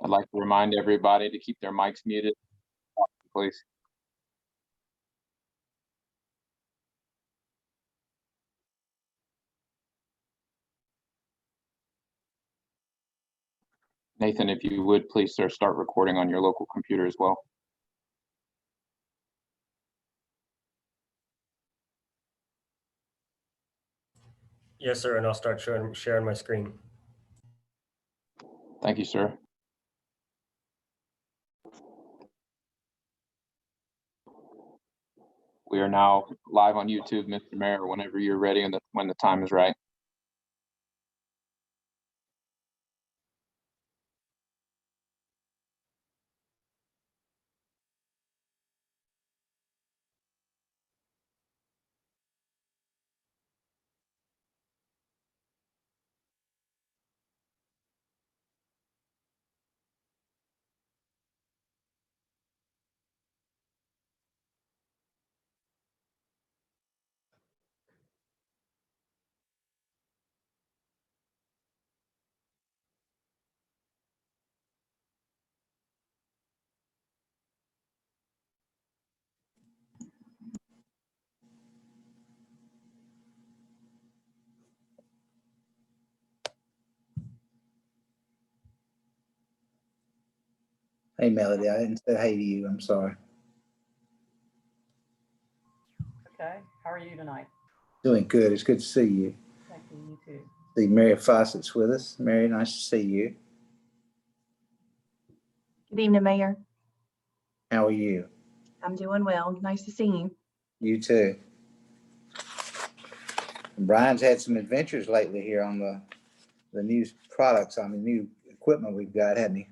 I'd like to remind everybody to keep their mics muted, please. Nathan, if you would, please, sir, start recording on your local computer as well. Yes, sir, and I'll start sharing my screen. Thank you, sir. We are now live on YouTube, Mr. Mayor, whenever you're ready and when the time is right. Hey, Melody, I didn't say hey to you. I'm sorry. Okay, how are you tonight? Doing good. It's good to see you. Thank you, you too. See Mary Fawcett's with us. Mary, nice to see you. Good evening, Mayor. How are you? I'm doing well. Nice to see you. You too. And Brian's had some adventures lately here on the new products, on the new equipment we've got, hasn't he?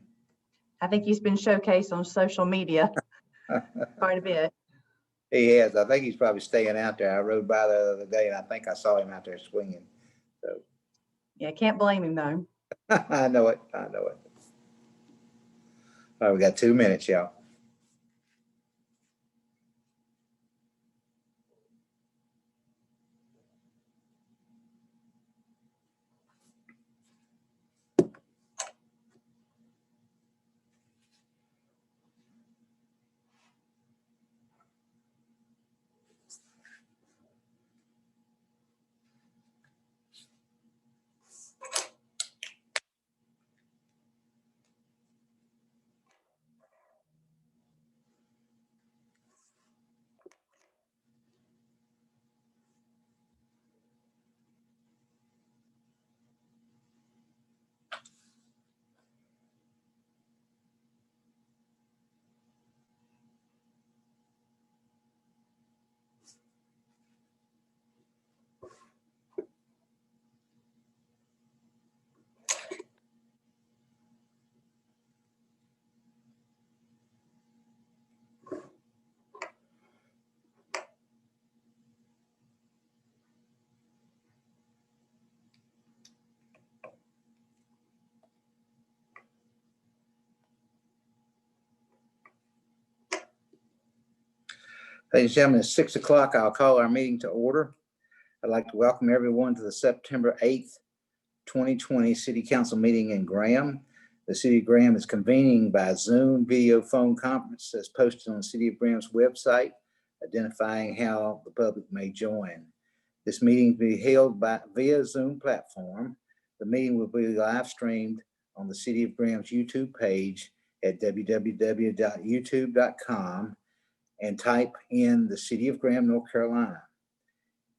I think he's been showcased on social media quite a bit. He has. I think he's probably staying out there. I rode by the other day and I think I saw him out there swinging. So Yeah, can't blame him though. I know it. I know it. All right, we got 2 minutes, y'all. Ladies and gentlemen, it's 6 o'clock. I'll call our meeting to order. I'd like to welcome everyone to the September 8th, 2020 City Council meeting in Graham. The City of Graham is convening by Zoom video phone conference as posted on the City of Graham's website, identifying how the public may join. This meeting will be held via Zoom platform. The meeting will be live streamed on the City of Graham's YouTube page at www.youtube.com and type in the City of Graham, North Carolina.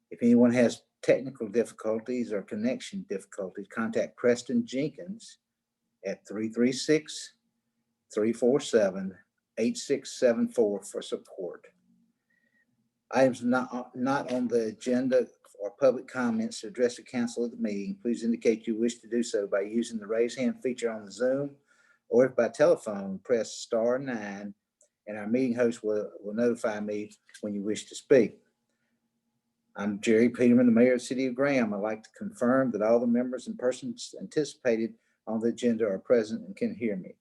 If anyone has technical difficulties or connection difficulties, contact Preston Jenkins at 336-347-8674 for support. Items not on the agenda or public comments to address the council at the meeting, please indicate you wish to do so by using the raise hand feature on the Zoom, or if by telephone, press *9 and our meeting host will notify me when you wish to speak. I'm Jerry Peterman, the mayor of the City of Graham. I'd like to confirm that all the members and persons anticipated on the agenda are present and can hear me.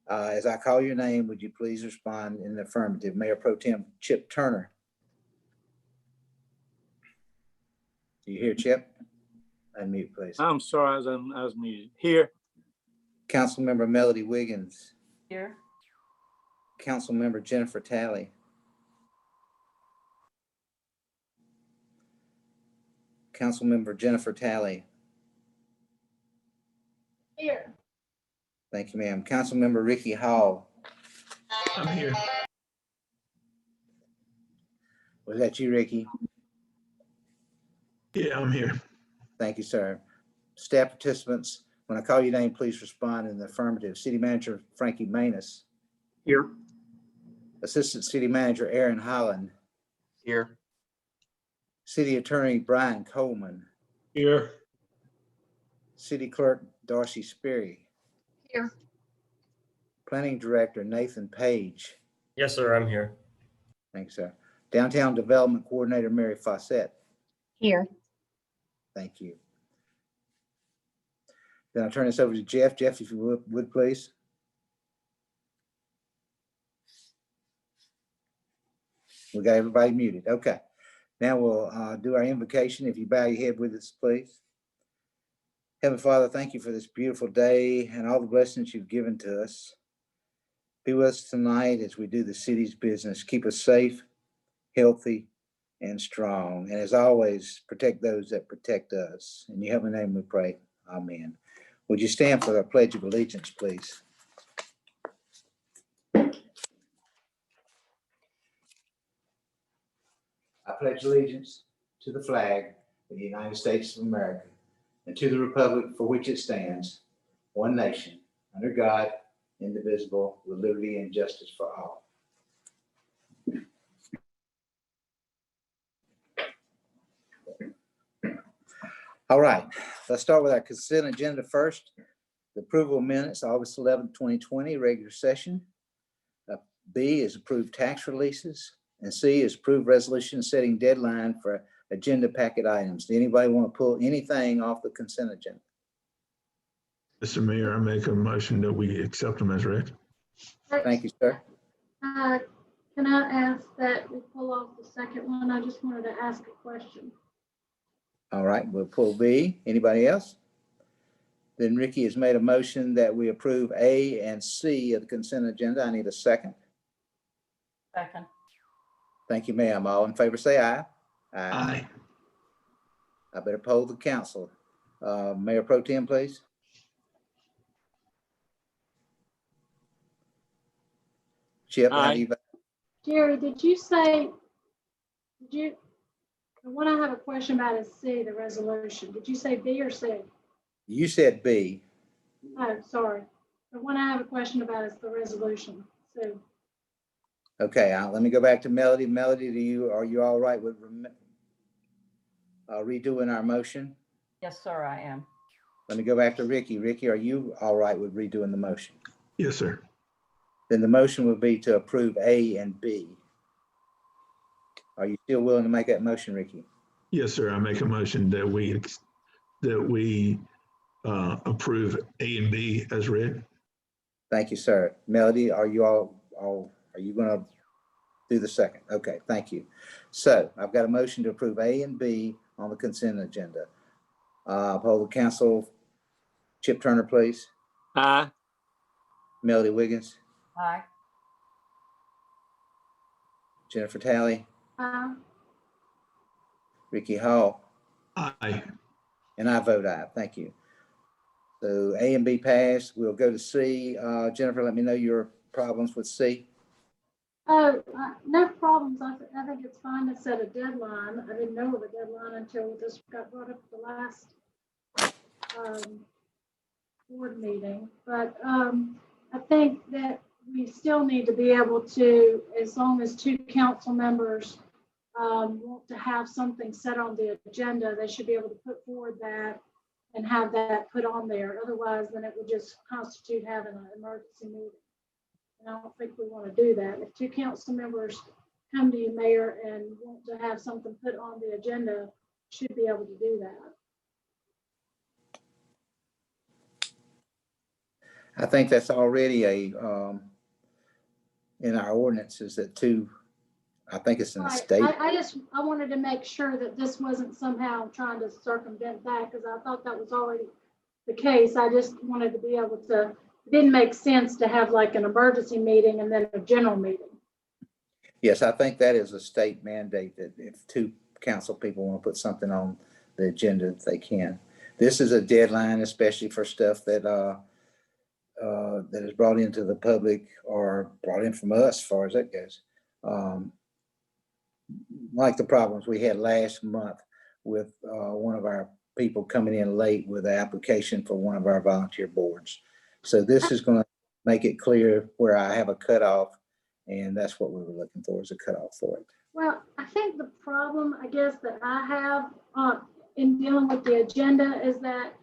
As I call your name, would you please respond in the affirmative? Mayor Pro Tem Chip Turner. Do you hear Chip? Unmute, please. I'm sorry, I was muted. Here. Councilmember Melody Wiggins, Here. Councilmember Jennifer Talley, Councilmember Jennifer Talley. Here. Thank you, ma'am. Councilmember Ricky Hall. I'm here. Was that you, Ricky? Yeah, I'm here. Thank you, sir. Staff participants, when I call your name, please respond in the affirmative. City Manager Frankie Manus, Here. Assistant City Manager Aaron Holland, Here. City Attorney Brian Coleman, Here. City Clerk Darcy Sperry, Here. Planning Director Nathan Page. Yes, sir, I'm here. Thanks, sir. Downtown Development Coordinator Mary Fawcett. Here. Thank you. Then I'll turn this over to Jeff. Jeff, if you would please. We got everybody muted. Okay. Now we'll do our invocation. If you bow your head with us, please. Heavenly Father, thank you for this beautiful day and all the blessings you've given to us. Be with us tonight as we do the city's business. Keep us safe, healthy, and strong. And as always, protect those that protect us. In your heavenly name we pray. Amen. Would you stand for the Pledge of Allegiance, please? I pledge allegiance to the flag of the United States of America and to the republic for which it stands, one nation, under God, indivisible, with liberty and justice for all. All right, let's start with our consent agenda first. The approval of minutes, August 11th, 2020, regular session. B is approved tax releases, and C is approved resolution setting deadline for agenda packet items. Does anybody want to pull anything off the consent agenda? Mr. Mayor, I make a motion that we accept them as read. Thank you, sir. Can I ask that we pull off the second one? I just wanted to ask a question. All right, we'll pull B. Anybody else? Then Ricky has made a motion that we approve A and C of the consent agenda. I need a second. Second. Thank you, ma'am. All in favor, say aye. Aye. I better poll the council. Mayor Pro Tem, please. Chip, how do you vote? Jerry, the one I have a question about is C, the resolution. Did you say B or C? You said B. Oh, sorry. The one I have a question about is the resolution. So, Okay, let me go back to Melody. Melody, are you all right with redoing our motion? Yes, sir, I am. Let me go back to Ricky. Ricky, are you all right with redoing the motion? Yes, sir. Then the motion would be to approve A and B. Are you still willing to make that motion, Ricky? Yes, sir. I make a motion that we approve A and B as read. Thank you, sir. Melody, are you are you going to do the second? Okay, thank you. So I've got a motion to approve A and B on the consent agenda. Poll the council. Chip Turner, please. Aye. Melody Wiggins, Aye. Jennifer Talley, Ricky Hall, Aye. and I vote aye. Thank you. So A and B passed. We'll go to C. Jennifer, let me know your problems with C. no problems. I think it's fine to set a deadline. I didn't know of a deadline until this got brought up at the last board meeting. But I think that we still need to be able to, as long as two council members want to have something set on the agenda, they should be able to put forward that and have that put on there. Otherwise, then it would just constitute having an emergency meeting. And I don't think we want to do that. If two council members come to you, Mayor, and want to have something put on the agenda, should be able to do that. I think that's already in our ordinances that two, I think it's in the Right. state. I wanted to make sure that this wasn't somehow trying to circumvent that, because I thought that was already the case. I just wanted to be able to, it didn't make sense to have like an emergency meeting and then a general meeting. Yes, I think that is a state mandate that if two council people want to put something on the agenda, they can. This is a deadline, especially for stuff that that is brought into the public or brought in from us, as far as that goes. Like the problems we had last month with one of our people coming in late with an application for one of our volunteer boards. So this is going to make it clear where I have a cutoff, and that's what we were looking for, is a cutoff for it. Well, I think the problem, I guess, that I have in dealing with the agenda is that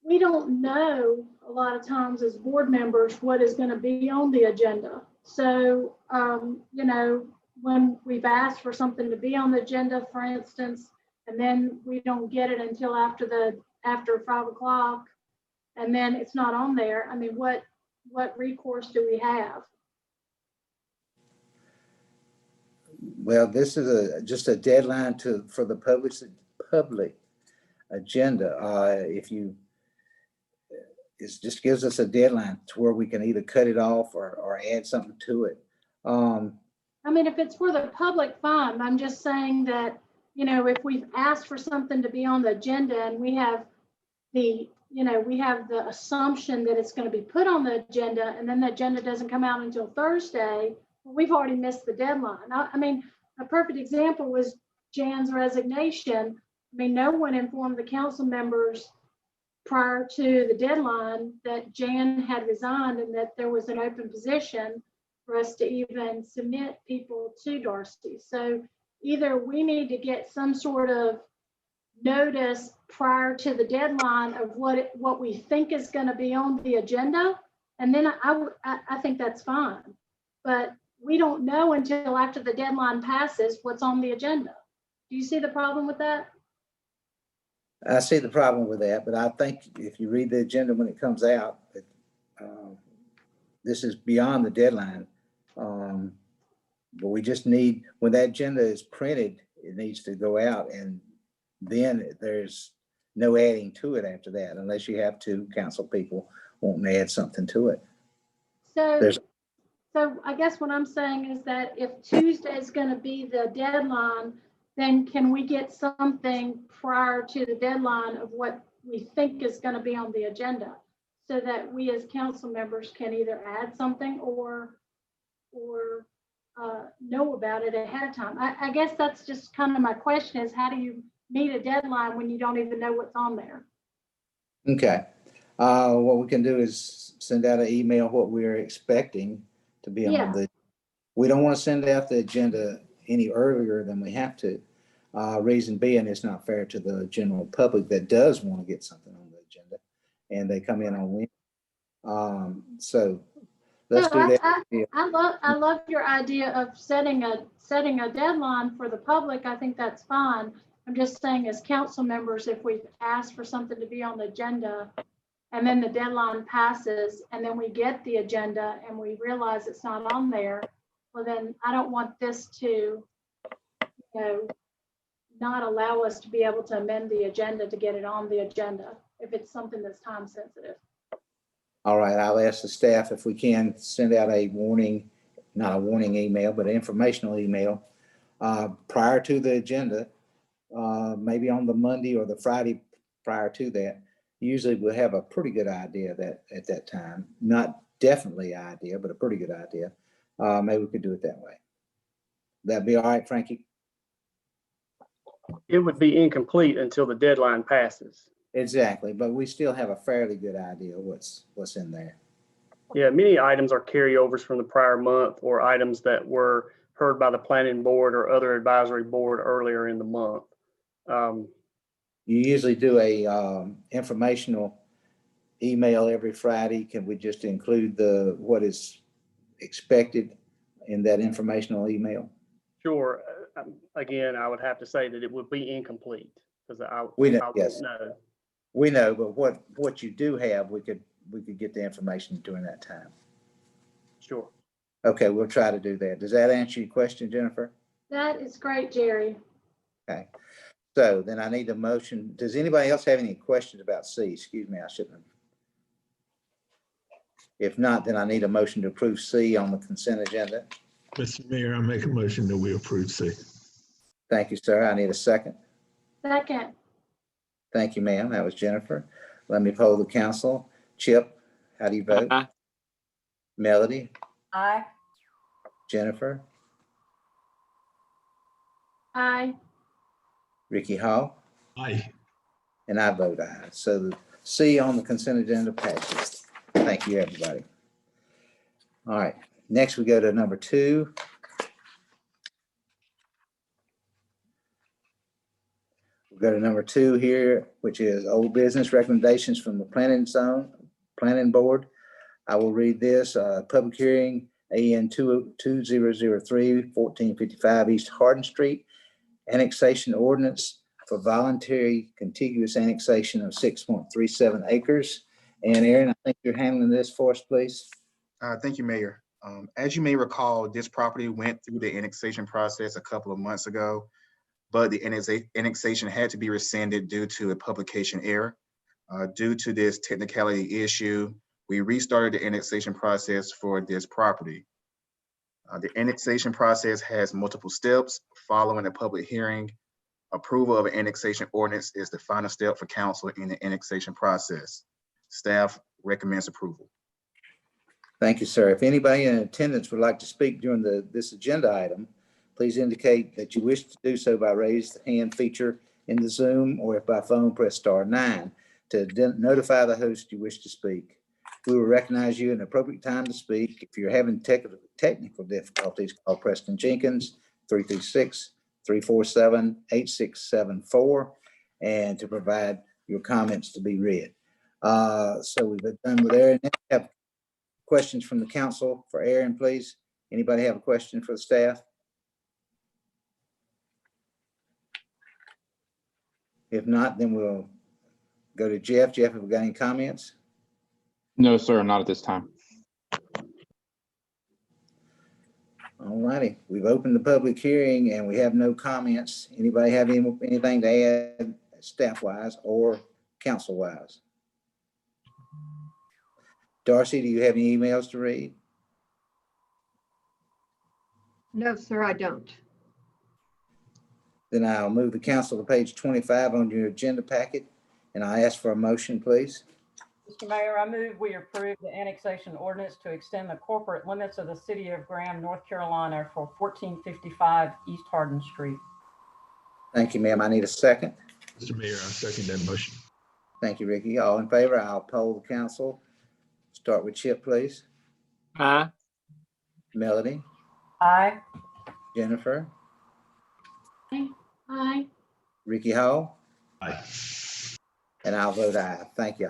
we don't know a lot of times as board members what is going to be on the agenda. So, you know, when we've asked for something to be on the agenda, for instance, and then we don't get it until after 5 o'clock, and then it's not on there. I mean, what recourse do we have? Well, this is just a deadline for the public agenda. If you, it just gives us a deadline to where we can either cut it off or add something to it. I mean, if it's for the public, fine. I'm just saying that, you know, if we've asked for something to be on the agenda and we have the, you know, we have the assumption that it's going to be put on the agenda and then the agenda doesn't come out until Thursday, well, we've already missed the deadline. I mean, a perfect example was Jan's resignation. I mean, no one informed the council members prior to the deadline that Jan had resigned and that there was an open position for us to even submit people to Darcy. So either we need to get some sort of notice prior to the deadline of what we think is going to be on the agenda, and then I think that's fine. But we don't know until after the deadline passes what's on the agenda. Do you see the problem with that? I see the problem with that, but I think if you read the agenda when it comes out, this is beyond the deadline. But we just need, when that agenda is printed, it needs to go out, and then there's no adding to it after that, unless you have two council people wanting to add something to it. So I guess what I'm saying is that if Tuesday is going to be the deadline, then can we get something prior to the deadline of what we think is going to be on the agenda, so that we as council members can either add something or know about it ahead of time? I guess that's just kind of my question, is how do you meet a deadline when you don't even know what's on there? Okay. What we can do is send out an email what we're expecting to be on the. We don't want to send out the agenda any earlier than we have to. Reason being, it's not fair to the general public that does want to get something on the agenda, and they come in on Wednesday. So let's do that. I love your idea of setting a deadline for the public. I think that's fine. I'm just saying, as council members, if we've asked for something to be on the agenda and then the deadline passes and then we get the agenda and we realize it's not on there, well, then I don't want this to, you know, not allow us to be able to amend the agenda to get it on the agenda if it's something that's time sensitive. All right, I'll ask the staff if we can send out a warning, not a warning email, but an informational email prior to the agenda, maybe on the Monday or the Friday prior to that. Usually we'll have a pretty good idea that at that time, not definitely an idea, but a pretty good idea. Maybe we could do it that way. That'd be all right, Frankie? It would be incomplete until the deadline passes. Exactly, but we still have a fairly good idea what's in there. Yeah, many items are carryovers from the prior month or items that were heard by the planning board or other advisory board earlier in the month. You usually do a informational email every Friday. Can we just include what is expected in that informational email? Sure. Again, I would have to say that it would be incomplete because We know, I yes. won't know. We know, but what you do have, we could get the information during that time. Sure. Okay, we'll try to do that. Does that answer your question, Jennifer? That is great, Jerry. Okay. So then I need a motion. Does anybody else have any questions about C? Excuse me, I shouldn't have. If not, then I need a motion to approve C on the consent agenda. Mr. Mayor, I make a motion that we approve C. Thank you, sir. I need a second. Second. Thank you, ma'am. That was Jennifer. Let me poll the council. Chip, how do you vote? Aye. Melody, Aye. Jennifer, Aye. Ricky Hall, Aye. and I vote aye. So the C on the consent agenda passes. Thank you, everybody. All right, next we go to number 2. We'll go to number 2 here, which is old business recommendations from the planning board. I will read this, public hearing, AN 2003, 1455 East Hardin Street, annexation ordinance for voluntary contiguous annexation of 6.37 acres. And Aaron, I think you're handling this for us, please. Thank you, Mayor. As you may recall, this property went through the annexation process a couple of months ago, but the annexation had to be rescinded due to a publication error. Due to this technicality issue, we restarted the annexation process for this property. The annexation process has multiple steps. Following a public hearing, approval of an annexation ordinance is the final step for council in the annexation process. Staff recommends approval. Thank you, sir. If anybody in attendance would like to speak during this agenda item, please indicate that you wish to do so by raise the hand feature in the Zoom, or if by phone, press *9 to notify the host you wish to speak. We will recognize you in the appropriate time to speak. If you're having technical difficulties, call Preston Jenkins, 336-347-8674, and to provide your comments to be read. So we've been done with Aaron. Next, we have questions from the council for Aaron, please. Anybody have a question for the staff? If not, then we'll go to Jeff. Jeff, have we got any comments? No, sir, not at this time. All righty, we've opened the public hearing and we have no comments. Anybody have anything to add staff-wise or council-wise? Darcy, do you have any emails to read? No, sir, I don't. Then I'll move the council to page 25 on your agenda packet, and I ask for a motion, please. Mr. Mayor, I move we approve the annexation ordinance to extend the corporate limits of the city of Graham, North Carolina for 1455 East Hardin Street. Thank you, ma'am. I need a second. Mr. Mayor, I second that motion. Thank you, Ricky. All in favor? I'll poll the council. Start with Chip, please. Aye. Melody, Aye. Jennifer, Aye. Ricky Hall, Aye. and I'll vote aye. Thank you.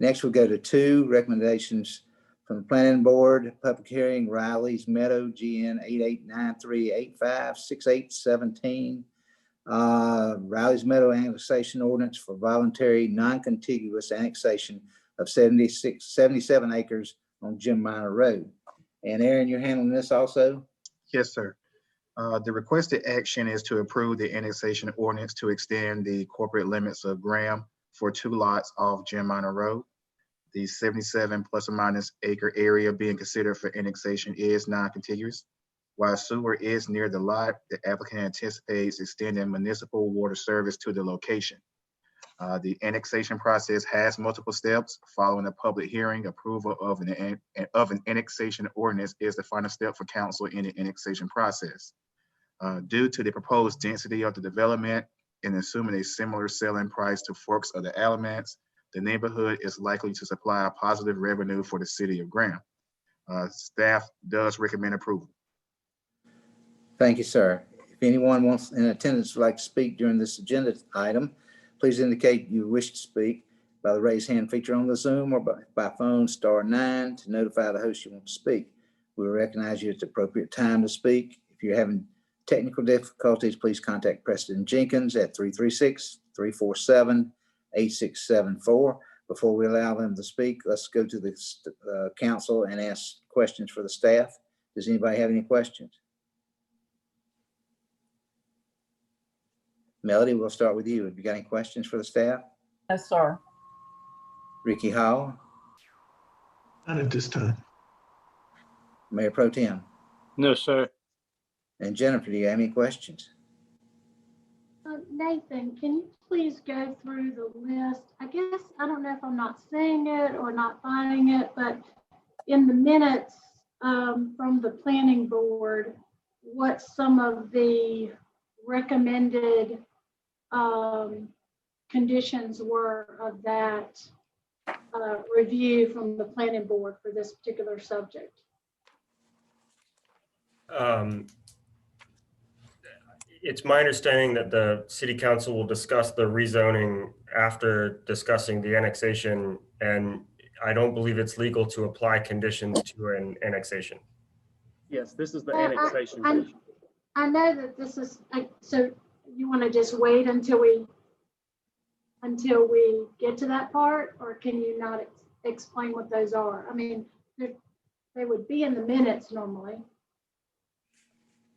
Next, we'll go to 2 recommendations from the planning board. Public hearing, Riley's Meadow, GN 8893856817. Riley's Meadow annexation ordinance for voluntary non-contiguous annexation of 77 acres on Jim Minor Road. And Aaron, you're handling this also? Yes, sir. The requested action is to approve the annexation ordinance to extend the corporate limits of Graham for 2 lots off Jim Minor Road. The 77 plus or minus acre area being considered for annexation is non-contiguous. While sewer is near the lot, the applicant anticipates extending municipal water service to the location. The annexation process has multiple steps. Following a public hearing, approval of an annexation ordinance is the final step for council in the annexation process. Due to the proposed density of the development and assuming a similar selling price to Forks of the Alamance, the neighborhood is likely to supply a positive revenue for the city of Graham. Staff does recommend approval. Thank you, sir. If anyone wants in attendance would like to speak during this agenda item, please indicate you wish to speak by the raise hand feature on the Zoom or by phone *9 to notify the host you want to speak. We will recognize you at the appropriate time to speak. If you're having technical difficulties, please contact Preston Jenkins at 336-347-8674. Before we allow them to speak, let's go to the council and ask questions for the staff. Does anybody have any questions? Melody, we'll start with you. Have you got any questions for the staff? No, sir. Ricky Howell, Not at this time. Mayor Pro Tem, No, sir. and Jennifer, do you have any questions? Nathan, can you please go through the list? I guess, I don't know if I'm not seeing it or not finding it, but in the minutes from the planning board, what some of the recommended conditions were of that review from the planning board for this particular subject? It's my understanding that the city council will discuss the rezoning after discussing the annexation, and I don't believe it's legal to apply conditions to an annexation. Yes, this is the Well, annexation. I know that this is, so you want to just wait until we get to that part, or can you not explain what those are? I mean, they would be in the minutes normally.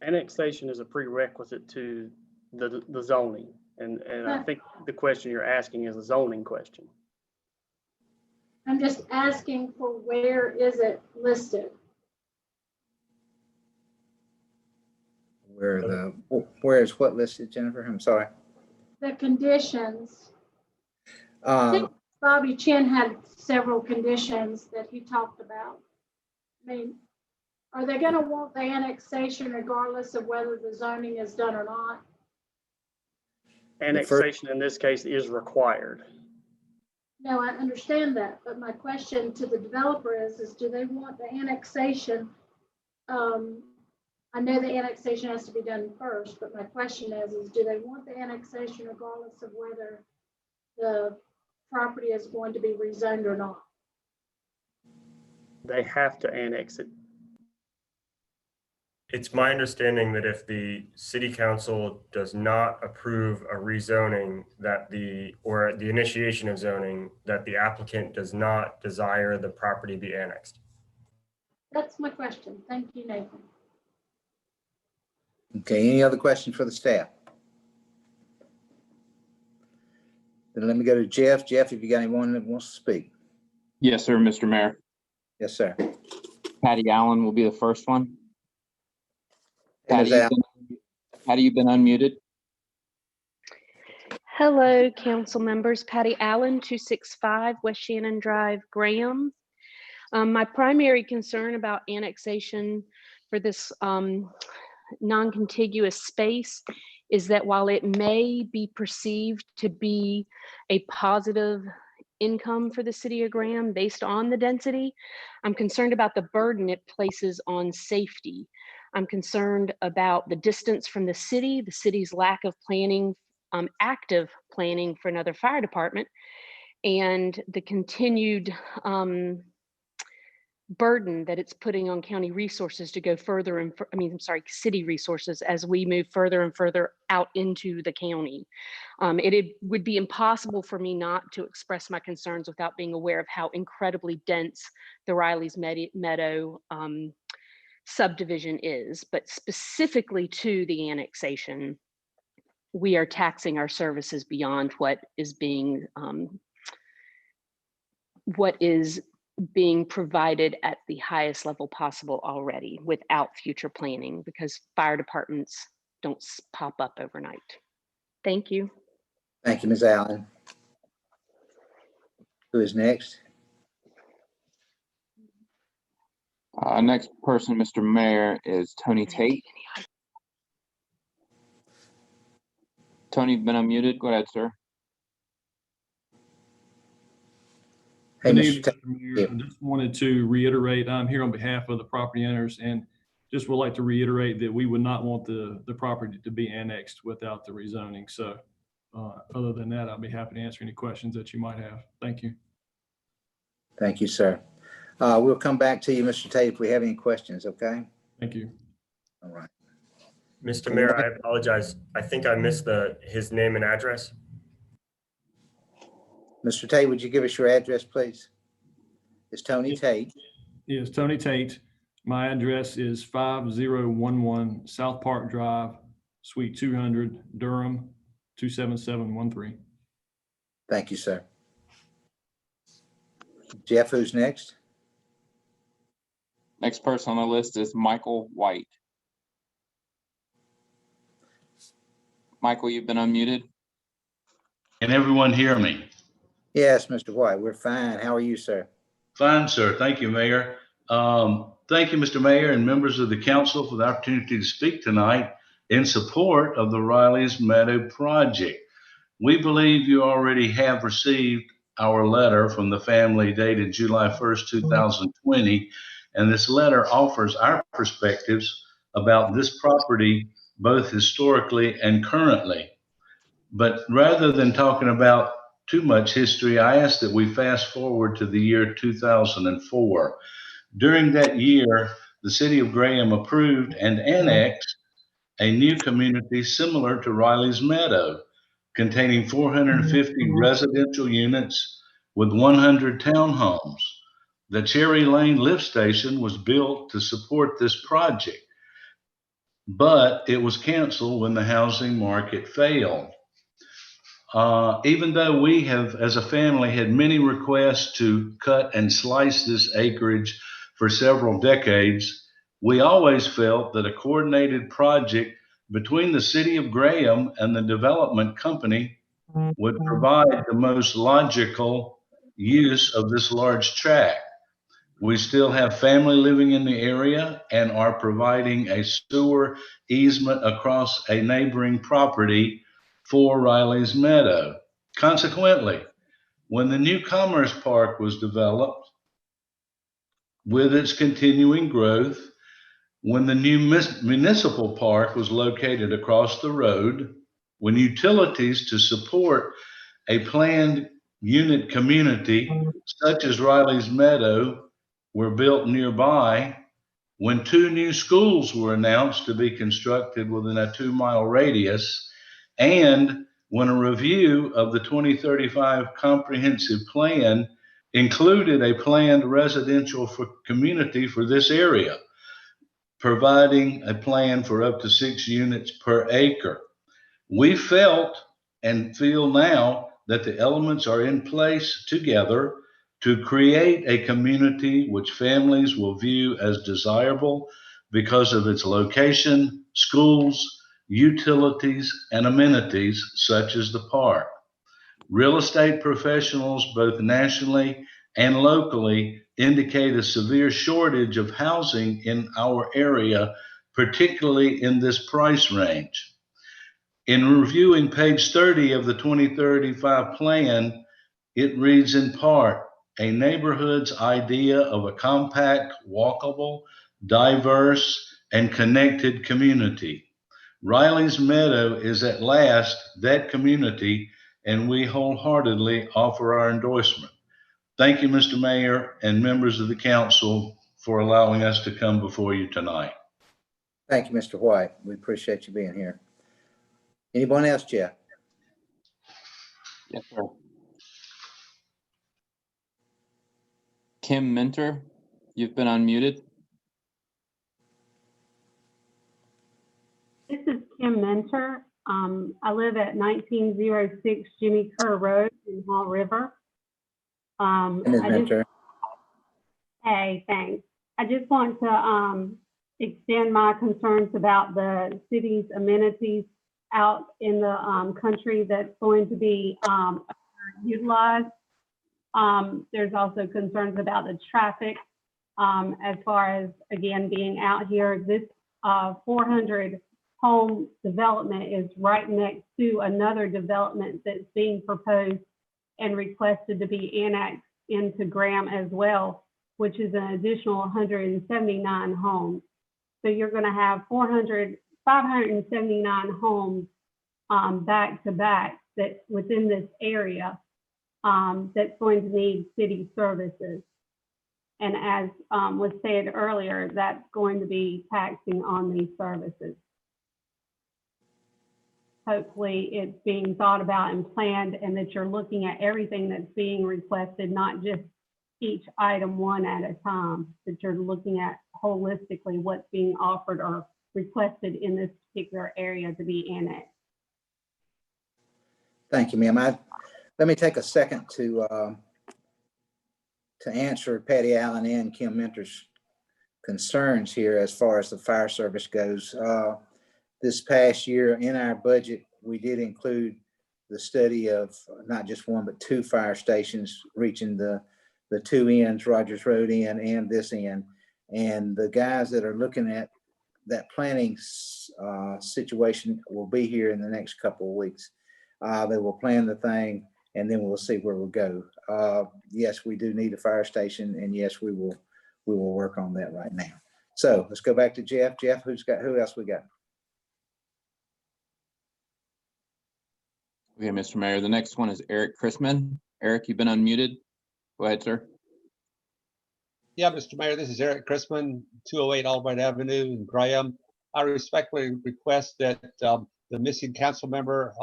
Annexation is a prerequisite to the zoning. And I think the question you're asking is a zoning question. I'm just asking for where is it listed? Where is what listed, Jennifer? I'm sorry. The conditions. I think Bobby Chin had several conditions that he talked about. I mean, are they going to want the annexation regardless of whether the zoning is done or not? Annexation in this case is required. No, I understand that, but my question to the developer is do they want the annexation? I know the annexation has to be done first, but my question is do they want the annexation regardless of whether the property is going to be rezoned or not? They have to annex it. It's my understanding that if the city council does not approve a rezoning or the initiation of zoning, that the applicant does not desire the property be annexed. That's my question. Thank you, Nathan. Okay, any other questions for the staff? Then let me go to Jeff. Jeff, if you got anyone that wants to speak. Yes, sir, Mr. Mayor. Yes, sir. Patty Allen will be the first one. And Patty, you've been unmuted. Hello, council members. Patty Allen, 265 West Shannon Drive, Graham. My primary concern about annexation for this non-contiguous space is that while it may be perceived to be a positive income for the city of Graham based on the density, I'm concerned about the burden it places on safety. I'm concerned about the distance from the city's lack of planning, active planning for another fire department, and the continued burden that it's putting on county resources to go further and city resources as we move further and further out into the county. It would be impossible for me not to express my concerns without being aware of how incredibly dense the Riley's Meadow subdivision is, but specifically to the annexation, we are taxing our services beyond what is being provided at the highest level possible already without future planning, because fire departments don't pop up overnight. Thank you. Thank you, Ms. Allen. Who is next? Next person, Mr. Mayor, is Tony Tate. Tony, you've been unmuted. Go ahead, sir. Hey, Good Mr. evening, Tate. Mr. Mayor. I just wanted to reiterate, I'm here on behalf of the property owners and just would like to reiterate that we would not want the property to be annexed without the rezoning. So other than that, I'll be happy to answer any questions that you might have. Thank you. Thank you, sir. We'll come back to you, Mr. Tate, if we have any questions, okay? Thank you. All right. Mr. Mayor, I apologize. I think I missed his name and address. Mr. Tate, would you give us your address, please? It's Tony Tate. Yes, Tony Tate. My address is 5011 South Park Drive, Suite 200, Durham, 27713. Thank you, sir. Jeff, who's next? Next person on the list is Michael White. Michael, you've been unmuted. Can everyone hear me? Yes, Mr. White, we're fine. How are you, sir? Fine, sir. Thank you, Mayor. Thank you, Mr. Mayor and members of the council for the opportunity to speak tonight in support of the Riley's Meadow project. We believe you already have received our letter from the family dated July 1st, 2020, and this letter offers our perspectives about this property, both historically and currently. But rather than talking about too much history, I ask that we fast forward to the year 2004. During that year, the city of Graham approved and annexed a new community similar to Riley's Meadow, containing 450 residential units with 100 townhomes. The Cherry Lane lift station was built to support this project, but it was canceled when the housing market failed. Even though we have, as a family, had many requests to cut and slice this acreage for several decades, we always felt that a coordinated project between the city of Graham and the development company would provide the most logical use of this large tract. We still have family living in the area and are providing a sewer easement across a neighboring property for Riley's Meadow. Consequently, when the new Commerce Park was developed, with its continuing growth, when the new municipal park was located across the road, when utilities to support a planned unit community such as Riley's Meadow were built nearby, when 2 new schools were announced to be constructed within a 2-mile radius, and when a review of the 2035 comprehensive plan included a planned residential community for this area, providing a plan for up to 6 units per acre. We felt and feel now that the elements are in place together to create a community which families will view as desirable because of its location, schools, utilities, and amenities such as the park. Real estate professionals, both nationally and locally, indicate a severe shortage of housing in our area, particularly in this price range. In reviewing page 30 of the 2035 plan, it reads in part, a neighborhood's idea of a compact, walkable, diverse, and connected community. Riley's Meadow is at last that community, and we wholeheartedly offer our endorsement. Thank you, Mr. Mayor and members of the council, for allowing us to come before you tonight. Thank you, Mr. White. We appreciate you being here. Anyone else, Jeff? Yes, sir. Kim Minter, you've been unmuted. This is Kim Minter. I live at 1906 Jimmy Kerr Road in Hall River. Ms. Minter. Hey, thanks. I just want to extend my concerns about the city's amenities out in the country that's going to be utilized. There's also concerns about the traffic as far as, again, being out here. This 400 home development is right next to another development that's being proposed and requested to be annexed into Graham as well, which is an additional 179 homes. So you're going to have 579 homes back to back that within this area that's going to need city services. And as was said earlier, that's going to be taxing on these services. Hopefully it's being thought about and planned, and that you're looking at everything that's being requested, not just each item one at a time, that you're looking at holistically what's being offered or requested in this particular area to be annexed. Thank you, ma'am. Let me take a second to answer Patty Allen and Kim Mentor's concerns here as far as the fire service goes. This past year in our budget, we did include the study of not just one, but 2 fire stations reaching the 2 ends, Rogers Road end and this end. And the guys that are looking at that planning situation will be here in the next couple of weeks. They will plan the thing and then we'll see where we'll go. Yes, we do need a fire station, and yes, we will work on that right now. So let's go back to Jeff. Jeff, who else we got? Okay, Mr. Mayor, the next one is Eric Chrisman. Eric, you've been unmuted. Go ahead, sir. Yeah, Mr. Mayor, this is Eric Chrisman, 208 Albright Avenue in Graham. I respectfully request that the missing council member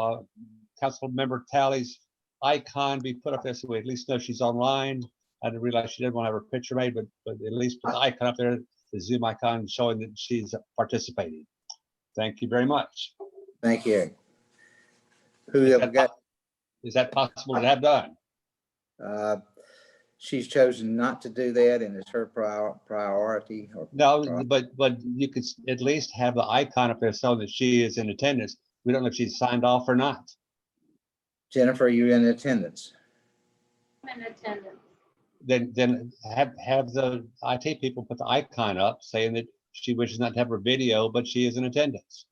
Tally's icon be put up there so we at least know she's online. I didn't realize she didn't want to have her picture made, but at least put the icon up there, the Zoom icon showing that she's participating. Thank you very much. Thank you, Eric. Who have we got? Is that possible to have done? She's chosen not to do that, and it's her priority. No, but you could at least have the icon up there so that she is in attendance. We don't know if she's signed off or not. Jennifer, you're in attendance. I'm in attendance. Then have the IT people put the icon up saying that she wishes not to have her video, but she is in attendance.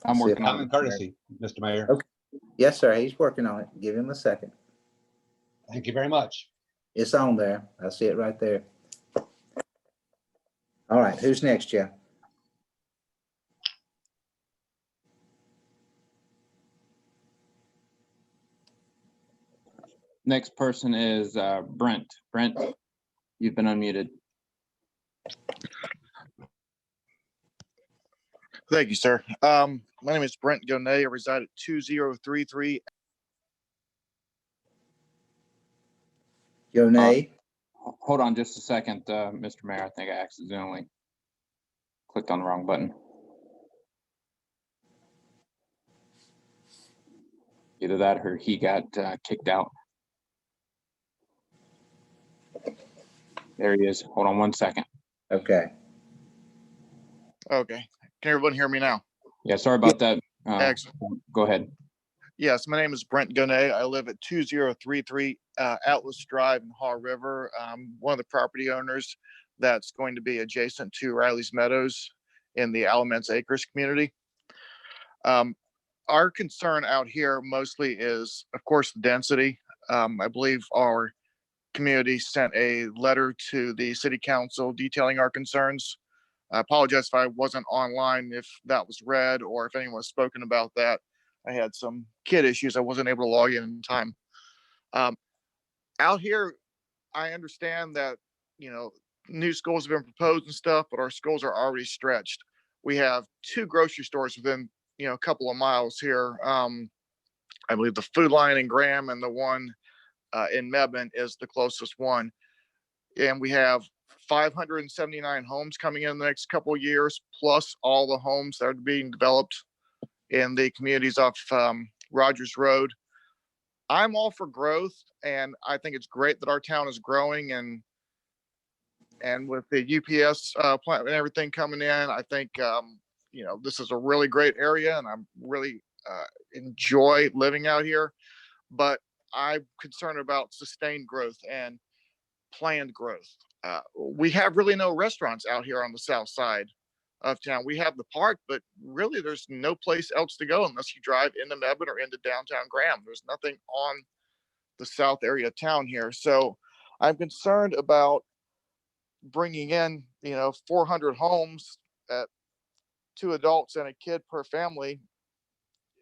I'm working on Common courtesy, Mr. Mayor. Okay. Yes, sir. He's working on it. Give him a second. Thank you very much. It's on there. I see it right there. All right. Who's next, Jeff? Next person is Brent. Brent, you've been unmuted. Thank you, sir. My name is Brent Gonay. I reside at 2033. Gonay. Hold on just a second, Mr. Mayor. I think I accidentally clicked on the wrong button. Either that or he got kicked out. There he is. Hold on one second. Okay. Okay. Can everyone hear me now? Yeah, sorry about that. Excellent. Go ahead. Yes, my name is Brent Gonay. I live at 2033 Atlas Drive in Haw River. I'm one of the property owners that's going to be adjacent to Riley's Meadows in the Alamance Acres community. Our concern out here mostly is, of course, the density. I believe our community sent a letter to the city council detailing our concerns. I apologize if I wasn't online, if that was read or if anyone has spoken about that. I had some kid issues. I wasn't able to log in time. Out here, I understand that, new schools have been proposed and stuff, but our schools are already stretched. We have 2 grocery stores within, a couple of miles here. I believe the Food Lion in Graham and the one in Mebane is the closest one. And we have 579 homes coming in the next couple of years, plus all the homes that are being developed in the communities off Rogers Road. I'm all for growth, and I think it's great that our town is growing, and with the UPS plant and everything coming in, I think this is a really great area, and I'm really enjoy living out here. But I'm concerned about sustained growth and planned growth. We have really no restaurants out here on the south side of town. We have the park, but really there's no place else to go unless you drive into Mebane or into downtown Graham. There's nothing on the south area of town here. So I'm concerned about bringing in, 400 homes at 2 adults and a kid per family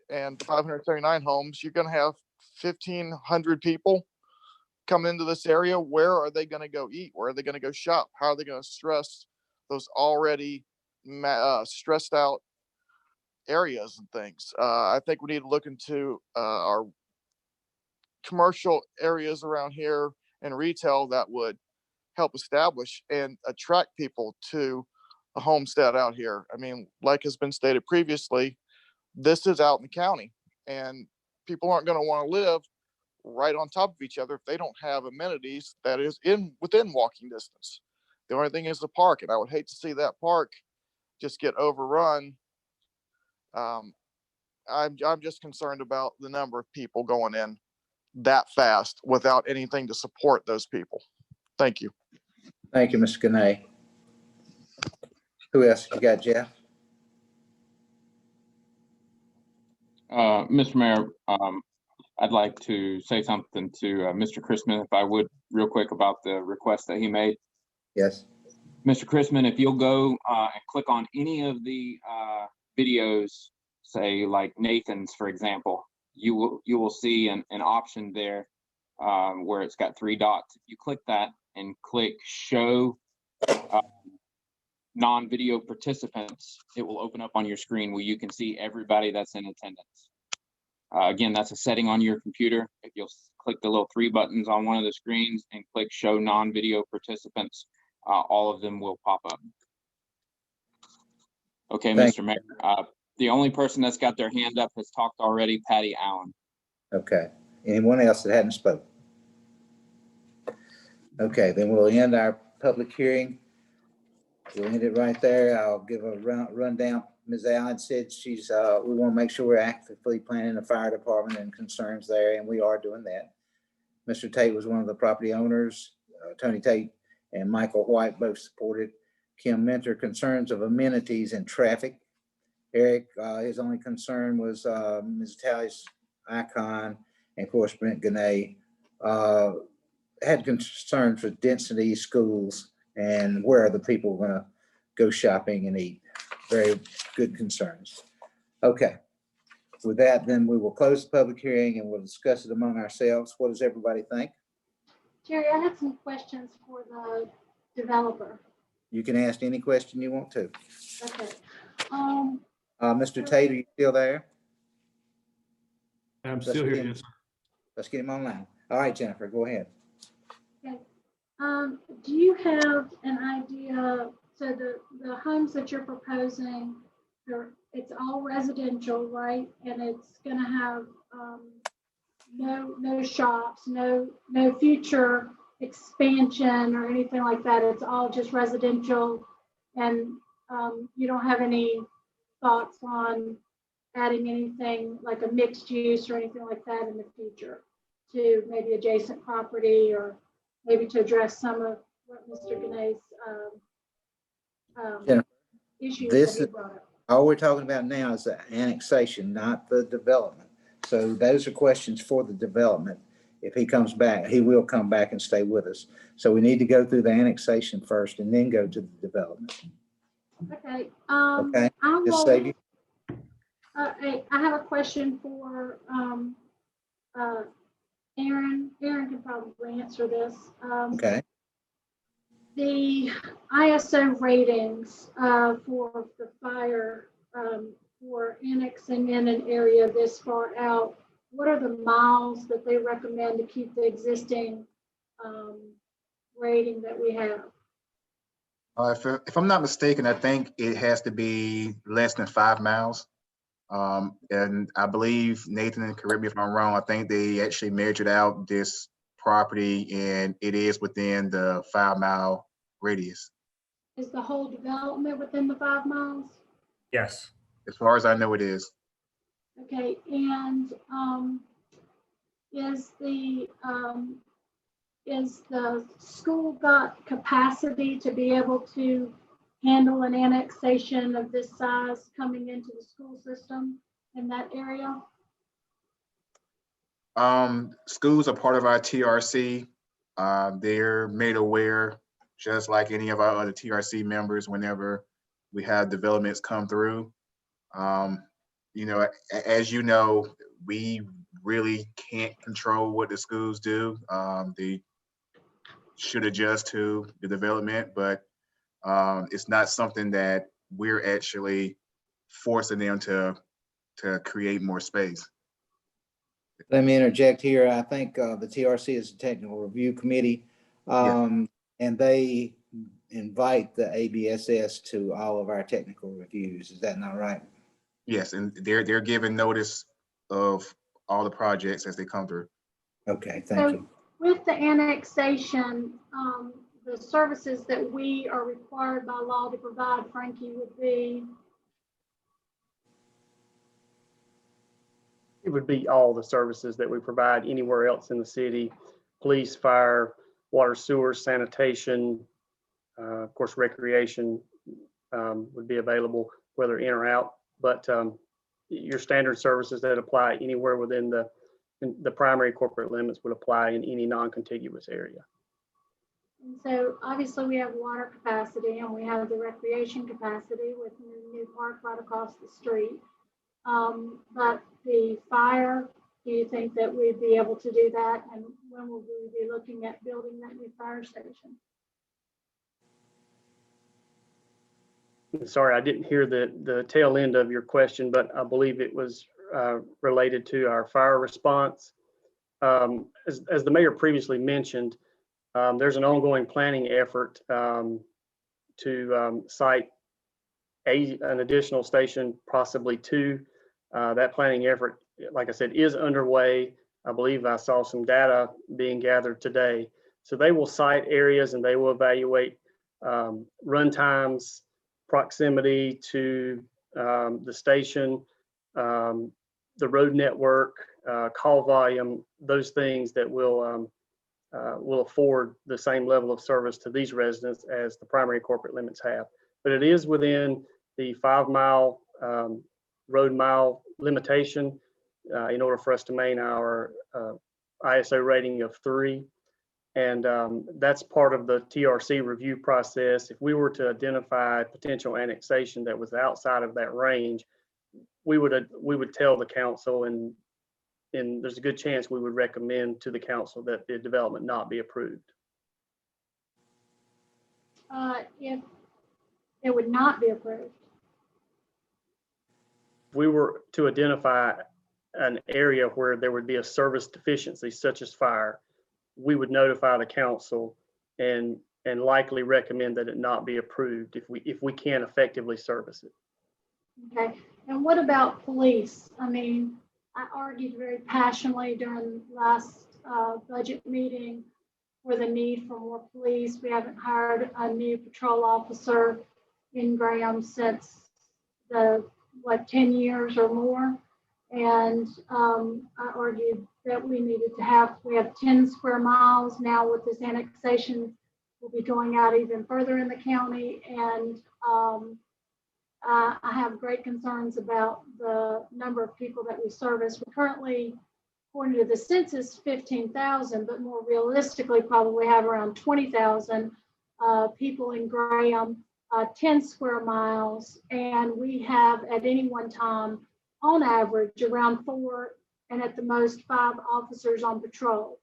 and 539 homes. You're going to have 1,500 people come into this area. Where are they going to go eat? Where are they going to go shop? How are they going to stress those already stressed out areas and things? I think we need to look into our commercial areas around here and retail that would help establish and attract people to a homestead out here. I mean, like has been stated previously, this is out in the county, and people aren't going to want to live right on top of each other if they don't have amenities that is within walking distance. The only thing is the park, and I would hate to see that park just get overrun. I'm just concerned about the number of people going in that fast without anything to support those people. Thank you. Thank you, Mr. Ganay. Who else you got, Jeff? Mr. Mayor, I'd like to say something to Mr. Chrisman, if I would, real quick about the request that he made. Yes. Mr. Chrisman, if you'll go and click on any of the videos, say like Nathan's, for example, you will see an option there where it's got 3 dots. If you click that and click show non-video participants, it will open up on your screen where you can see everybody that's in attendance. Again, that's a setting on your computer. If you'll click the little 3 buttons on one of the screens and click show non-video participants, all of them will pop up. Okay, Mr. Mayor, the only person that's got their hand up has talked already, Patty Allen. Okay. Anyone else that hadn't spoken? Okay, then we'll end our public hearing. We'll end it right there. I'll give a rundown. Ms. Allen said she's, we want to make sure we're actively planning the fire department and concerns there, and we are doing that. Mr. Tate was one of the property owners. Tony Tate and Michael White both supported. Kim Mentor, concerns of amenities and traffic. Eric, his only concern was Ms. Tally's icon, and of course Brent Ganay had concerns with density, schools, and where are the people going to go shopping and eat. Very good concerns. Okay, with that, then we will close the public hearing and we'll discuss it among ourselves. What does everybody think? Jerry, I have some questions for the developer. You can ask any question you want to. Okay. Mr. Tate, are you still there? I'm still here, yes, sir. Let's get him online. All right, Jennifer, go ahead. Okay. Do you have an idea, so the homes that you're proposing, it's all residential, right? And it's gonna have no shops, no future expansion or anything like that. It's all just residential, and you don't have any thoughts on adding anything like a mixed use or anything like that in the future to maybe adjacent property, or maybe to address some of what Mr. Ganay's issues that he brought up. All we're talking about now is the annexation, not the development. So those are questions for the development. If he comes back, he will come back and stay with us. So we need to go through the annexation first and then go to the development. Okay. Okay. Just save you. I have a question for Aaron. Aaron can probably answer this. Okay. The ISO ratings for the fire for annexing in an area this far out, what are the miles that they recommend to keep the existing rating that we have? If I'm not mistaken, I think it has to be less than 5 miles. And I believe Nathan, and correct me if I'm wrong, I think they actually measured out this property and it is within the 5-mile radius. Is the whole development within the 5 miles? Yes. As far as I know, it is. Okay, and is the school got capacity to be able to handle an annexation of this size coming into the school system in that area? Schools are part of our TRC. They're made aware, just like any of our other TRC members, whenever we have developments come through. You know, as you know, we really can't control what the schools do. They should adjust to the development, but it's not something that we're actually forcing them to create more space. Let me interject here. I think the TRC is a technical review committee, and they invite the ABSS to all of our technical reviews. Is that not right? Yes, and they're giving notice of all the projects as they come through. Okay, thank you. With the annexation, the services that we are required by law to provide, Frankie, would be, It would be all the services that we provide anywhere else in the city: police, fire, water, sewer, sanitation, of course, recreation would be available, whether in or out. But your standard services that apply anywhere within the primary corporate limits would apply in any non-contiguous area. and so obviously we have water capacity and we have the recreation capacity with the new park right across the street. But the fire, do you think that we'd be able to do that? And when will we be looking at building that new fire station? Sorry, I didn't hear the tail end of your question, but I believe it was related to our fire response. As the mayor previously mentioned, there's an ongoing planning effort to site an additional station, possibly two. That planning effort, like I said, is underway. I believe I saw some data being gathered today. So they will site areas and they will evaluate run times, proximity to the station, the road network, call volume, those things that will afford the same level of service to these residents as the primary corporate limits have. But it is within the 5-mile road mile limitation in order for us to maintain our ISO rating of 3. And that's part of the TRC review process. If we were to identify potential annexation that was outside of that range, we would tell the council, and there's a good chance we would recommend to the council that the development not be approved. If it would not be approved. If we were to identify an area where there would be a service deficiency such as fire, we would notify the council and likely recommend that it not be approved if we can't effectively service it. Okay, and what about police? I mean, I argued very passionately during last budget meeting for the need for more police. We haven't hired a new patrol officer in Graham since 10 years or more. And I argued that we have 10 square miles now. With this annexation, we'll be going out even further in the county. And I have great concerns about the number of people that we service. We currently, according to the census, 15,000, but more realistically, probably have around 20,000 people in Graham, 10 square miles. And we have at any one time, on average, around 4 and at the most 5 officers on patrol.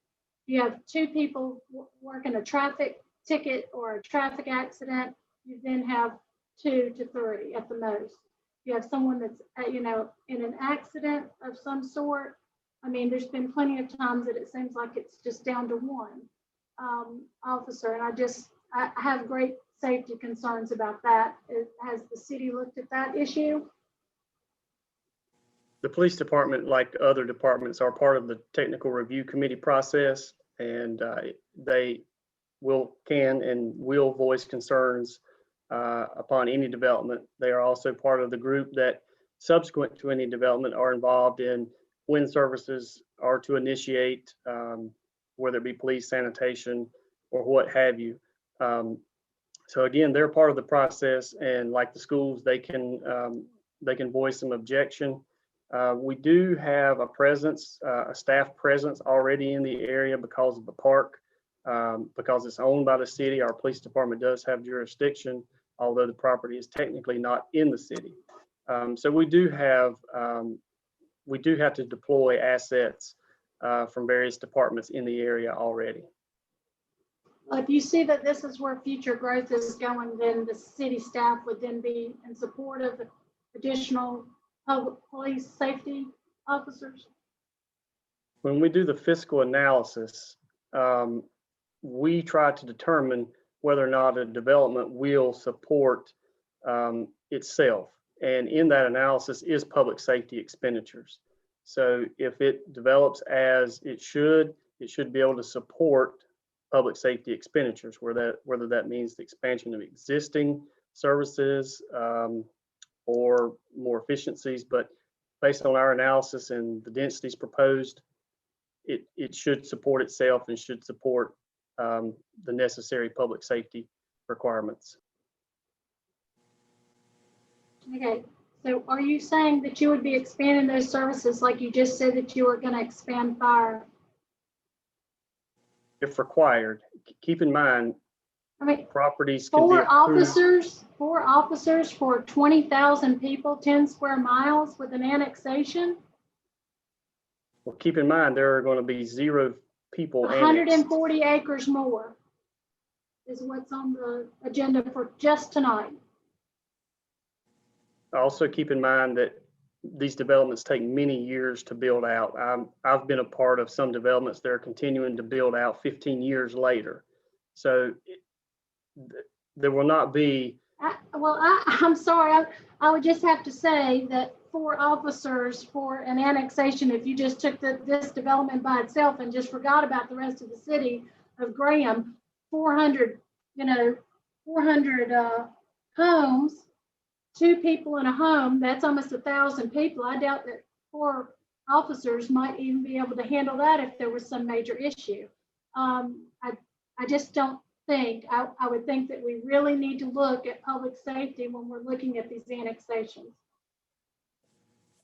You have 2 people working a traffic ticket or a traffic accident, you then have 2 to 3 at the most. You have someone that's, in an accident of some sort. I mean, there's been plenty of times that it seems like it's just down to 1 officer. And I have great safety concerns about that. Has the city looked at that issue? The police department, like other departments, are part of the technical review committee process, and they can and will voice concerns upon any development. They are also part of the group that, subsequent to any development, are involved in when services are to initiate, whether it be police, sanitation, or what have you. So again, they're part of the process, and like the schools, they can voice some objection. We do have a staff presence already in the area because of the park, because it's owned by the city. Our police department does have jurisdiction, although the property is technically not in the city. So we do have to deploy assets from various departments in the area already. Well, if you see that this is where future growth is going, then the city staff would then be in support of the additional public police safety officers. When we do the fiscal analysis, we try to determine whether or not a development will support itself. And in that analysis is public safety expenditures. So if it develops as it should be able to support public safety expenditures, whether that means the expansion of existing services or more efficiencies. But based on our analysis and the densities proposed, it should support itself and should support the necessary public safety requirements. Okay, so are you saying that you would be expanding those services like you just said that you were going to expand fire? If required, keep in mind, I mean, properties can be approved. Four officers for 20,000 people, 10 square miles with an annexation? Well, keep in mind, there are going to be 0 people annexed. 140 acres more is what's on the agenda for just tonight. Also keep in mind that these developments take many years to build out. I've been a part of some developments that are continuing to build out 15 years later. So there will not be. I'm sorry, I would just have to say that 4 officers for an annexation, if you just took this development by itself and just forgot about the rest of the city of Graham, 400 homes, 2 people in a home, that's almost 1,000 people. I doubt that 4 officers might even be able to handle that if there was some major issue. I just don't think, I would think that we really need to look at public safety when we're looking at these annexations.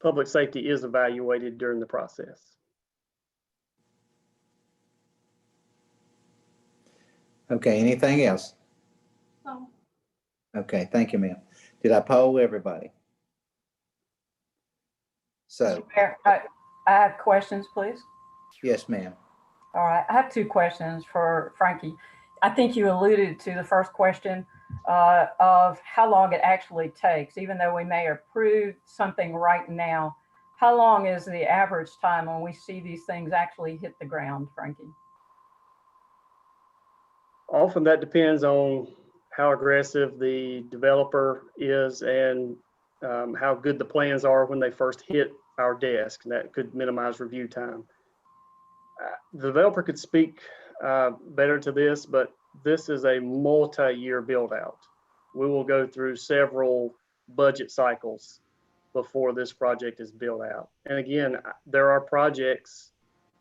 Public safety is evaluated during the process. Okay, anything else? So, Okay, thank you, ma'am. Did I poll everybody? So, Mayor, I have questions, please. yes, ma'am. All right, I have 2 questions for Frankie. I think you alluded to the first question of how long it actually takes, even though we may approve something right now. How long is the average time when we see these things actually hit the ground, Frankie? Often that depends on how aggressive the developer is and how good the plans are when they first hit our desk. That could minimize review time. The developer could speak better to this, but this is a multi-year build out. We will go through several budget cycles before this project is built out. And again, there are projects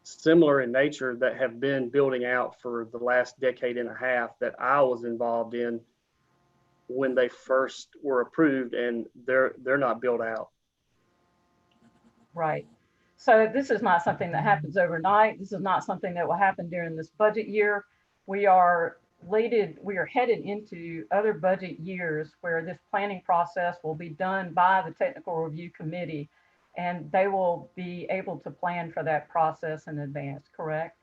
similar in nature that have been building out for the last decade and a half that I was involved in when they first were approved, and they're not built out. Right. So this is not something that happens overnight. This is not something that will happen during this budget year. We are headed into other budget years where this planning process will be done by the technical review committee, and they will be able to plan for that process in advance, correct?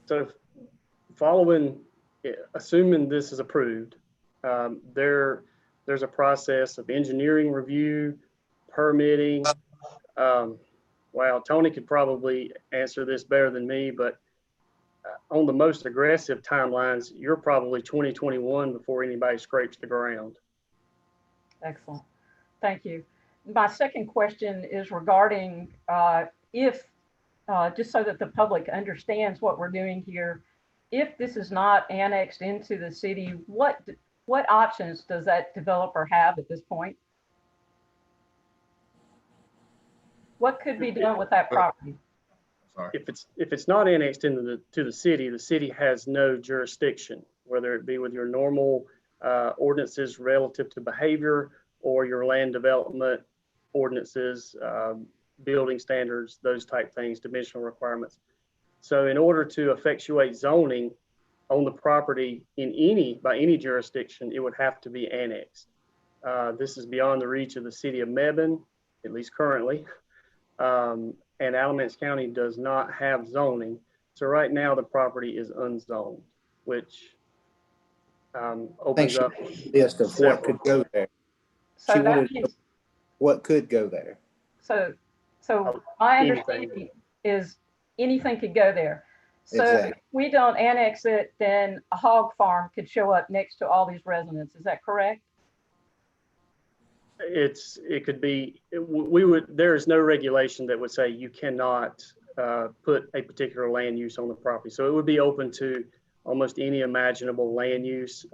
So assuming this is approved, there's a process of engineering review, permitting. Wow, Tony could probably answer this better than me, but on the most aggressive timelines, you're probably 2021 before anybody scrapes the ground. Excellent. Thank you. My second question is regarding just so that the public understands what we're doing here, if this is not annexed into the city, what options does that developer have at this point? What could be done with that property? If it's not annexed into the city has no jurisdiction, whether it be with your normal ordinances relative to behavior or your land development ordinances, building standards, those type things, dimensional requirements. So in order to effectuate zoning on the property by any jurisdiction, it would have to be annexed. This is beyond the reach of the city of Mebane, at least currently. And Alamance County does not have zoning. So right now the property is unzoned, which opens up list of what could go there. So that means, what could go there. So my understanding is anything could go there. So exactly. If we don't annex it, then a hog farm could show up next to all these residents. Is that correct? it could be, we would, there is no regulation that would say you cannot put a particular land use on the property. So it would be open to almost any imaginable land use,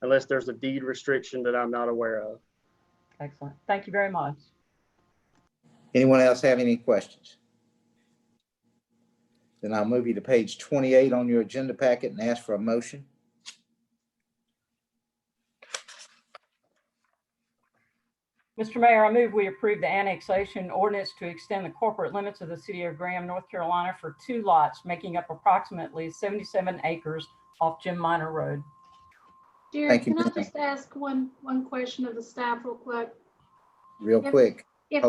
unless there's a deed restriction that I'm not aware of. Excellent. Thank you very much. Anyone else have any questions? Then I'll move you to page 28 on your agenda packet and ask for a motion. Mr. Mayor, I move we approve the annexation ordinance to extend the corporate limits of the city of Graham, North Carolina for 2 lots making up approximately 77 acres off Jim Minor Road. Jerry, can I just ask one question of the staff real quick? Real quick. If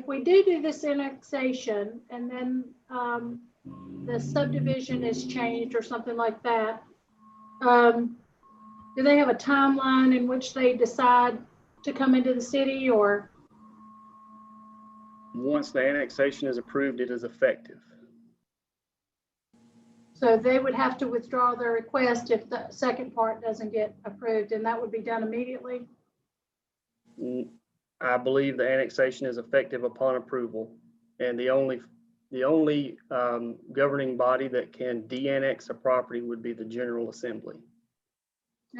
we do this annexation and then the subdivision is changed or something like that, do they have a timeline in which they decide to come into the city, or? Once the annexation is approved, it is effective. So they would have to withdraw their request if the second part doesn't get approved, and that would be done immediately? I believe the annexation is effective upon approval, and the only governing body that can de-annex a property would be the General Assembly.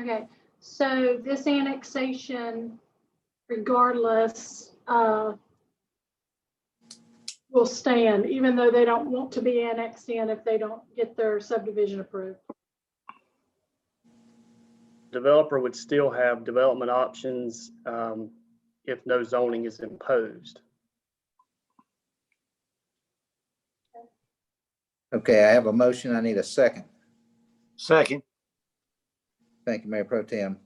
Okay, so this annexation, regardless, will stand, even though they don't want to be annexed in if they don't get their subdivision approved. Developer would still have development options if no zoning is imposed. Okay, I have a motion. I need a second. Second. Thank you, Mayor Pro Tem.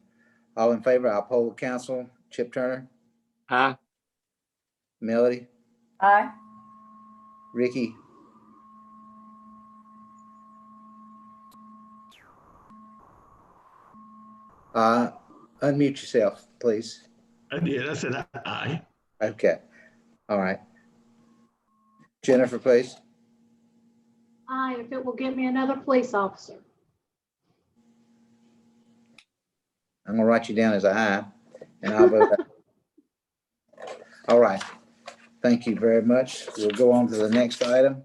All in favor, I'll poll the council. Chip Turner? Aye. Melody? Aye. Ricky? Unmute yourself, please. I did. I said aye. Okay. All right. Jennifer, please. Aye, if it will get me another police officer. I'm gonna write you down as an aye, and I'll vote aye. All right. Thank you very much. We'll go on to the next item.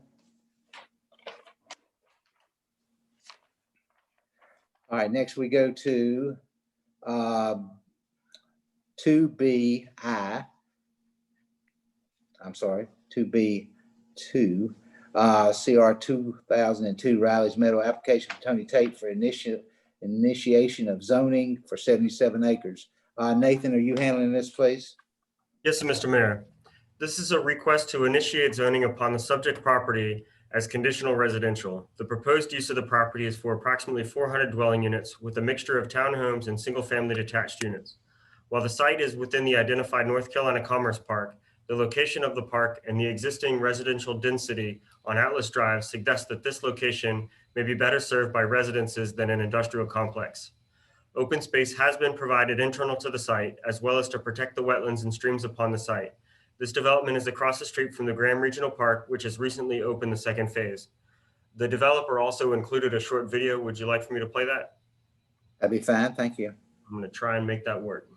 All right, next we go to 2B2, CR 2002 Riley's Meadow application for Tony Tate for initiation of zoning for 77 acres. Nathan, are you handling this, please? Yes, Mr. Mayor. This is a request to initiate zoning upon the subject property as conditional residential. The proposed use of the property is for approximately 400 dwelling units with a mixture of townhomes and single-family detached units. While the site is within the identified North Carolina Commerce Park, the location of the park and the existing residential density on Atlas Drive suggests that this location may be better served by residences than an industrial complex. Open space has been provided internal to the site, as well as to protect the wetlands and streams upon the site. This development is across the street from the Graham Regional Park, which has recently opened the second phase. The developer also included a short video. Would you like for me to play that? That'd be fine, thank you. I'm going to try and make that work.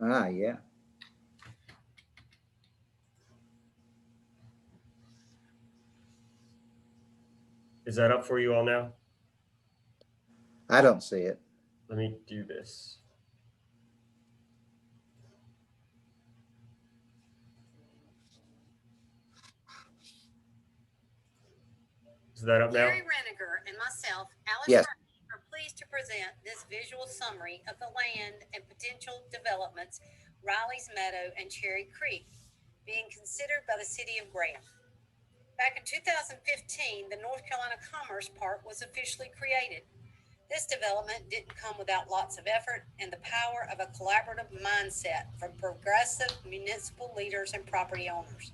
Yeah. Is that up for you all now? I don't see it. Let me do this. Is that up now? Gary Reniger and myself, Alice Yes. Murphy, are pleased to present this visual summary of the land and potential developments Riley's Meadow and Cherry Creek being considered by the city of Graham. Back in 2015, the North Carolina Commerce Park was officially created. This development didn't come without lots of effort and the power of a collaborative mindset from progressive municipal leaders and property owners.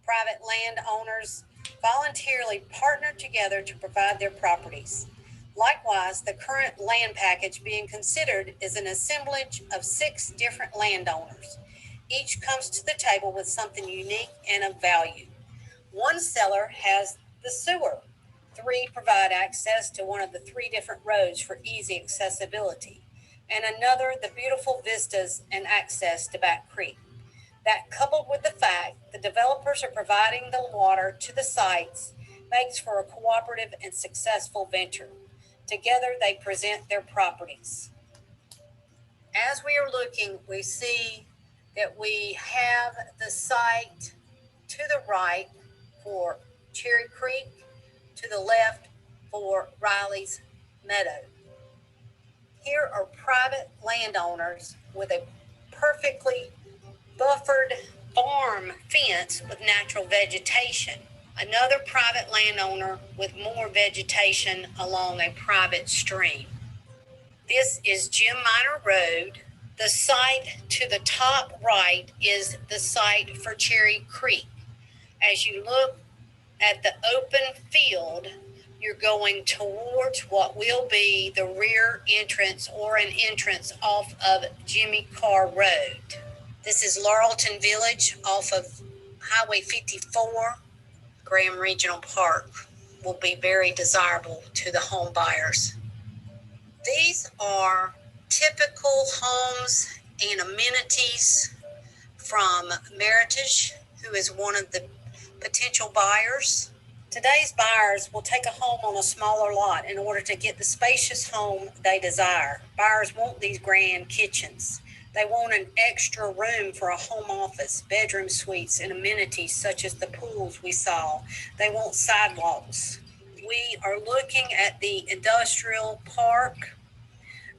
Private landowners voluntarily partnered together to provide their properties. Likewise, the current land package being considered is an assemblage of 6 different landowners. Each comes to the table with something unique and of value. One seller has the sewer. 3 provide access to one of the 3 different roads for easy accessibility. and another the beautiful vistas and access to Back Creek. That, coupled with the fact the developers are providing the water to the sites, makes for a cooperative and successful venture. Together, they present their properties. As we are looking, we see that we have the site to the right for Cherry Creek, to the left for Riley's Meadow. Here are private landowners with a perfectly buffered farm fence with natural vegetation. Another private landowner with more vegetation along a private stream. This is Jim Minor Road. The site to the top right is the site for Cherry Creek. As you look at the open field, you're going towards what will be the rear entrance or an entrance off of Jimmy Carr Road. This is Laurelton Village off of Highway 54. Graham Regional Park will be very desirable to the home buyers. These are typical homes and amenities from Meritage, who is one of the potential buyers. Today's buyers will take a home on a smaller lot in order to get the spacious home they desire. Buyers want these grand kitchens. They want an extra room for a home office, bedroom suites, and amenities such as the pools we saw. They want sidewalks. We are looking at the industrial park,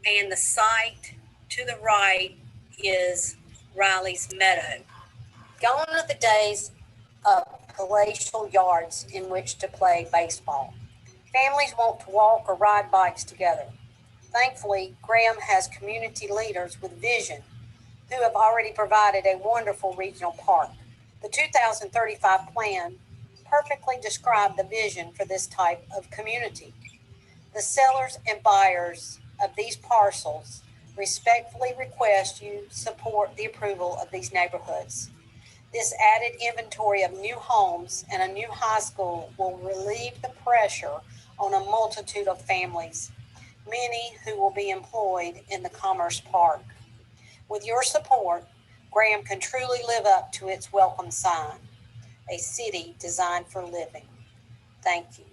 and the site to the right is Riley's Meadow. Gone are the days of palatial yards in which to play baseball. Families want to walk or ride bikes together. Thankfully, Graham has community leaders with vision who have already provided a wonderful regional park. The 2035 plan perfectly described the vision for this type of community. The sellers and buyers of these parcels respectfully request you support the approval of these neighborhoods. This added inventory of new homes and a new high school will relieve the pressure on a multitude of families, many who will be employed in the Commerce Park. With your support, Graham can truly live up to its welcome sign, a city designed for living. Thank you.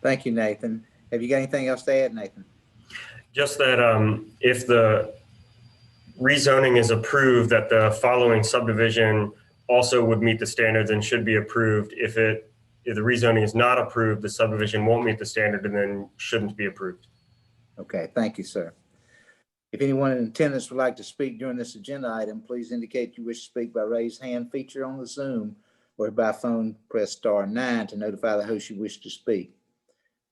Thank you, Nathan. Have you got anything else to add, Nathan? Just that if the rezoning is approved, that the following subdivision also would meet the standards and should be approved. If the rezoning is not approved, the subdivision won't meet the standard and then shouldn't be approved. Okay, thank you, sir. If anyone in attendance would like to speak during this agenda item, please indicate you wish to speak by raised hand feature on the Zoom, or by phone, press *9 to notify the host you wish to speak.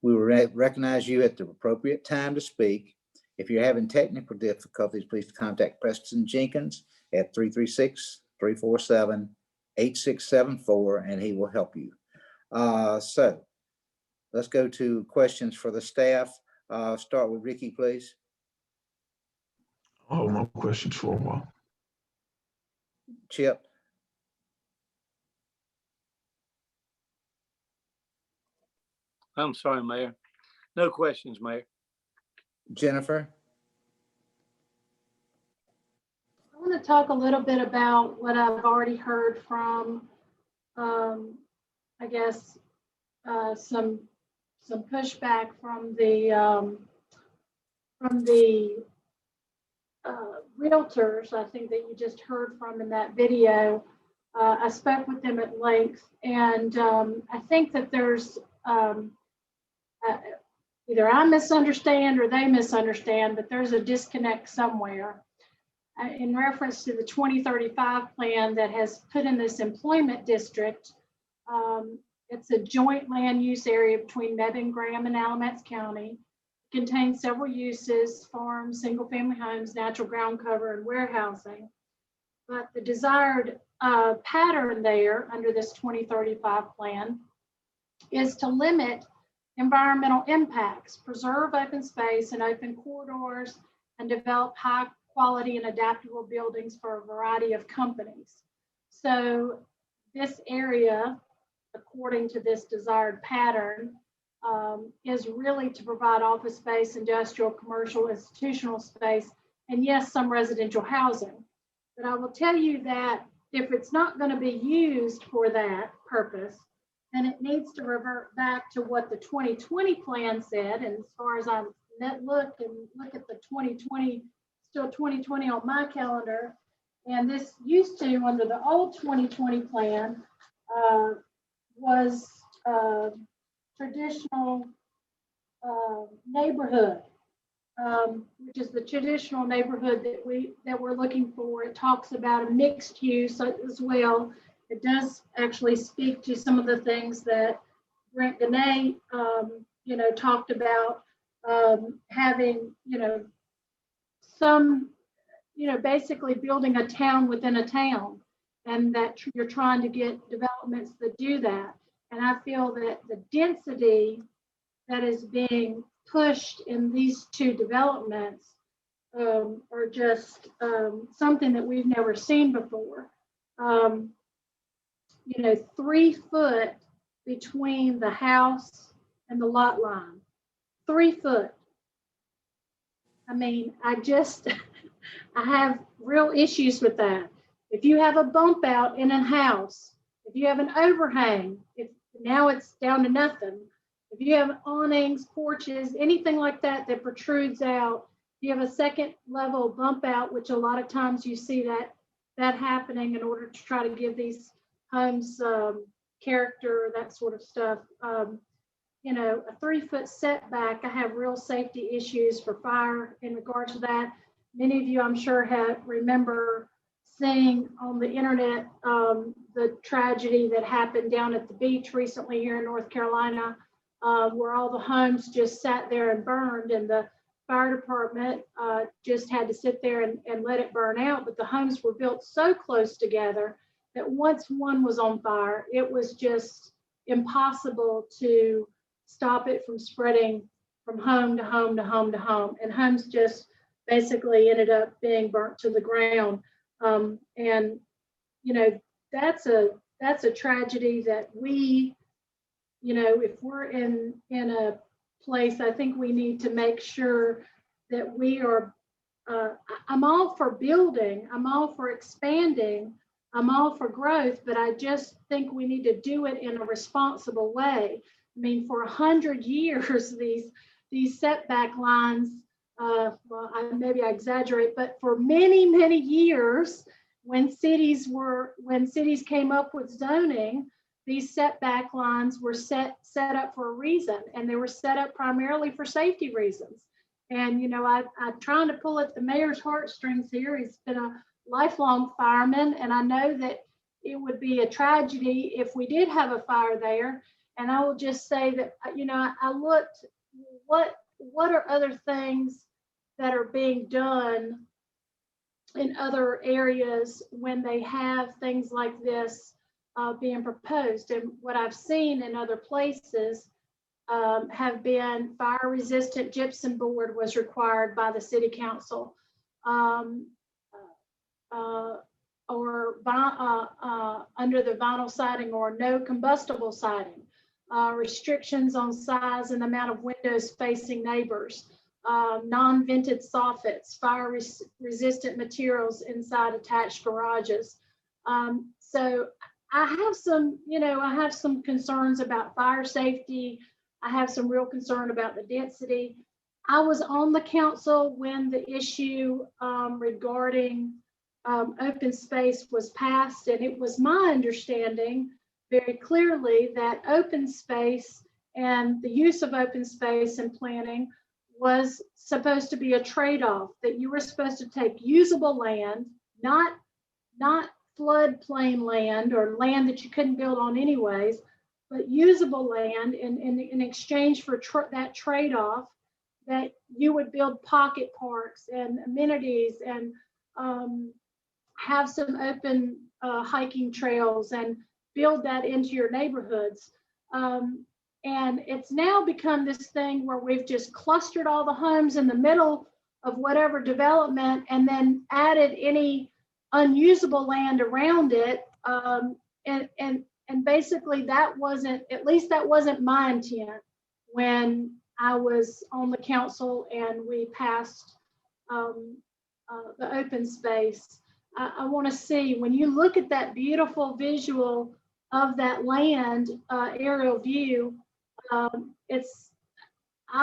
We will recognize you at the appropriate time to speak. If you're having technical difficulties, please contact Preston Jenkins at 336-347-8674, and he will help you. So let's go to questions for the staff. Start with Ricky, please. Oh, no questions for a while. Chip. I'm sorry, Mayor. No questions, Mayor. Jennifer. I want to talk a little bit about what I've already heard from, I guess, some pushback from the realtors, I think that you just heard from in that video. I spoke with them at length, and I think that there's either I misunderstand or they misunderstand, but there's a disconnect somewhere. In reference to the 2035 plan that has put in this employment district, it's a joint land use area between Meadow, Graham, and Alamance County. It contains several uses: farms, single-family homes, natural ground cover, and warehousing. But the desired pattern there under this 2035 plan is to limit environmental impacts, preserve open space and open corridors, and develop high quality and adaptable buildings for a variety of companies. So this area, according to this desired pattern, is really to provide office space, industrial, commercial, institutional space, and yes, some residential housing. But I will tell you that if it's not going to be used for that purpose, then it needs to revert back to what the 2020 plan said. And as far as I look at the 2020, still 2020 on my calendar, and this used to, under the old 2020 plan, was traditional neighborhood, which is the traditional neighborhood that we're looking for. It talks about a mixed use as well. It does actually speak to some of the things that Brent Ganay, talked about, having, some, basically building a town within a town, and that you're trying to get developments that do that. And I feel that the density that is being pushed in these two developments are just something that we've never seen before. 3 foot between the house and the lot line, 3 foot. I mean, I have real issues with that. If you have a bump out in a house, if you have an overhang, now it's down to nothing. If you have awnings, porches, anything like that that protrudes out, you have a second level bump out, which a lot of times you see that happening in order to try to give these homes character, that sort of stuff. A 3 foot setback, I have real safety issues for fire in regard to that. Many of you, I'm sure, remember seeing on the internet the tragedy that happened down at the beach recently here in North Carolina, where all the homes just sat there and burned, and the fire department just had to sit there and let it burn out. But the homes were built so close together that once one was on fire, it was just impossible to stop it from spreading from home to home to home to home. And homes just basically ended up being burnt to the ground. And that's a tragedy that we, if we're in a place, I think we need to make sure that we are, I'm all for building, I'm all for expanding, I'm all for growth, but I just think we need to do it in a responsible way. I mean, for 100 years, these setback lines, maybe I exaggerate, but for many, many years, when cities came up with zoning, these setback lines were set up for a reason, and they were set up primarily for safety reasons. And I'm trying to pull at the mayor's heartstrings here. He's been a lifelong fireman, and I know that it would be a tragedy if we did have a fire there. And I will just say that I looked what are other things that are being done in other areas when they have things like this being proposed. And what I've seen in other places have been fire resistant gypsum board was required by the city council, or under the vinyl siding or no combustible siding, restrictions on size and amount of windows facing neighbors, non-vented soffits, fire resistant materials inside attached garages. So I have some concerns about fire safety. I have some real concern about the density. I was on the council when the issue regarding open space was passed, and it was my understanding very clearly that open space and the use of open space and planning was supposed to be a trade-off, that you were supposed to take usable land, not floodplain land or land that you couldn't build on anyways, but usable land in exchange for that trade-off, that you would build pocket parks and amenities and have some open hiking trails and build that into your neighborhoods. And it's now become this thing where we've just clustered all the homes in the middle of whatever development and then added any unusable land around it. And basically that wasn't my intent, when I was on the council and we passed the open space. I want to see, when you look at that beautiful visual of that land aerial view, I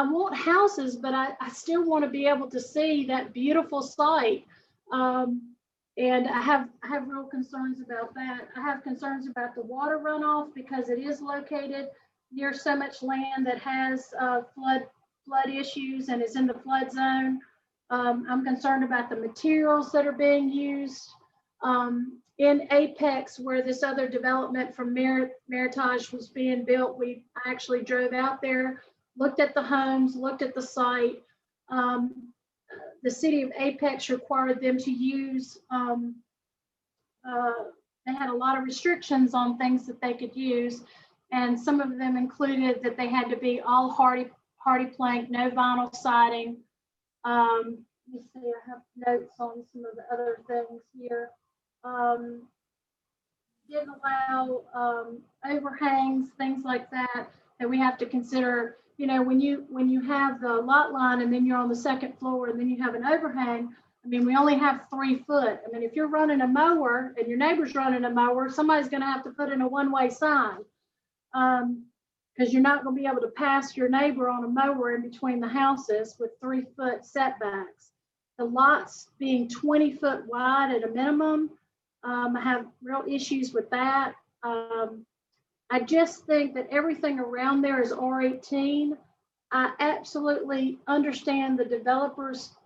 want houses, but I still want to be able to see that beautiful site. And I have real concerns about that. I have concerns about the water runoff because it is located near so much land that has flood issues and is in the flood zone. I'm concerned about the materials that are being used. In Apex, where this other development from Meritage was being built, we actually drove out there, looked at the homes, looked at the site. The city of Apex required them to use, they had a lot of restrictions on things that they could use. And some of them included that they had to be all hardy plank, no vinyl siding. Let me see, I have notes on some of the other things here. Didn't allow overhangs, things like that we have to consider. You know, when you have the lot line and then you're on the second floor and then you have an overhang, I mean, we only have 3 foot. I mean, if you're running a mower and your neighbor's running a mower, somebody's going to have to put in a one-way sign, because you're not going to be able to pass your neighbor on a mower in between the houses with 3 foot setbacks. The lots being 20 foot wide at a minimum, I have real issues with that. I just think that everything around there is R18. I absolutely understand the developers'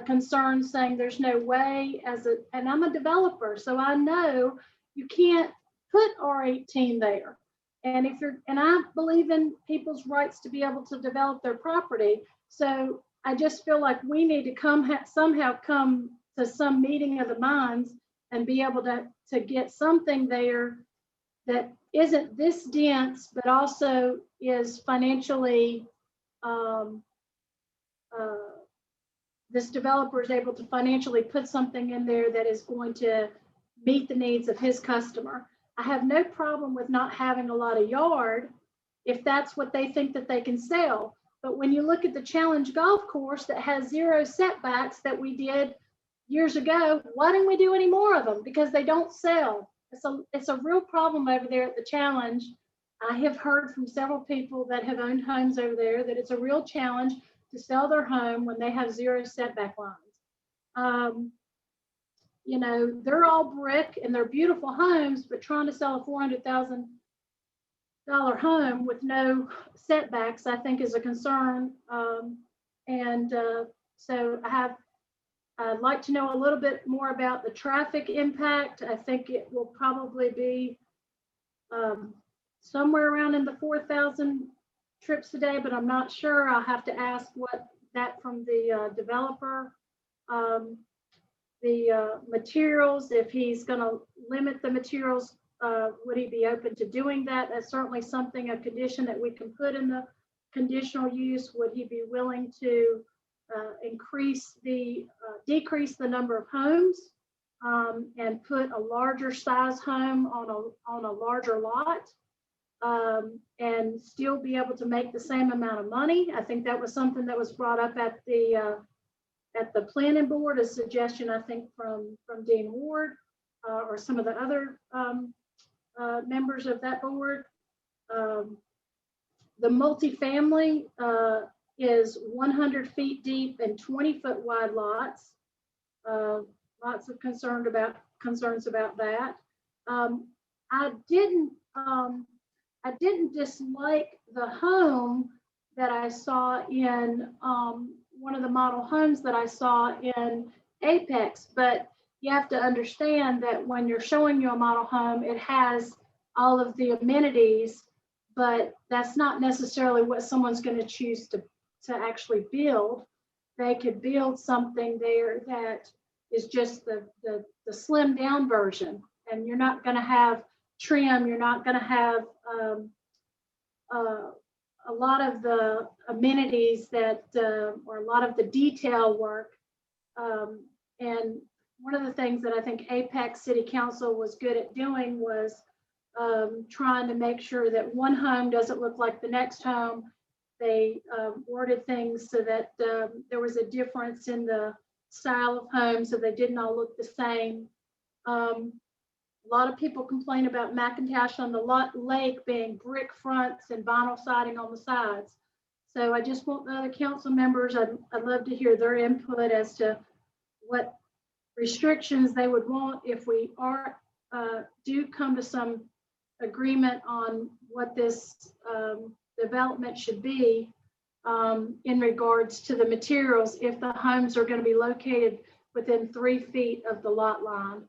concerns, saying there's no way and I'm a developer, so I know you can't put R18 there. And I believe in people's rights to be able to develop their property. So I just feel like we need to somehow come to some meeting of the minds and be able to get something there that isn't this dense, but also is financially, this developer is able to financially put something in there that is going to meet the needs of his customer. I have no problem with not having a lot of yard if that's what they think that they can sell. But when you look at the Challenge Golf Course that has 0 setbacks that we did years ago, why didn't we do any more of them? Because they don't sell. It's a real problem over there at the Challenge. I have heard from several people that have owned homes over there that it's a real challenge to sell their home when they have 0 setback lines. You know, they're all brick and they're beautiful homes, but trying to sell a $400,000 home with no setbacks, I think, is a concern. So I'd like to know a little bit more about the traffic impact. I think it will probably be somewhere around in the 4,000 trips a day, but I'm not sure. I'll have to ask that from the developer. The materials, if he's going to limit the materials, would he be open to doing that? That's certainly a condition that we can put in the conditional use. Would he be willing to decrease the number of homes and put a larger size home on a larger lot, and still be able to make the same amount of money? I think that was something that was brought up at the planning board, a suggestion, I think, from Dean Ward or some of the other members of that board. The multifamily is 100 feet deep and 20 foot wide lots. Lots of concerns about that. I didn't dislike the home that I saw in one of the model homes that I saw in Apex, but you have to understand that when you're showing you a model home, it has all of the amenities, but that's not necessarily what someone's going to choose to actually build. They could build something there that is just the slimmed down version, and you're not going to have trim, you're not going to have a lot of the amenities that, or a lot of the detail work. And one of the things that I think Apex City Council was good at doing was trying to make sure that one home doesn't look like the next home, they worded things so that there was a difference in the style of homes, so they didn't all look the same. A lot of people complain about McIntosh on the lake being brick fronts and vinyl siding on the sides. So I just want the other council members, I'd love to hear their input as to what restrictions they would want if we do come to some agreement on what this development should be in regards to the materials if the homes are going to be located within 3 feet of the lot line.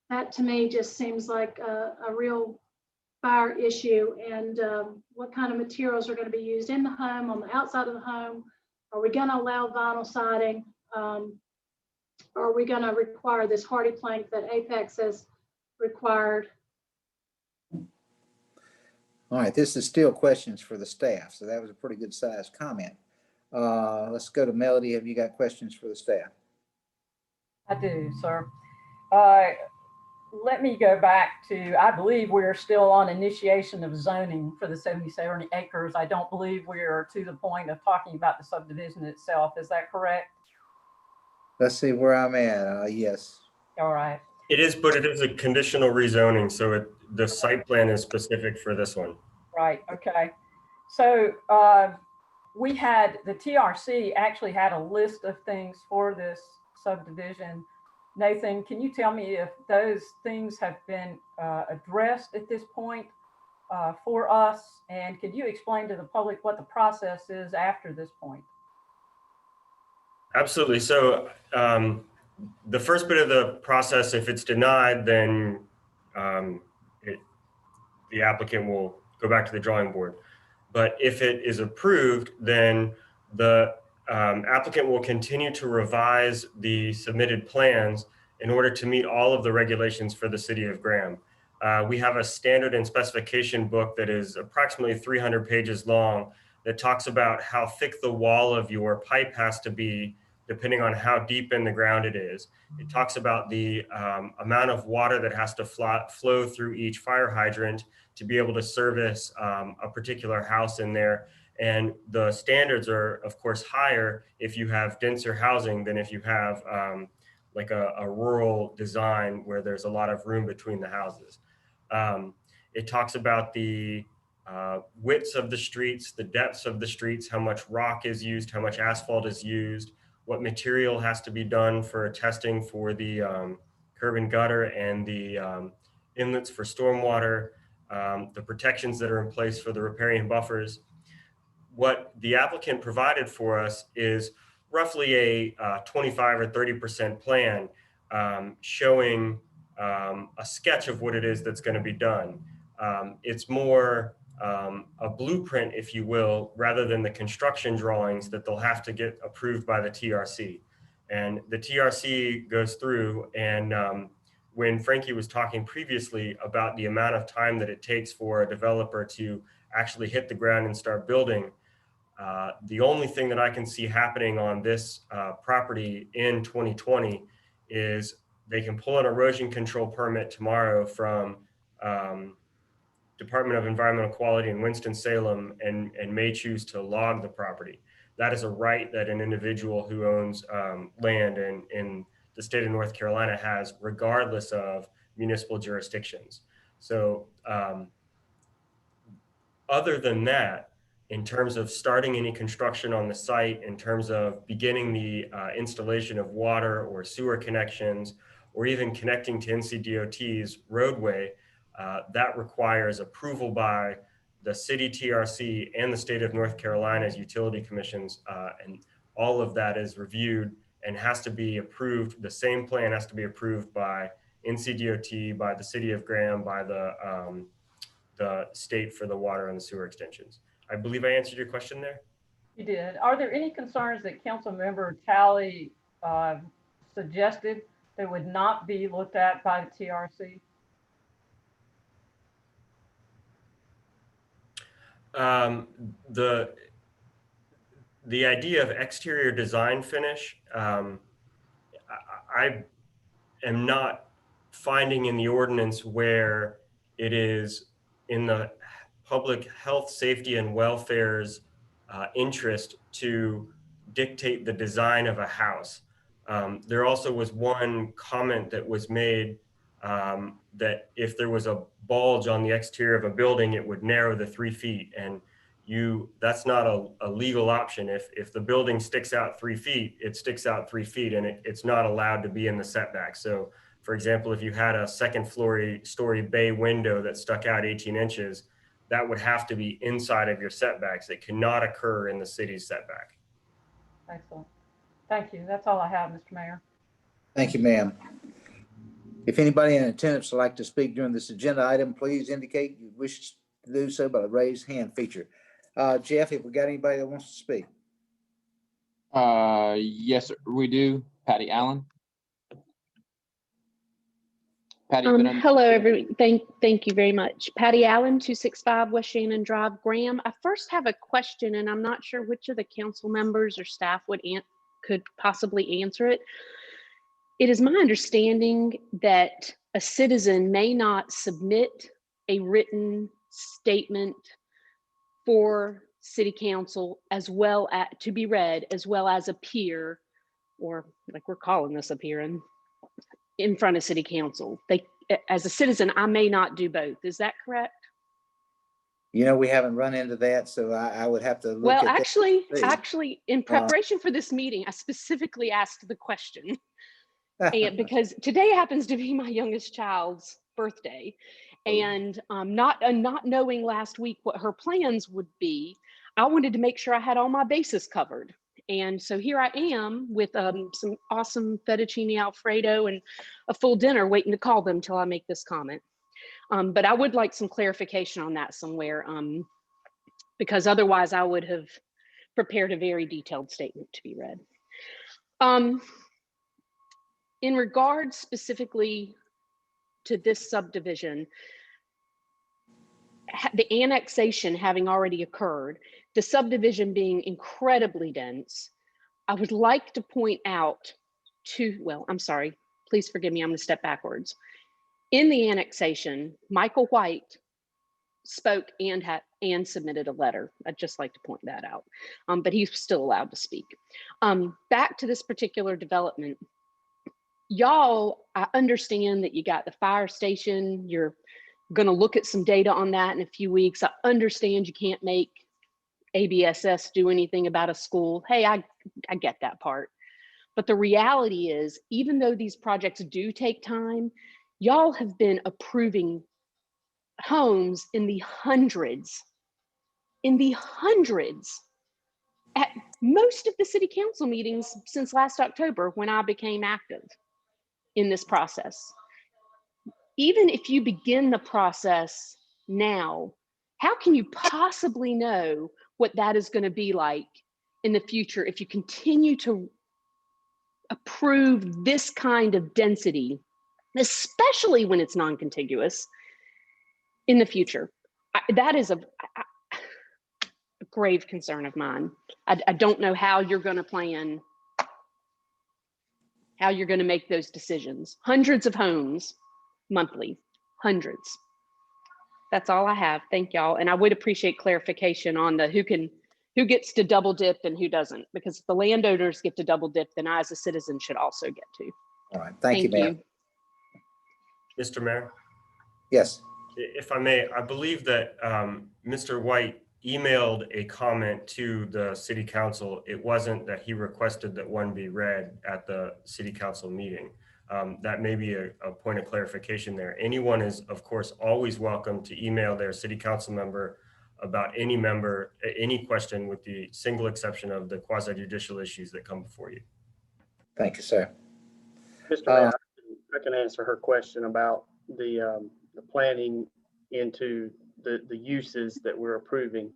That to me just seems like a real fire issue, and what kind of materials are going to be used in the home, on the outside of the home. Are we going to allow vinyl siding? Are we going to require this hardy plank that Apex has required? All right, this is still questions for the staff, so that was a pretty good sized comment. Let's go to Melody. Have you got questions for the staff? I do, sir. Let me go back to, I believe we're still on initiation of zoning for the 77 acres. I don't believe we are to the point of talking about the subdivision itself. Is that correct? Let's see where I'm at. Yes. All right. It is, but it is a conditional rezoning, so the site plan is specific for this one. Right, okay. So we had, the TRC actually had a list of things for this subdivision. Nathan, can you tell me if those things have been addressed at this point for us? And could you explain to the public what the process is after this point? Absolutely. So the first bit of the process, if it's denied, then the applicant will go back to the drawing board. But if it is approved, then the applicant will continue to revise the submitted plans in order to meet all of the regulations for the city of Graham. We have a standard and specification book that is approximately 300 pages long that talks about how thick the wall of your pipe has to be depending on how deep in the ground it is. It talks about the amount of water that has to flow through each fire hydrant to be able to service a particular house in there. And the standards are, of course, higher if you have denser housing than if you have like a rural design where there's a lot of room between the houses. It talks about the widths of the streets, the depths of the streets, how much rock is used, how much asphalt is used, what material has to be done for testing for the curb and gutter and the inlets for stormwater, the protections that are in place for the riparian buffers. What the applicant provided for us is roughly a 25 or 30% plan showing a sketch of what it is that's going to be done. It's more a blueprint, if you will, rather than the construction drawings that they'll have to get approved by the TRC. And the TRC goes through, and when Frankie was talking previously about the amount of time that it takes for a developer to actually hit the ground and start building, the only thing that I can see happening on this property in 2020 is they can pull an erosion control permit tomorrow from Department of Environmental Quality in Winston-Salem and may choose to log the property. That is a right that an individual who owns land in the state of North Carolina has, regardless of municipal jurisdictions. So other than that, in terms of starting any construction on the site, in terms of beginning the installation of water or sewer connections, or even connecting to NCDOT's roadway, that requires approval by the city TRC and the state of North Carolina's utility commissions. And all of that is reviewed and has to be approved. The same plan has to be approved by NCDOT, by the city of Graham, by the state for the water and the sewer extensions. I believe I answered your question there. You did. Are there any concerns that Council Member Talley suggested that would not be looked at by the TRC? The idea of exterior design finish, I am not finding in the ordinance where it is in the public health, safety, and welfare's interest to dictate the design of a house. There also was one comment that was made that if there was a bulge on the exterior of a building, it would narrow the 3 feet. And that's not a legal option. If the building sticks out 3 feet, it sticks out 3 feet, and it's not allowed to be in the setback. So for example, if you had a second story bay window that stuck out 18 inches, that would have to be inside of your setbacks. It cannot occur in the city's setback. Excellent. Thank you. That's all I have, Mr. Mayor. Thank you, ma'am. If anybody in attendance would like to speak during this agenda item, please indicate you wish to do so by the raised hand feature. Jeff, if we got anybody that wants to speak. Yes, sir, we do. Patty Allen. Patty, hello, everyone. Thank you very much. Patty Allen, 265 West Shannon Drive, Graham. I first have a question, and I'm not sure which of the council members or staff could possibly answer it. It is my understanding that a citizen may not submit a written statement for city council as well as to be read, as well as appear, or like we're calling this appearing, in front of city council. As a citizen, I may not do both. Is that correct? You know, we haven't run into that, so I would have to look at that. Actually, in preparation for this meeting, I specifically asked the question. And because today happens to be my youngest child's birthday, and not knowing last week what her plans would be, I wanted to make sure I had all my bases covered. And so here I am with some awesome fettuccine Alfredo and a full dinner waiting to call them till I make this comment. But I would like some clarification on that somewhere, because otherwise I would have prepared a very detailed statement to be read. In regards specifically to this subdivision, the annexation having already occurred, the subdivision being incredibly dense, I would like to point out I'm sorry, please forgive me, I'm gonna step backwards. In the annexation, Michael White spoke and submitted a letter. I'd just like to point that out, but he's still allowed to speak. Back to this particular development, y'all, I understand that you got the fire station. You're going to look at some data on that in a few weeks. I understand you can't make ABSS do anything about a school. Hey, I get that part. But the reality is, even though these projects do take time, y'all have been approving homes in the hundreds at most of the city council meetings since last October when I became active in this process. Even if you begin the process now, how can you possibly know what that is going to be like in the future if you continue to approve this kind of density, especially when it's non-contiguous in the future? That is a grave concern of mine. I don't know how you're going to plan, how you're going to make those decisions. Hundreds of homes monthly, hundreds. That's all I have. Thank y'all. And I would appreciate clarification on the who gets to double dip and who doesn't, because if the landowners get to double dip, then I as a citizen should also get to. All right, thank you, ma'am. Mr. Mayor? Yes. If I may, I believe that Mr. White emailed a comment to the city council. It wasn't that he requested that one be read at the city council meeting. That may be a point of clarification there. Anyone is, of course, always welcome to email their city council member about any question, with the single exception of the quasi-judicial issues that come before you. Thank you, sir. Mr. Mayor, I can answer her question about the planning into the uses that we're approving.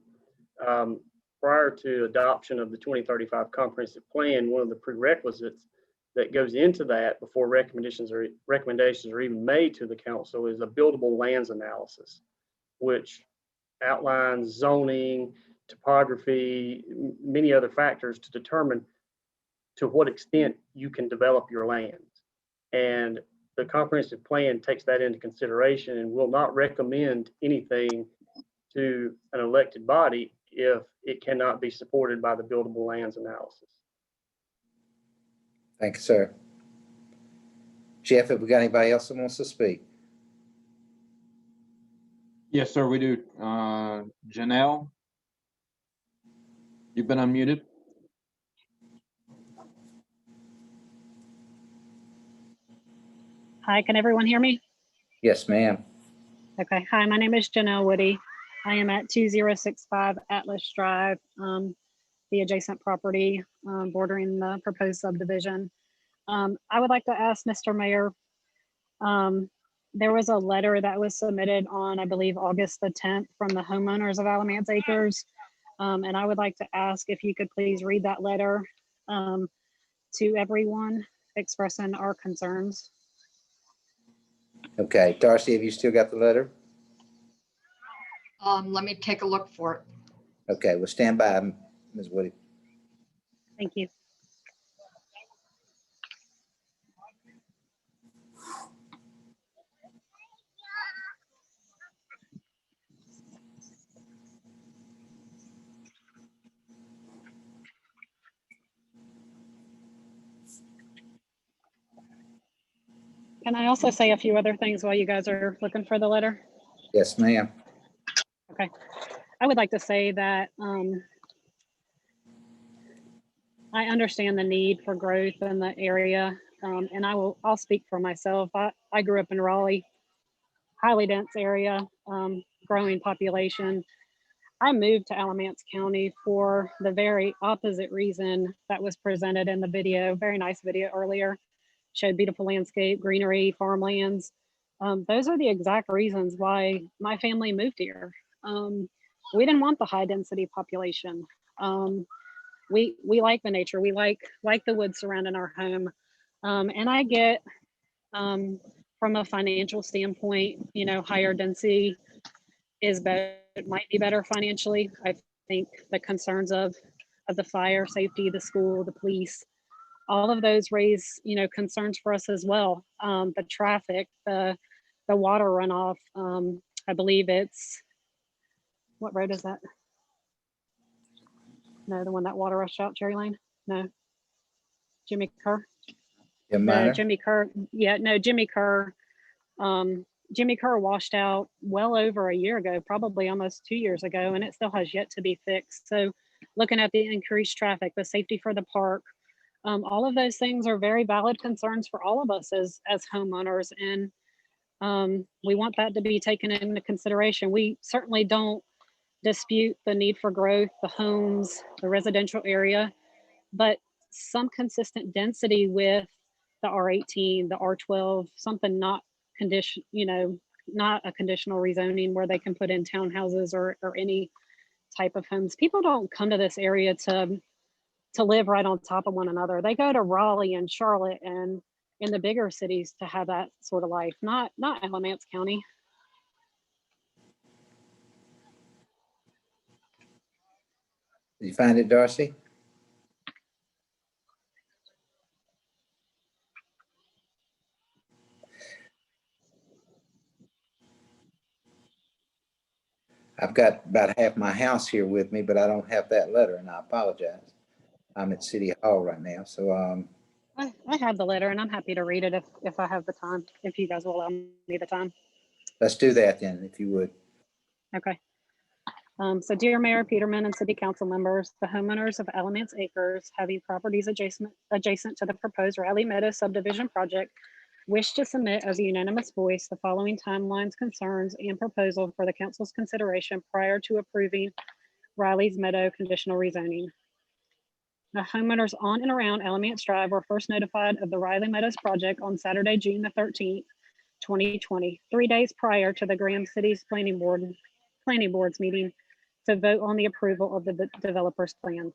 Prior to adoption of the 2035 comprehensive plan, one of the prerequisites that goes into that before recommendations are even made to the council is a buildable lands analysis, which outlines zoning, topography, many other factors to determine to what extent you can develop your land. And the comprehensive plan takes that into consideration and will not recommend anything to an elected body if it cannot be supported by the buildable lands analysis. Thank you, sir. Jeff, have we got anybody else that wants to speak? Yes, sir, we do. Janelle, you've been unmuted. Hi, can everyone hear me? Yes, ma'am. Okay, hi, my name is Janelle Woody. I am at 2065 Atlas Drive, the adjacent property bordering the proposed subdivision. I would like to ask Mr. Mayor, there was a letter that was submitted on, I believe, August the 10th from the homeowners of Alamance Acres. And I would like to ask if you could please read that letter to everyone expressing our concerns. Okay, Darcy, have you still got the letter? Let me take a look for it. Okay, well, stand by, Ms. Woody. Thank you. Can I also say a few other things while you guys are looking for the letter? Yes, ma'am. Okay. I would like to say that I understand the need for growth in the area, and I'll speak for myself. I grew up in Raleigh, highly dense area, growing population. I moved to Alamance County for the very opposite reason that was presented in the video. Very nice video earlier. Showed beautiful landscape, greenery, farmlands. Those are the exact reasons why my family moved here. We didn't want the high density population. We like the nature. We like the woods surrounding our home. And I get from a financial standpoint, you know, higher density is better. It might be better financially. I think the concerns of the fire safety, the school, the police, all of those raise, you know, concerns for us as well. The traffic, the water runoff. I believe it's, what road is that? No, the one that water rushed out Cherry Lane? No. Jimmy Kerr? Yeah, No, Jimmy Kerr. Yeah, no, Jimmy Kerr. Jimmy Kerr washed out well over a year ago, probably almost 2 years ago, and it still has yet to be fixed. So looking at the increased traffic, the safety for the park, all of those things are very valid concerns for all of us as homeowners. And we want that to be taken into consideration. We certainly don't dispute the need for growth, the homes, the residential area, but some consistent density with the R18, the R12, something not not a conditional rezoning where they can put in townhouses or any type of homes. People don't come to this area to live right on top of one another. They go to Raleigh and Charlotte and in the bigger cities to have that sort of life, not Alamance County. Did you find it, Darcy? I've got about half my house here with me, but I don't have that letter, and I apologize. I'm at City Hall right now, so I have the letter, and I'm happy to read it if I have the time, if you guys will allow me the time. let's do that then, if you would. Okay. So dear Mayor Peterman and City Council members, the homeowners of Alamance Acres having properties adjacent to the proposed Riley Meadow subdivision project wish to submit as a unanimous voice the following timelines, concerns, and proposal for the council's consideration prior to approving Riley's Meadow conditional rezoning. The homeowners on and around Alamance Drive were first notified of the Riley Meadows project on Saturday, June the 13th, 2020, 3 days prior to the Graham City's Planning Board's meeting to vote on the approval of the developer's plan.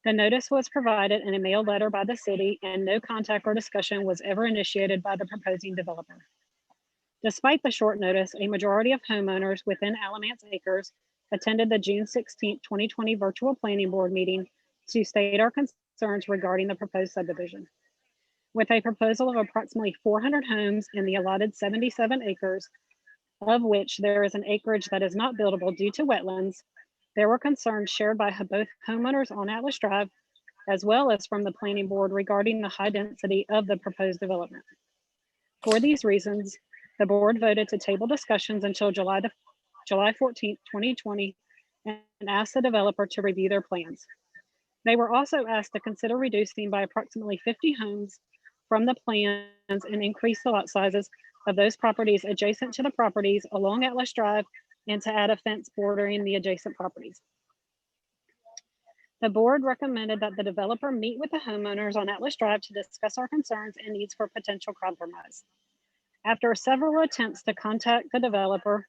The notice was provided in a mail letter by the city, and no contact or discussion was ever initiated by the proposing developer. Despite the short notice, a majority of homeowners within Alamance Acres attended the June 16, 2020 virtual planning board meeting to state our concerns regarding the proposed subdivision. With a proposal of approximately 400 homes in the allotted 77 acres, of which there is an acreage that is not buildable due to wetlands, There were concerns shared by both homeowners on Atlas Drive as well as from the planning board regarding the high density of the proposed development. For these reasons, the board voted to table discussions until July 14th, 2020, and asked the developer to review their plans. They were also asked to consider reducing by approximately 50 homes from the plans and increase the lot sizes of those properties adjacent to the properties along Atlas Drive and to add a fence bordering the adjacent properties. The board recommended that the developer meet with the homeowners on Atlas Drive to discuss our concerns and needs for potential compromise. After several attempts to contact the developer,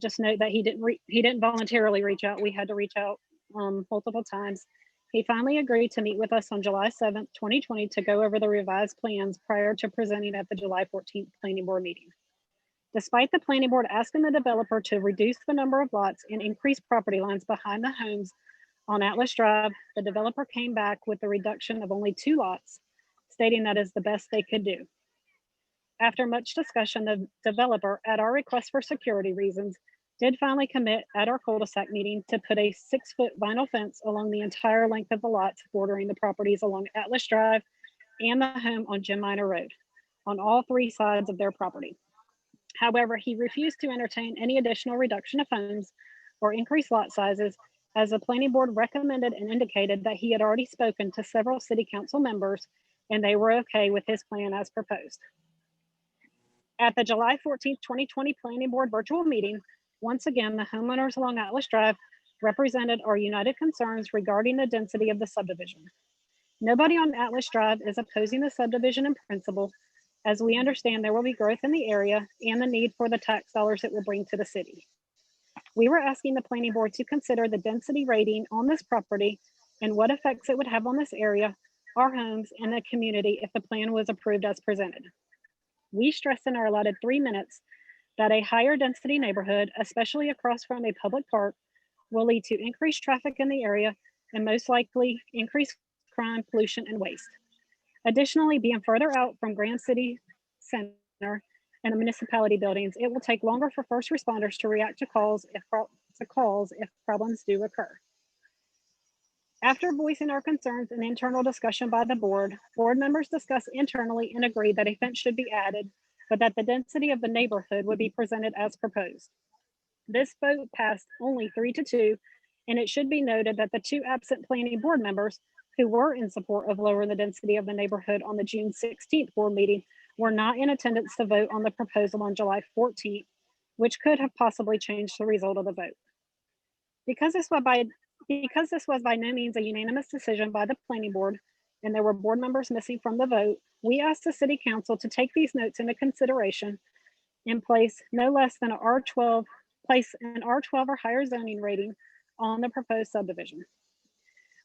just note that he didn't voluntarily reach out. We had to reach out multiple times. He finally agreed to meet with us on July 7th, 2020 to go over the revised plans prior to presenting at the July 14th planning board meeting. Despite the planning board asking the developer to reduce the number of lots and increase property lines behind the homes on Atlas Drive, the developer came back with a reduction of only 2 lots, stating that is the best they could do. After much discussion, the developer, at our request for security reasons, did finally commit at our cul-de-sac meeting to put a 6-foot vinyl fence along the entire length of the lots bordering the properties along Atlas Drive and the home on Jim Minor Road on all 3 sides of their property. However, he refused to entertain any additional reduction of homes or increased lot sizes, as the planning board recommended and indicated that he had already spoken to several city council members and they were okay with his plan as proposed. At the July 14th, 2020 planning board virtual meeting, once again, the homeowners along Atlas Drive represented our united concerns regarding the density of the subdivision. Nobody on Atlas Drive is opposing the subdivision in principle, as we understand there will be growth in the area and the need for the tax dollars it will bring to the city. We were asking the planning board to consider the density rating on this property and what effects it would have on this area, our homes, and the community if the plan was approved as presented. We stressed in our allotted 3 minutes that a higher density neighborhood, especially across from a public park, will lead to increased traffic in the area and most likely increased crime, pollution, and waste. Additionally, being further out from Grand City Center and the municipality buildings, it will take longer for first responders to react to calls if problems do occur. After voicing our concerns and internal discussion by the board members discussed internally and agreed that a fence should be added, but that the density of the neighborhood would be presented as proposed. This vote passed only 3-2, and it should be noted that the 2 absent planning board members who were in support of lowering the density of the neighborhood on the June 16th board meeting were not in attendance to vote on the proposal on July 14th, which could have possibly changed the result of the vote. Because this was by no means a unanimous decision by the planning board, and there were board members missing from the vote, we asked the city council to take these notes into consideration and place no less than an R12 or higher zoning rating on the proposed subdivision.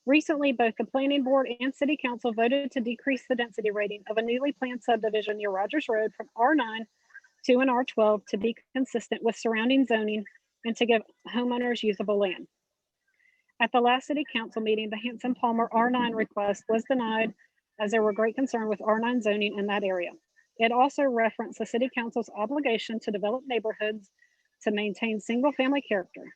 Recently, both the planning board and city council voted to decrease the density rating of a newly planned subdivision near Rogers Road from R9 to an R12 to be consistent with surrounding zoning and to give homeowners usable land. At the last city council meeting, the Hanson Palmer R9 request was denied as there were great concern with R9 zoning in that area. It also referenced the city council's obligation to develop neighborhoods to maintain single family character.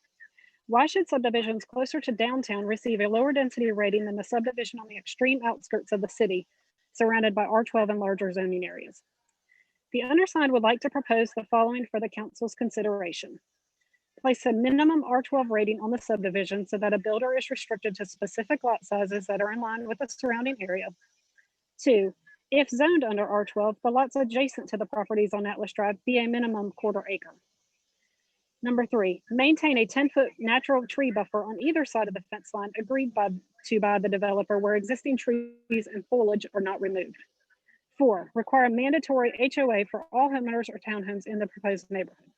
Why should subdivisions closer to downtown receive a lower density rating than the subdivision on the extreme outskirts of the city, surrounded by R12 and larger zoning areas? The undersigned would like to propose the following for the council's consideration. Place a minimum R12 rating on the subdivision so that a builder is restricted to specific lot sizes that are in line with the surrounding area. 2, if zoned under R12, the lots adjacent to the properties on Atlas Drive be a minimum 1/4 acre. Number 3, maintain a 10-foot natural tree buffer on either side of the fence line agreed to by the developer where existing trees and foliage are not removed. 4, require a mandatory HOA for all homeowners or townhomes in the proposed neighborhood.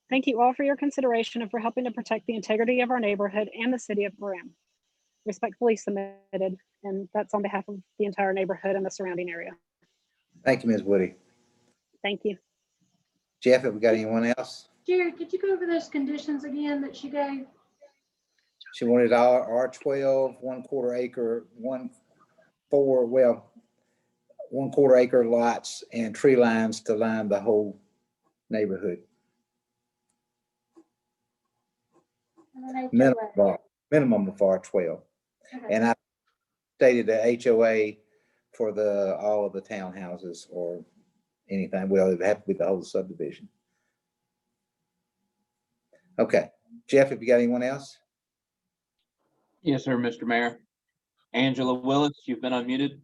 Thank you all for your consideration and for helping to protect the integrity of our neighborhood and the city of Graham. Respectfully submitted, and that's on behalf of the entire neighborhood and the surrounding area. Thank you, Ms. Woody. Thank you. Jeff, have we got anyone else? Jared, could you go over those conditions again that she gave? She wanted R12, 1/4 acre, 1/4 acre lots and tree lines to line the whole neighborhood. And an minimum HOA. minimum of R12. Okay. And I stated the HOA for all of the townhouses or anything. Well, it would have to be the whole subdivision. Okay, Jeff, have you got anyone else? Yes, sir, Mr. Mayor. Angela Willis, you've been unmuted.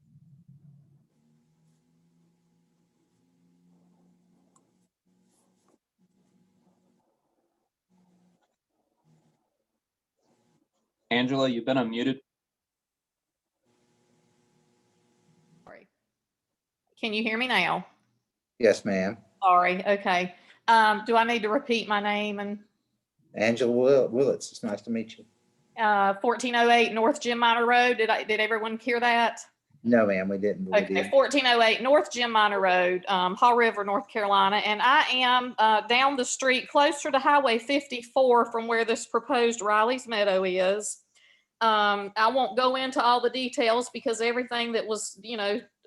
Angela, you've been unmuted. Sorry. Can you hear me now? Yes, ma'am. Sorry, okay. Do I need to repeat my name and Angela Willits, it's nice to meet you. 1408 North Jim Minor Road? Did everyone hear that? No, ma'am, we didn't. But Okay, we did. 1408 North Jim Minor Road, Haw River, North Carolina. And I am down the street closer to Highway 54 from where this proposed Riley's Meadow is. I won't go into all the details because everything that was,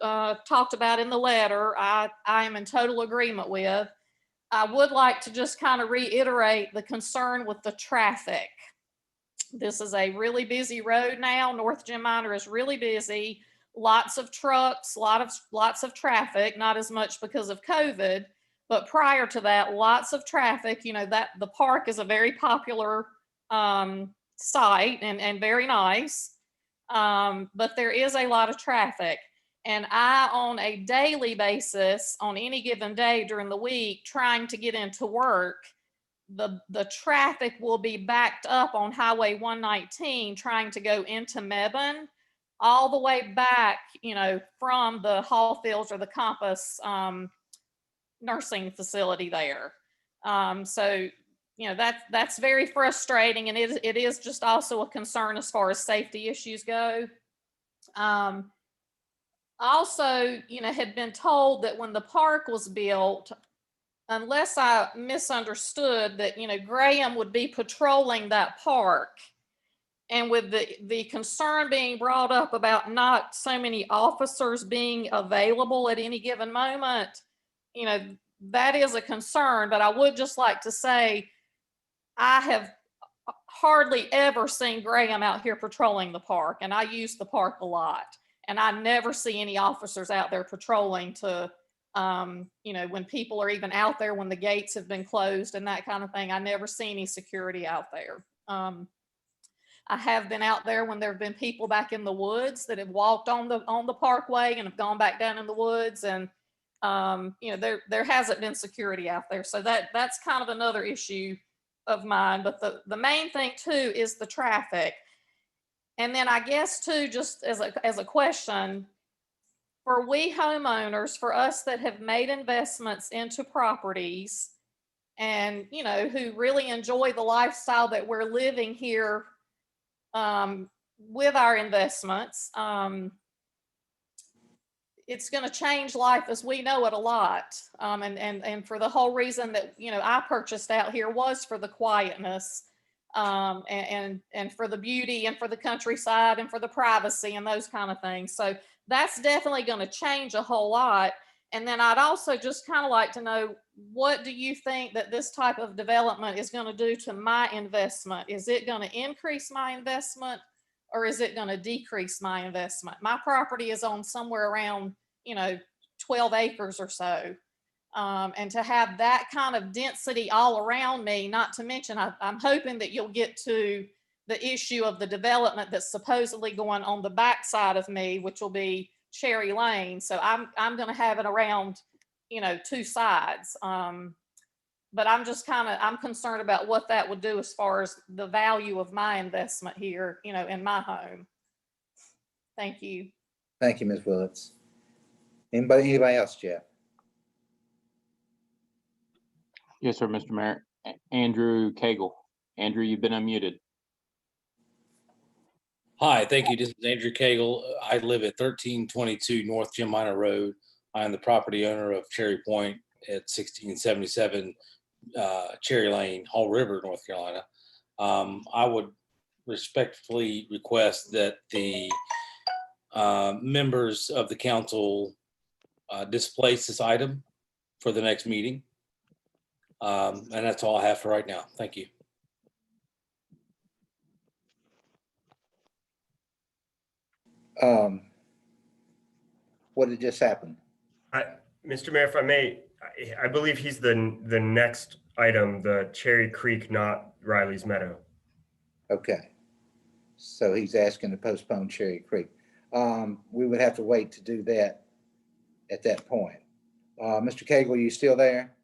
talked about in the letter, I am in total agreement with. I would like to just kind of reiterate the concern with the traffic. This is a really busy road now. North Jim Minor is really busy. Lots of trucks, lots of traffic, not as much because of COVID, but prior to that, lots of traffic. That the park is a very popular site and very nice. But there is a lot of traffic. And I, on a daily basis, on any given day during the week, trying to get into work, the traffic will be backed up on Highway 119 trying to go into Mebane, all the way back, from the Hall Fields or the Compass nursing facility there. So, that's very frustrating, and it is just also a concern as far as safety issues go. Also, had been told that when the park was built, unless I misunderstood, that, Graham would be patrolling that park. And with the concern being brought up about not so many officers being available at any given moment, that is a concern. But I would just like to say, I have hardly ever seen Graham out here patrolling the park, and I use the park a lot. And I never see any officers out there patrolling to, when people are even out there, when the gates have been closed and that kind of thing. I never see any security out there. I have been out there when there have been people back in the woods that have walked on the parkway and have gone back down in the woods, and there hasn't been security out there. So that's kind of another issue of mine. But the main thing too is the traffic. And then I guess too, just as a question, for we homeowners, for us that have made investments into properties and, who really enjoy the lifestyle that we're living here with our investments, it's going to change life as we know it a lot. And for the whole reason that, I purchased out here was for the quietness, and for the beauty and for the countryside and for the privacy and those kind of things. So that's definitely going to change a whole lot. And then I'd also just kind of like to know, what do you think that this type of development is going to do to my investment? Is it going to increase my investment, or is it going to decrease my investment? My property is on somewhere around, 12 acres or so. And to have that kind of density all around me, not to mention, I'm hoping that you'll get to the issue of the development that's supposedly going on the backside of me, which will be Cherry Lane. So I'm going to have it around, two sides. But I'm concerned about what that would do as far as the value of my investment here, in my home. Thank you. Thank you, Ms. Willits. Anybody else, Jeff? Yes, sir, Mr. Mayor. Andrew Cagle. Andrew, you've been unmuted. Hi, thank you. This is Andrew Cagle. I live at 1322 North Jim Minor Road. I am the property owner of Cherry Point at 1677 Cherry Lane, Hall River, North Carolina. I would respectfully request that the members of the council displace this item for the next meeting. And that's all I have for right now. Thank you. What had just happened? Mr. Mayor, if I may, I believe he's the next item, the Cherry Creek, not Riley's Meadow. Okay. So he's asking to postpone Cherry Creek. We would have to wait to do that at that point. Mr. Cagle, are you still there?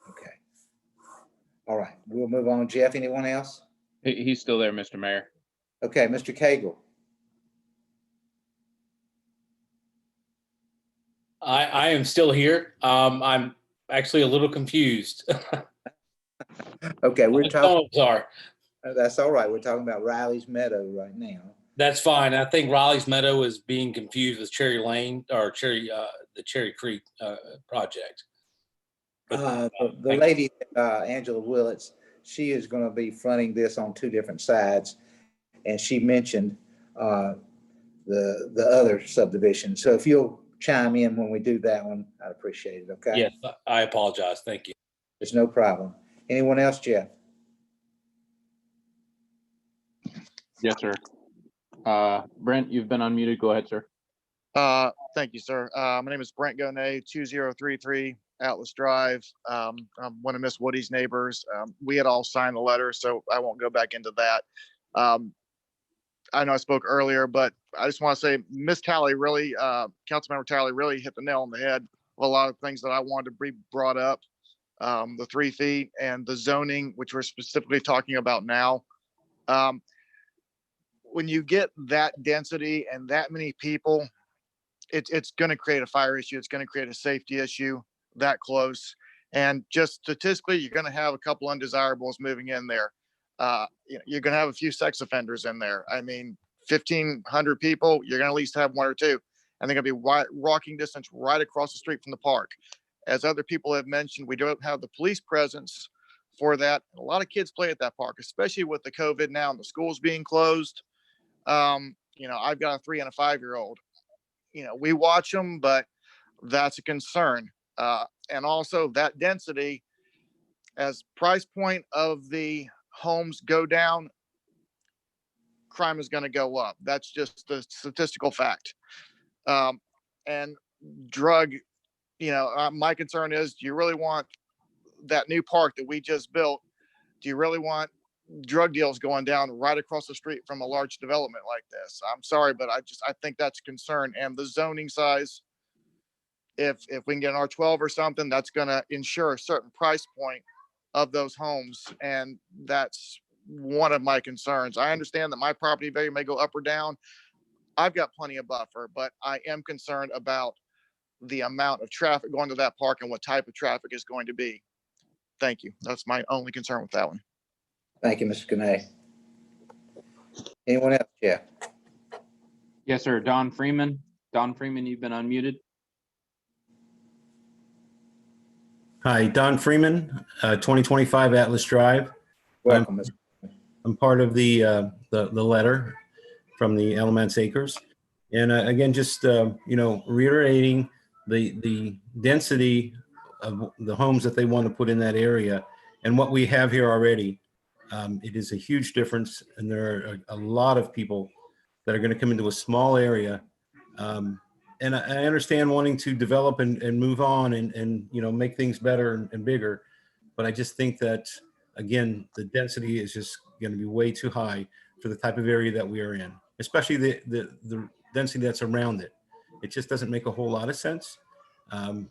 Okay. All right, we'll move on. Jeff, anyone else? He's still there, Mr. Mayor. Okay, Mr. Cagle. I am still here. I'm actually a little confused. Okay, we're talking. Sorry. That's all right. We're talking about Riley's Meadow right now. That's fine. I think Raleigh's Meadow is being confused with Cherry Lane or the Cherry Creek project. The lady, Angela Willits, she is going to be fronting this on two different sides, and she mentioned the other subdivision. So if you'll chime in when we do that one, I'd appreciate it. Okay. Yes, I apologize. Thank you. There's no problem. Anyone else, Jeff? Yes, sir. Brent, you've been unmuted. Go ahead, sir. Thank you, sir. My name is Brent Gonay, 2033 Atlas Drive. I'm one of Miss Woody's neighbors. We had all signed the letter, so I won't go back into that. I know I spoke earlier, but I just want to say Miss Talley really, Councilmember Talley really hit the nail on the head with a lot of things that I wanted to be brought up. The 3 feet and the zoning, which we're specifically talking about now. When you get that density and that many people, it's going to create a fire issue. It's going to create a safety issue that close. And just statistically, you're going to have a couple undesirables moving in there. You're going to have a few sex offenders in there. I mean, 1,500 people, you're going to at least have 1 or 2. And they're going to be walking distance right across the street from the park. As other people have mentioned, we don't have the police presence for that. A lot of kids play at that park, especially with the COVID now and the schools being closed. I've got a 3 and a 5-year-old. We watch them, but that's a concern. And also that density, as price point of the homes go down, crime is going to go up. That's just the statistical fact. And drug, my concern is, do you really want that new park that we just built? Do you really want drug deals going down right across the street from a large development like this? I'm sorry, but I think that's a concern. And the zoning size, if we can get an R12 or something, that's going to ensure a certain price point of those homes. And that's one of my concerns. I understand that my property value may go up or down. I've got plenty of buffer, but I am concerned about the amount of traffic going to that park and what type of traffic is going to be. Thank you. That's my only concern with that one. Thank you, Mr. Gonay. Anyone else? Yeah. Yes, sir. Don Freeman. Don Freeman, you've been unmuted. Hi, Don Freeman, 2025 Atlas Drive. Welcome. I'm part of the letter from the Alamance Acres. And again, just, reiterating the density of the homes that they want to put in that area and what we have here already. It is a huge difference. And there are a lot of people that are going to come into a small area. And I understand wanting to develop and move on and make things better and bigger. But I just think that, again, the density is just going to be way too high for the type of area that we are in, especially the density that's around it. It just doesn't make a whole lot of sense.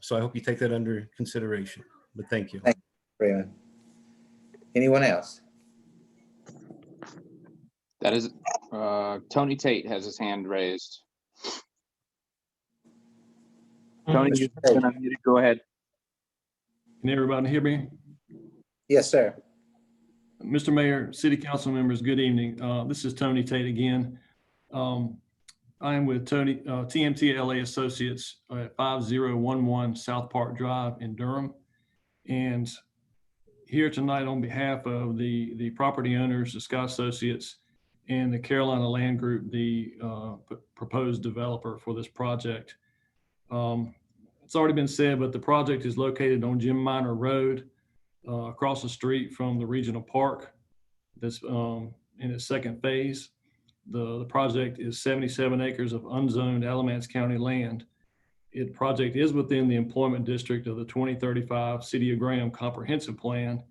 So I hope you take that under consideration. But thank you. Thank you, Freeman. Anyone else? That is Tony Tate has his hand raised. Tony, you've been unmuted. Go ahead. Can everybody hear me? Yes, sir. Mr. Mayor, City Council members, good evening. This is Tony Tate again. I am with TMT LA Associates at 5011 South Park Drive in Durham. And here tonight on behalf of the property owners, the Scott Associates, and the Carolina Land Group, the proposed developer for this project. It's already been said, but the project is located on Jim Minor Road. across the street from the regional park that's in its second phase. The project is 77 acres of unzoned Alamance County land. Project is within the employment district of the 2035 City of Graham Comprehensive Plan,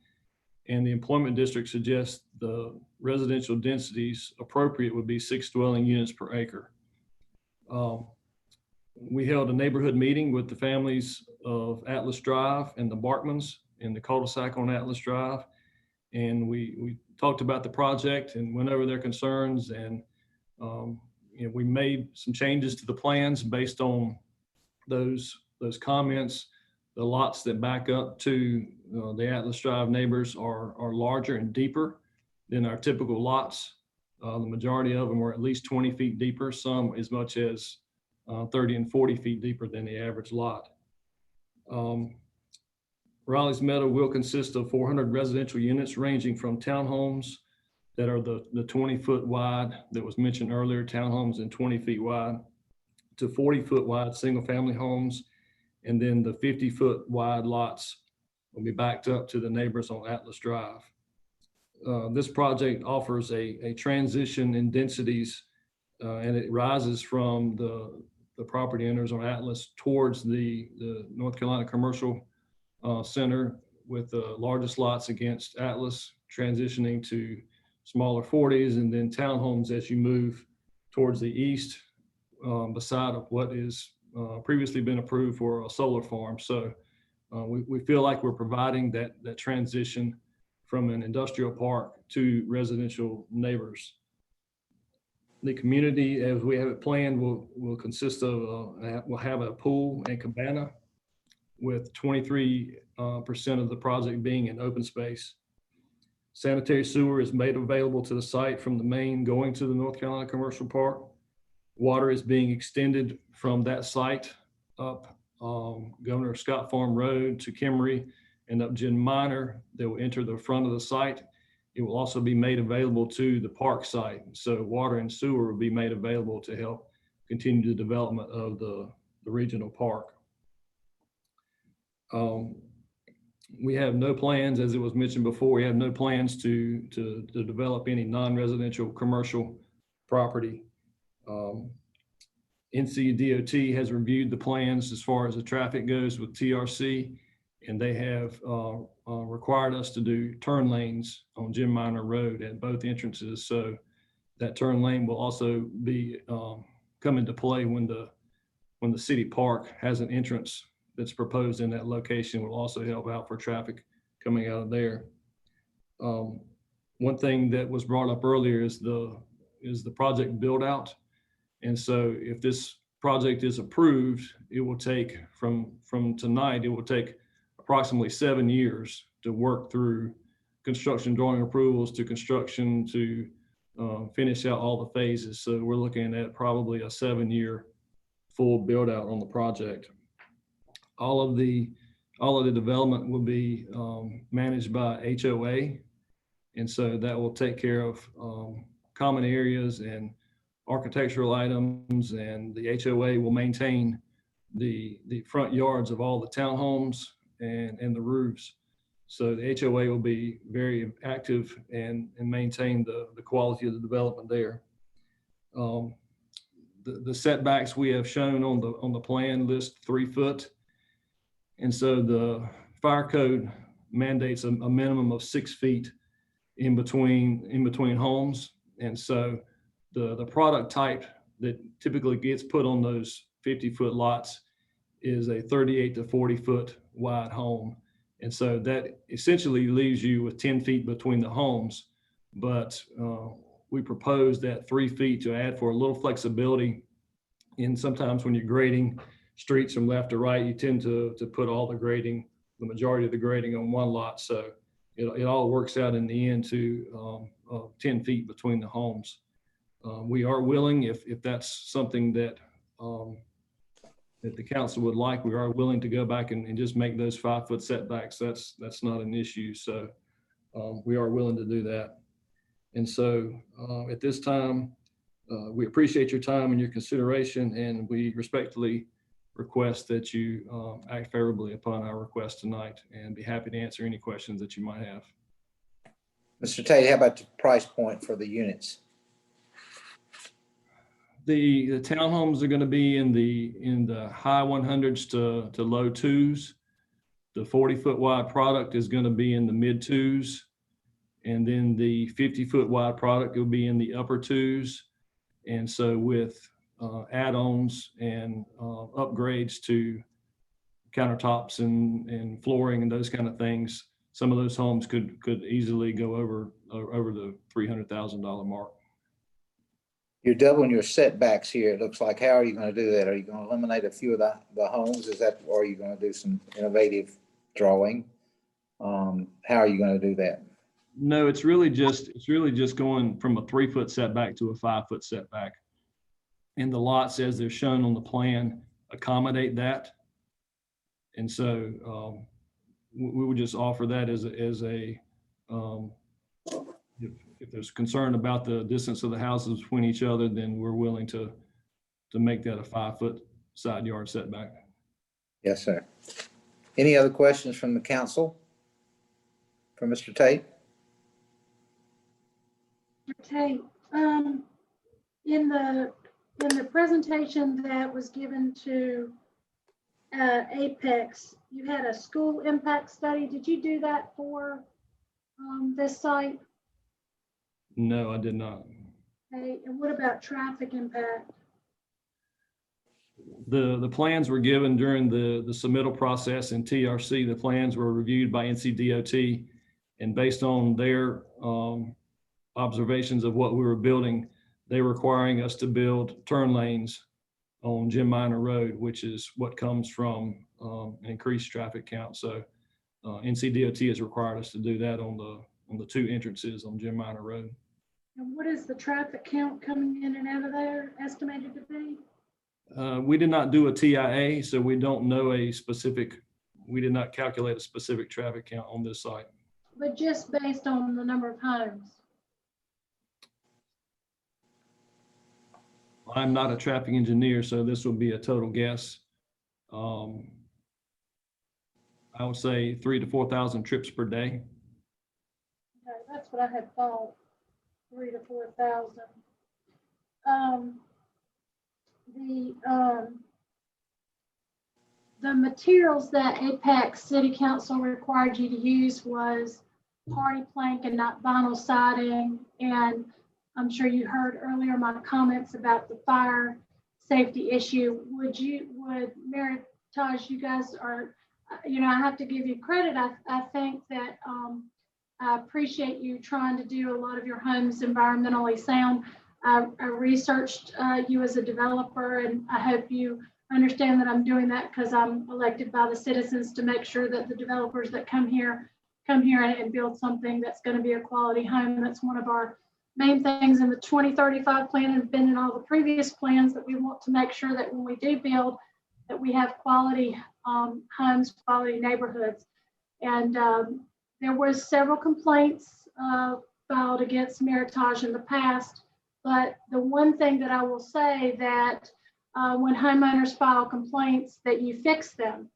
and the employment district suggests the residential densities appropriate would be 6 dwelling units per acre. We held a neighborhood meeting with the families of Atlas Drive and the Barkmans in the cul-de-sac on Atlas Drive. And we talked about the project and went over their concerns, and we made some changes to the plans based on those comments. The lots that back up to the Atlas Drive neighbors are larger and deeper than our typical lots. The majority of them are at least 20 feet deeper, some as much as 30 and 40 feet deeper than the average lot. Riley's Meadow will consist of 400 residential units ranging from townhomes that are the 20-foot wide that was mentioned earlier, townhomes and 20 feet wide, to 40-foot wide single-family homes, and then the 50-foot wide lots will be backed up to the neighbors on Atlas Drive. This project offers a transition in densities, and it rises from the property owners on Atlas towards the North Carolina Commercial Center, with the largest lots against Atlas, transitioning to smaller 40s, and then townhomes as you move towards the east, beside of what is previously been approved for a solar farm. So we feel like we're providing that transition from an industrial park to residential neighbors. The community, as we have it planned, will consist of, will have a pool and cabana, with 23% of the project being in open space. Sanitary sewer is made available to the site from the main going to the North Carolina Commercial Park. Water is being extended from that site up Governor Scott Farm Road to Kimmery and up Jen Minor that will enter the front of the site. It will also be made available to the park site. So water and sewer will be made available to help continue the development of the regional park. We have no plans, as it was mentioned before, we have no plans to develop any non-residential commercial property. NCDOT has reviewed the plans as far as the traffic goes with TRC, and they have required us to do turn lanes on Jim Minor Road at both entrances. So that turn lane will also be come into play when the city park has an entrance that's proposed in that location. Will also help out for traffic coming out of there. One thing that was brought up earlier is the project build out. And so if this project is approved, it will take from tonight, it will take approximately 7 years to work through construction drawing approvals to construction to finish out all the phases. So we're looking at probably a 7-year full build out on the project. All of the development will be managed by HOA. And so that will take care of common areas and architectural items, and the HOA will maintain the front yards of all the townhomes and the roofs. So the HOA will be very active and maintain the quality of the development there. The setbacks we have shown on the plan list 3 foot. And so the fire code mandates a minimum of 6 feet in between homes. And so the product type that typically gets put on those 50-foot lots is a 38 to 40 foot wide home. And so that essentially leaves you with 10 feet between the homes. But we propose that 3 feet to add for a little flexibility. And sometimes when you're grading streets from left to right, you tend to put all the majority of the grading on one lot. So it all works out in the end to 10 feet between the homes. We are willing, if that's something that the council would like, we are willing to go back and just make those 5 foot setbacks. That's not an issue. So we are willing to do that. And so at this time, we appreciate your time and your consideration, and we respectfully request that you act favorably upon our request tonight, and be happy to answer any questions that you might have. Mr. Tate, how about the price point for the units? The townhomes are going to be in the high 100s to low 2s. The 40-foot wide product is going to be in the mid 2s, and then the 50-foot wide product will be in the upper 2s. And so with add-ons and upgrades to countertops and flooring and those kind of things, some of those homes could easily go over the $300,000 mark. You're doubling your setbacks here, it looks like. How are you going to do that? Are you going to eliminate a few of the homes? Is that, or are you going to do some innovative drawing? How are you going to do that? No, it's really just going from a 3-foot setback to a 5-foot setback. And the lots, as they're shown on the plan, accommodate that. And so we would just offer that as a if there's concern about the distance of the houses between each other, then we're willing to make that a 5-foot side yard setback. Yes, sir. Any other questions from the council? For Mr. Tate? Okay, in the presentation that was given to Apex, you had a school impact study. Did you do that for this site? No, I did not. Okay, and what about traffic impact? The plans were given during the submittal process in TRC. The plans were reviewed by NCDOT, and based on their observations of what we were building, they were requiring us to build turn lanes on Jim Minor Road, which is what comes from an increased traffic count. So NCDOT has required us to do that on the 2 entrances on Jim Minor Road. And what is the traffic count coming in and out of there estimated to be? We did not do a TIA, so we don't know we did not calculate a specific traffic count on this site. But just based on the number of homes? I'm not a traffic engineer, so this would be a total guess. I would say 3,000 to 4,000 trips per day. Okay, that's what I had thought, 3,000 to 4,000. The materials that Apex City Council required you to use was party plank and not vinyl siding. And I'm sure you heard earlier my comments about the fire safety issue. Would Meritage, you guys are, I have to give you credit. I think that I appreciate you trying to do a lot of your homes environmentally sound. I researched you as a developer, and I hope you understand that I'm doing that because I'm elected by the citizens to make sure that the developers that come here and build something that's going to be a quality home. That's one of our main things in the 2035 plan and been in all the previous plans, that we want to make sure that when we do build, that we have quality homes, quality neighborhoods. And there was several complaints filed against Meritage in the past. But the one thing that I will say that when homeowners file complaints, that you fix them.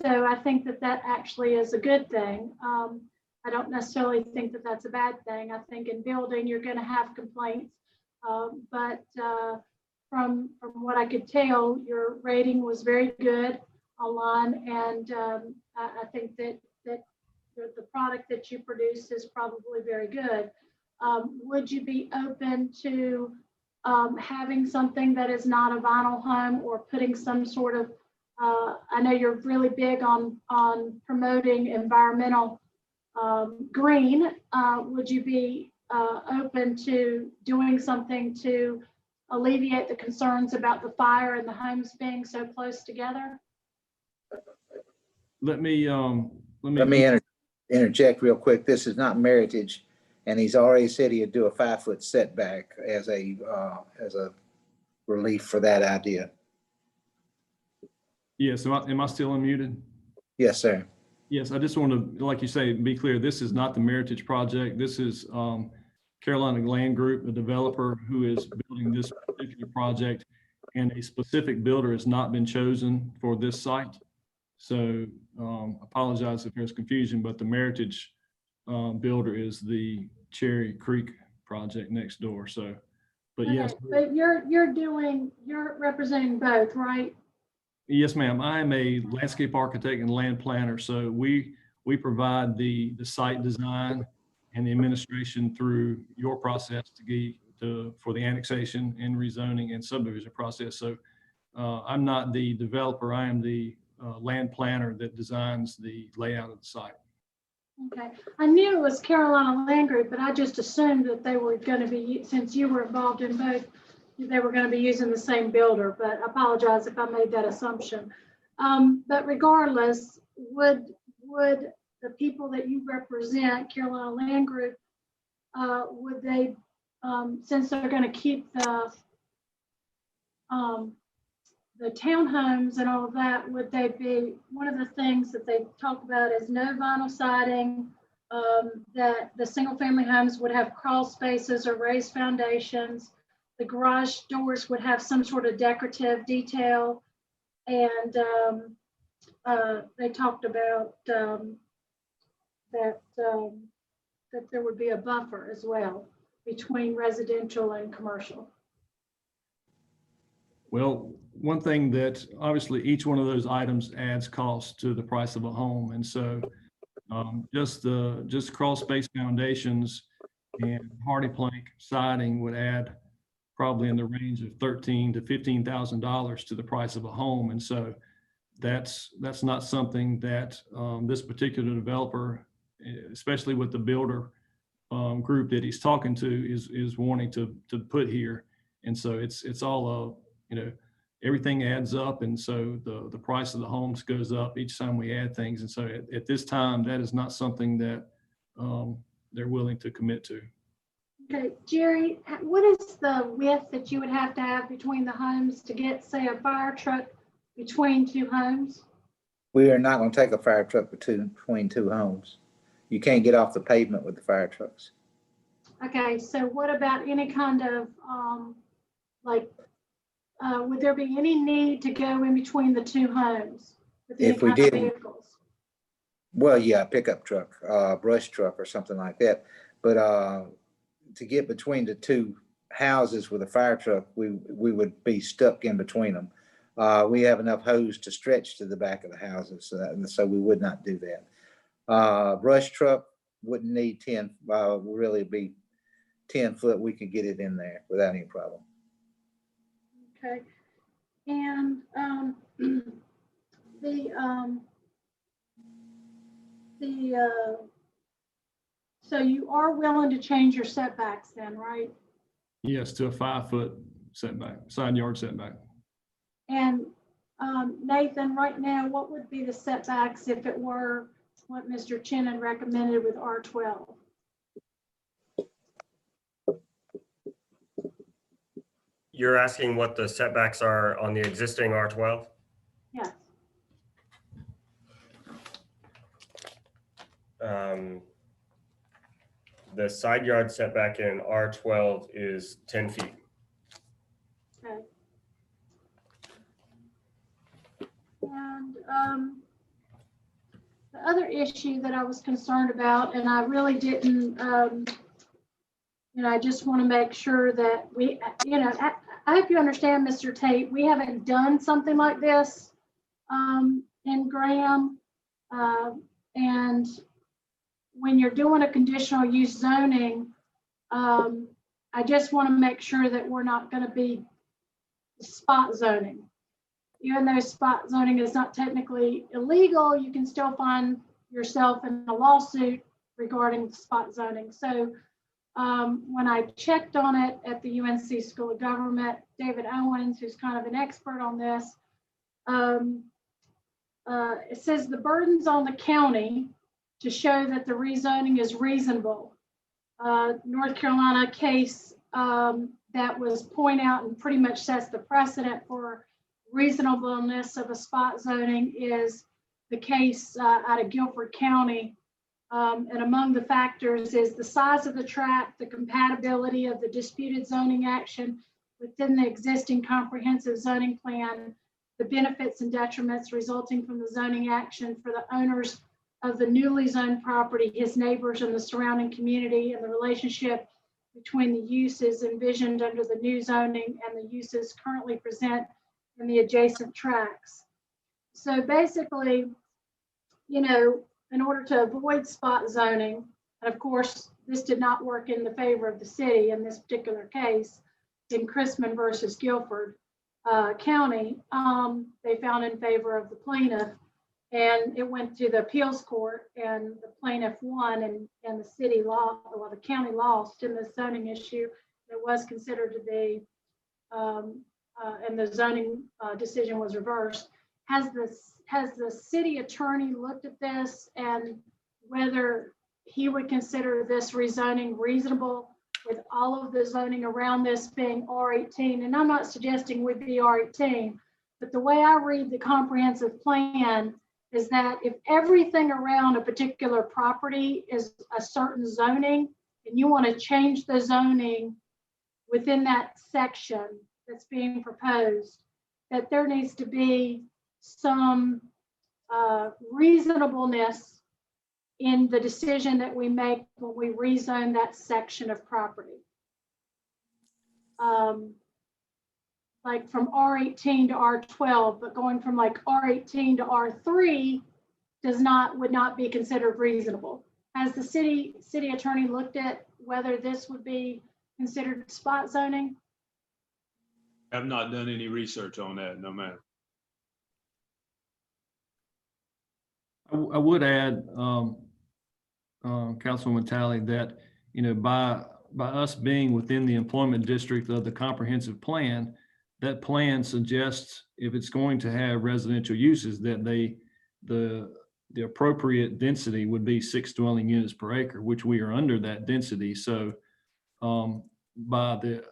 So I think that that actually is a good thing. I don't necessarily think that that's a bad thing. I think in building, you're going to have complaints. But from what I could tell, your rating was very good online. And I think that the product that you produce is probably very good. Would you be open to having something that is not a vinyl home, or putting some sort of, I know you're really big on promoting environmental green. Would you be open to doing something to alleviate the concerns about the fire and the homes being so close together? Let me interject real quick. This is not Meritage, and he's already said he'd do a 5-foot setback as a relief for that idea. Yes, am I still unmuted? Yes, sir. Yes, I just want to, like you say, be clear. This is not the Meritage project. This is Carolina Land Group, the developer who is building this particular project. and a specific builder has not been chosen for this site. So apologize if there's confusion, but the Meritage builder is the Cherry Creek project next door. So, but yes. Okay, but you're representing both, right? Yes, ma'am. I am a landscape architect and land planner. So we provide the site design and the administration through your process for the annexation and rezoning and subdivision process. So I'm not the developer. I am the land planner that designs the layout of the site. Okay, I knew it was Carolina Land Group, but I just assumed that they were going to be, since you were involved in both, they were going to be using the same builder, but I apologize if I made that assumption. But regardless, would the people that you represent, Carolina Land Group, would they, since they're going to keep the townhomes and all of that, would they be, one of the things that they talk about is no vinyl siding, that the single family homes would have crawl spaces or raised foundations, the garage doors would have some sort of decorative detail, and they talked about that there would be a buffer as well between residential and commercial. Well, one thing that obviously each one of those items adds cost to the price of a home. And so just crawl space foundations and hardy plank siding would add probably in the range of $13,000 to $15,000 to the price of a home. And so that's not something that this particular developer, especially with the builder group that he's talking to, is wanting to put here. And so it's all everything adds up, and so the price of the homes goes up each time we add things. And so at this time, that is not something that they're willing to commit to. Okay, Jerry, what is the width that you would have to have between the homes to get, say, a fire truck between two homes? We are not going to take a fire truck between two homes. You can't get off the pavement with the fire trucks. Okay, so what about any kind of would there be any need to go in between the two homes? If we did, well, yeah, pickup truck, brush truck or something like that. But to get between the two houses with a fire truck, we would be stuck in between them. We have enough hose to stretch to the back of the houses, so we would not do that. Brush truck wouldn't need 10, really be 10 foot. We could get it in there without any problem. Okay, and so you are willing to change your setbacks then, right? Yes, to a 5-foot setback, side yard setback. And Nathan, right now, what would be the setbacks if it were what Mr. Chin had recommended with R12? You're asking what the setbacks are on the existing R12? Yes. The side yard setback in R12 is 10 feet. Okay. And the other issue that I was concerned about, and I really didn't, I just want to make sure that we, I hope you understand, Mr. Tate, we haven't done something like this in Graham. And when you're doing a conditional use zoning, I just want to make sure that we're not going to be spot zoning. Even though spot zoning is not technically illegal, you can still find yourself in a lawsuit regarding spot zoning. So when I checked on it at the UNC School of Government, David Owens, who's kind of an expert on this, it says the burden's on the county to show that the rezoning is reasonable. North Carolina case that was pointed out and pretty much sets the precedent for reasonableness of a spot zoning is the case out of Guilford County. And among the factors is the size of the tract, the compatibility of the disputed zoning action, within the existing comprehensive zoning plan, the benefits and detriments resulting from the zoning action for the owners of the newly zoned property, his neighbors and the surrounding community, and the relationship between the uses envisioned under the new zoning and the uses currently present in the adjacent tracts. So basically, you know, in order to avoid spot zoning, and of course, this did not work in the favor of the city in this particular case, in Chrisman versus Guilford County, they found in favor of the plaintiff, and it went to the appeals court, and the plaintiff won, and the city law, well, the county lost in the zoning issue. It was considered to be, and the zoning decision was reversed. Has the city attorney looked at this and whether he would consider this rezoning reasonable with all of the zoning around this being R18? And I'm not suggesting we'd be R18, but the way I read the comprehensive plan is that if everything around a particular property is a certain zoning and you want to change the zoning within that section that's being proposed, that there needs to be some reasonableness in the decision that we make when we rezone that section of property. Like from R18 to R12, but going from like R18 to R3 would not be considered reasonable. Has the city attorney looked at whether this would be considered spot zoning? Have not done any research on that, no ma'am. I would add, Councilwoman Talley, that, you know, by us being within the employment district of the comprehensive plan, that plan suggests if it's going to have residential uses that the appropriate density would be 6 dwelling units per acre, which we are under that density. So by the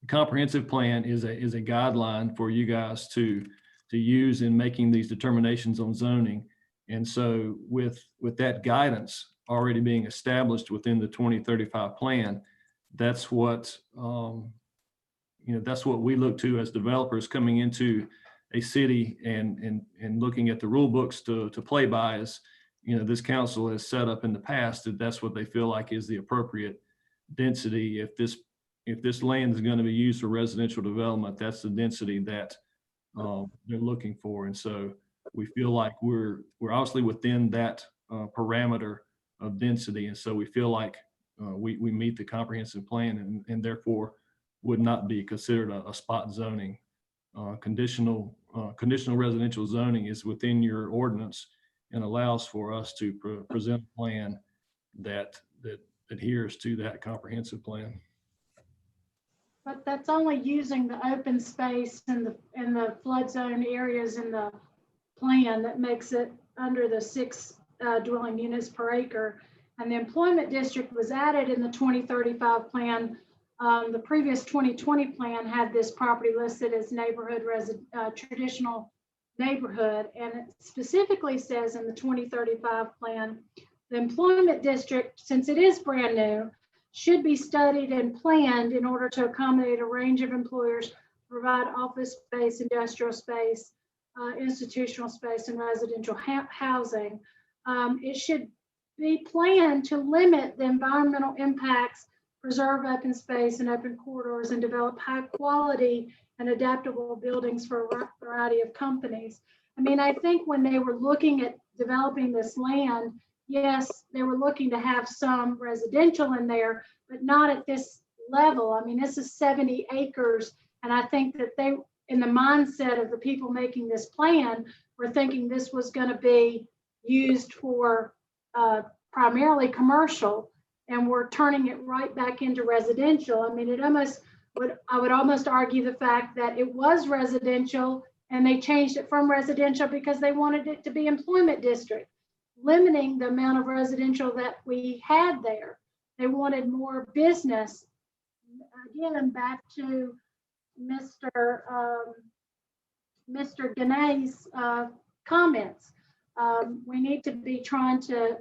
comprehensive plan is a guideline for you guys to use in making these determinations on zoning. And so with that guidance already being established within the 2035 plan, that's what that's what we look to as developers coming into a city and looking at the rule books to play by. As you know, this council has set up in the past that's what they feel like is the appropriate density. If this land is going to be used for residential development, that's the density that they're looking for. And so we feel like we're obviously within that parameter of density. And so we feel like we meet the comprehensive plan and therefore would not be considered a spot zoning. Conditional residential zoning is within your ordinance and allows for us to present a plan that adheres to that comprehensive plan. But that's only using the open space and the flood zone areas in the plan that makes it under the 6 dwelling units per acre. And the employment district was added in the 2035 plan. The previous 2020 plan had this property listed as neighborhood traditional neighborhood. And it specifically says in the 2035 plan, the employment district, since it is brand new, should be studied and planned in order to accommodate a range of employers, provide office space, industrial space, institutional space, and residential housing. It should be planned to limit the environmental impacts, preserve open space and open corridors, and develop high quality and adaptable buildings for a variety of companies. I mean, I think when they were looking at developing this land, yes, they were looking to have some residential in there, but not at this level. I mean, this is 70 acres. And I think that they, in the mindset of the people making this plan, were thinking this was going to be used for primarily commercial, and we're turning it right back into residential. I mean, I would almost argue the fact that it was residential and they changed it from residential because they wanted it to be employment district, limiting the amount of residential that we had there. They wanted more business. Again, back to Mr. Ganay's comments. We need to be trying to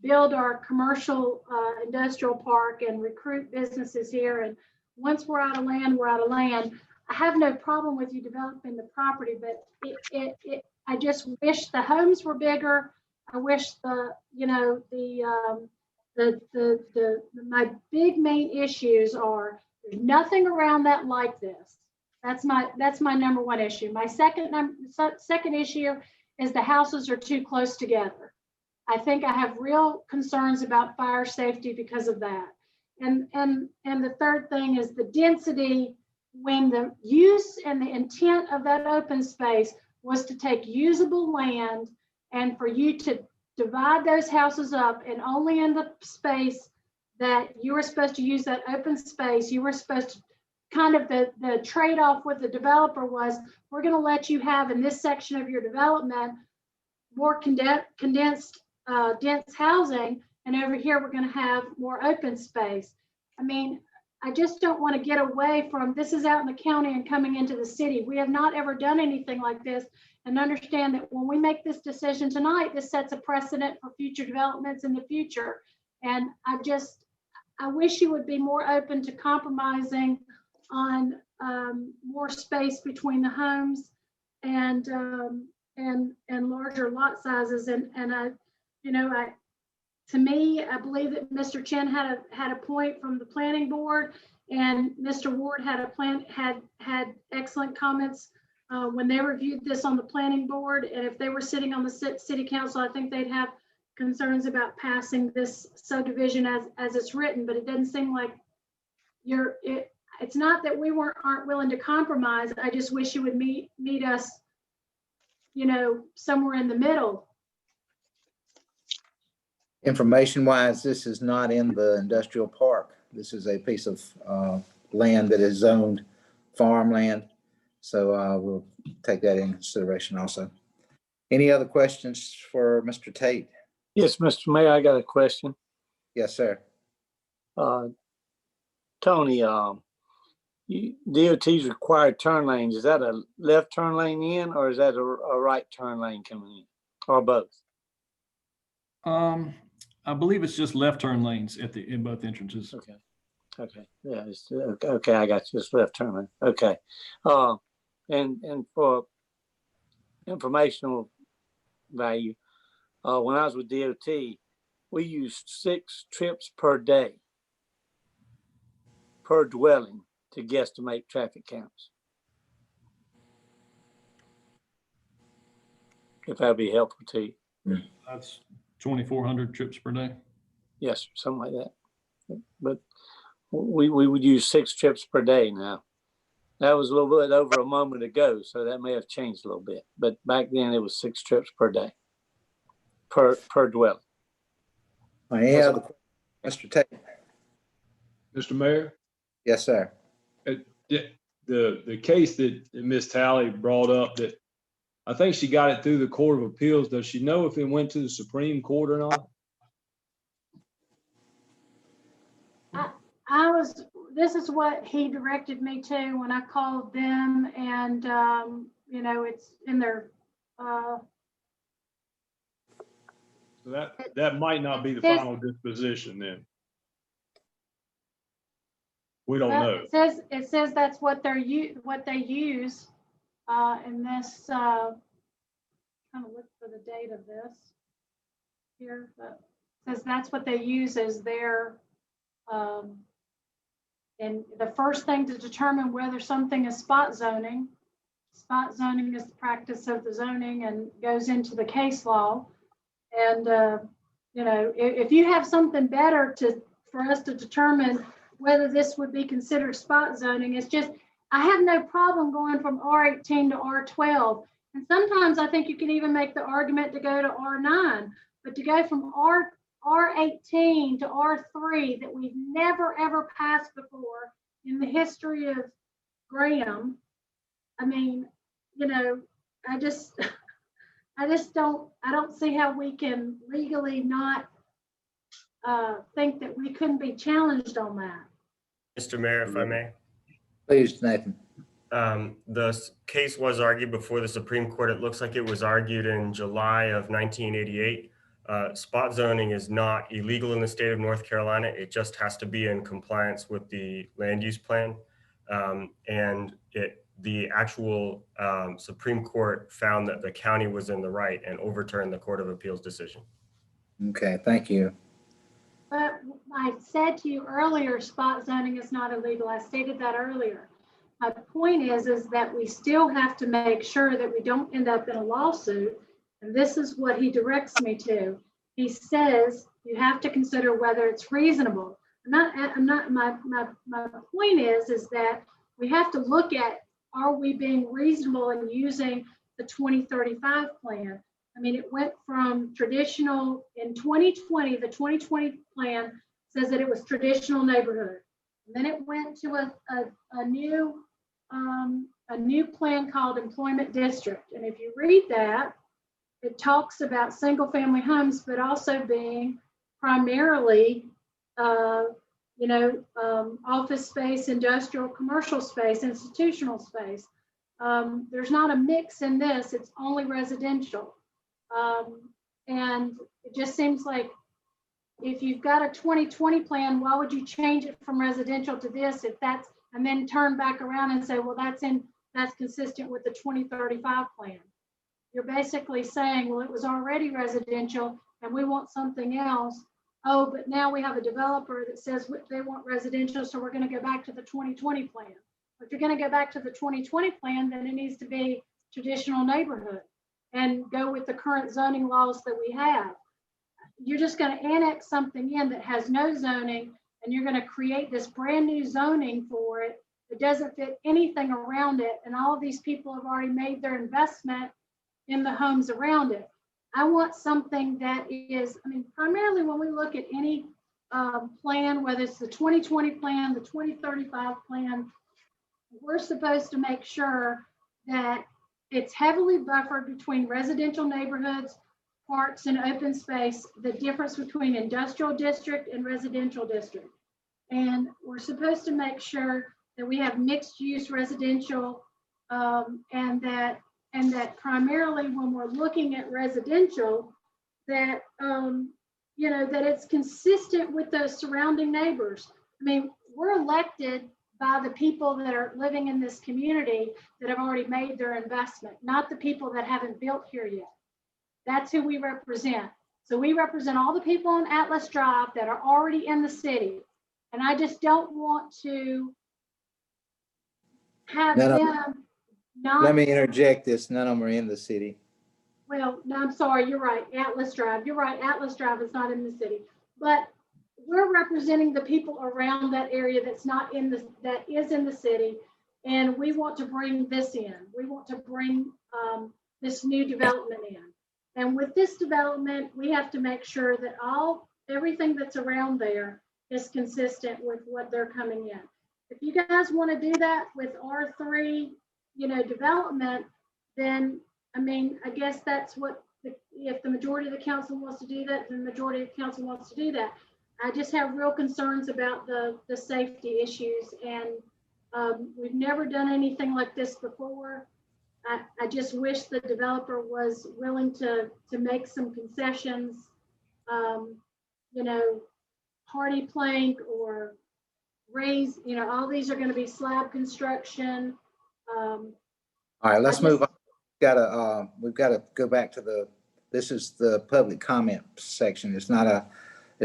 build our commercial industrial park and recruit businesses here. And once we're out of land, we're out of land. I have no problem with you developing the property, but I just wish the homes were bigger. I wish my big main issues are there's nothing around that like this. That's my number one issue. My second issue is the houses are too close together. I think I have real concerns about fire safety because of that. And the third thing is the density, when the use and the intent of that open space was to take usable land and for you to divide those houses up, and only in the space that you were supposed to use that open space, you were supposed to kind of the trade-off with the developer was, we're going to let you have in this section of your development more condensed dense housing, and over here we're going to have more open space. I mean, I just don't want to get away from this is out in the county and coming into the city. We have not ever done anything like this, and understand that when we make this decision tonight, this sets a precedent for future developments in the future. And I wish you would be more open to compromising on more space between the homes and larger lot sizes. To me, I believe that Mr. Chen had a point from the planning board, and Mr. Ward had excellent comments when they reviewed this on the planning board. And if they were sitting on the city council, I think they'd have concerns about passing this subdivision as it's written. But it doesn't seem like it's not that we aren't willing to compromise. I just wish you would meet us, somewhere in the middle. Information wise, this is not in the industrial park. This is a piece of land that is zoned farmland. So we'll take that in consideration also. Any other questions for Mr. Tate? Yes, Mr. Mayor, I got a question. Yes, sir. Tony, DOT's required turn lanes, is that a left turn lane in, or is that a right turn lane coming in, or both? I believe it's just left turn lanes in both entrances. Okay. Yeah. Okay. I got you. It's left turn lane. Okay. And for informational value, when I was with DOT, we used 6 trips per day per dwelling to guesstimate traffic counts. If that'd be helpful to you. That's 2,400 trips per day. Yes, something like that. But we would use 6 trips per day now. That was a little bit over a moment ago, so that may have changed a little bit. But back then it was 6 trips per day per dwelling. Yeah, Mr. Tate. Mr. Mayor? Yes, sir. The case that Ms. Talley brought up, that I think she got it through the Court of Appeals. Does she know if it went to the Supreme Court or not? This is what he directed me to when I called them, and it's in their So that might not be the final disposition then. We don't know. It says that's what they use in this. Kind of look for the date of this here, but it says that's what they use as their. And the first thing to determine whether something is spot zoning. Spot zoning is the practice of the zoning and goes into the case law. And if you have something better for us to determine whether this would be considered spot zoning, it's just, I have no problem going from R18 to R12. And sometimes I think you can even make the argument to go to R9, but to go from R18 to R3 that we've never ever passed before in the history of Graham. I mean, I don't see how we can legally not think that we couldn't be challenged on that. Mr. Mayor, if I may. Please, Nathan. The case was argued before the Supreme Court. It looks like it was argued in July of 1988. Spot zoning is not illegal in the state of North Carolina. It just has to be in compliance with the land use plan. And the actual Supreme Court found that the county was in the right and overturned the Court of Appeals decision. Okay, thank you. But I said to you earlier, spot zoning is not illegal. I stated that earlier. My point is that we still have to make sure that we don't end up in a lawsuit. And this is what he directs me to. He says you have to consider whether it's reasonable. My point is that we have to look at, are we being reasonable in using the 2035 plan? I mean, it went from traditional in 2020, the 2020 plan says that it was traditional neighborhood. And then it went to a new plan called employment district. And if you read that, it talks about single family homes, but also being primarily, office space, industrial, commercial space, institutional space. There's not a mix in this, it's only residential. And it just seems like if you've got a 2020 plan, why would you change it from residential to this if that's, and then turn back around and say, well, that's consistent with the 2035 plan. You're basically saying, well, it was already residential and we want something else. Oh, but now we have a developer that says they want residential, so we're going to go back to the 2020 plan. If you're going to go back to the 2020 plan, then it needs to be traditional neighborhood and go with the current zoning laws that we have. You're just going to annex something in that has no zoning, and you're going to create this brand new zoning for it that doesn't fit anything around it. And all of these people have already made their investment in the homes around it. I want something that is, I mean, primarily when we look at any plan, whether it's the 2020 plan, the 2035 plan, we're supposed to make sure that it's heavily buffered between residential neighborhoods, parks, and open space, the difference between industrial district and residential district. And we're supposed to make sure that we have mixed use residential and that primarily when we're looking at residential, that, that it's consistent with those surrounding neighbors. I mean, we're elected by the people that are living in this community that have already made their investment, not the people that haven't built here yet. That's who we represent. So we represent all the people on Atlas Drive that are already in the city. And I just don't want to have them not. Let me interject this. None of them are in the city. Well, no, I'm sorry. You're right. Atlas Drive. You're right. Atlas Drive is not in the city. But we're representing the people around that area that is in the city. And we want to bring this in. We want to bring this new development in. And with this development, we have to make sure that everything that's around there is consistent with what they're coming in. If you guys want to do that with R3, development, then, I mean, I guess that's what, if the majority of the council wants to do that, then the majority of the council wants to do that. I just have real concerns about the safety issues, and we've never done anything like this before. I just wish the developer was willing to make some concessions, hardy plank or raise, all these are going to be slab construction. All right, let's move on. We've got to go back to this is the public comment section. It's not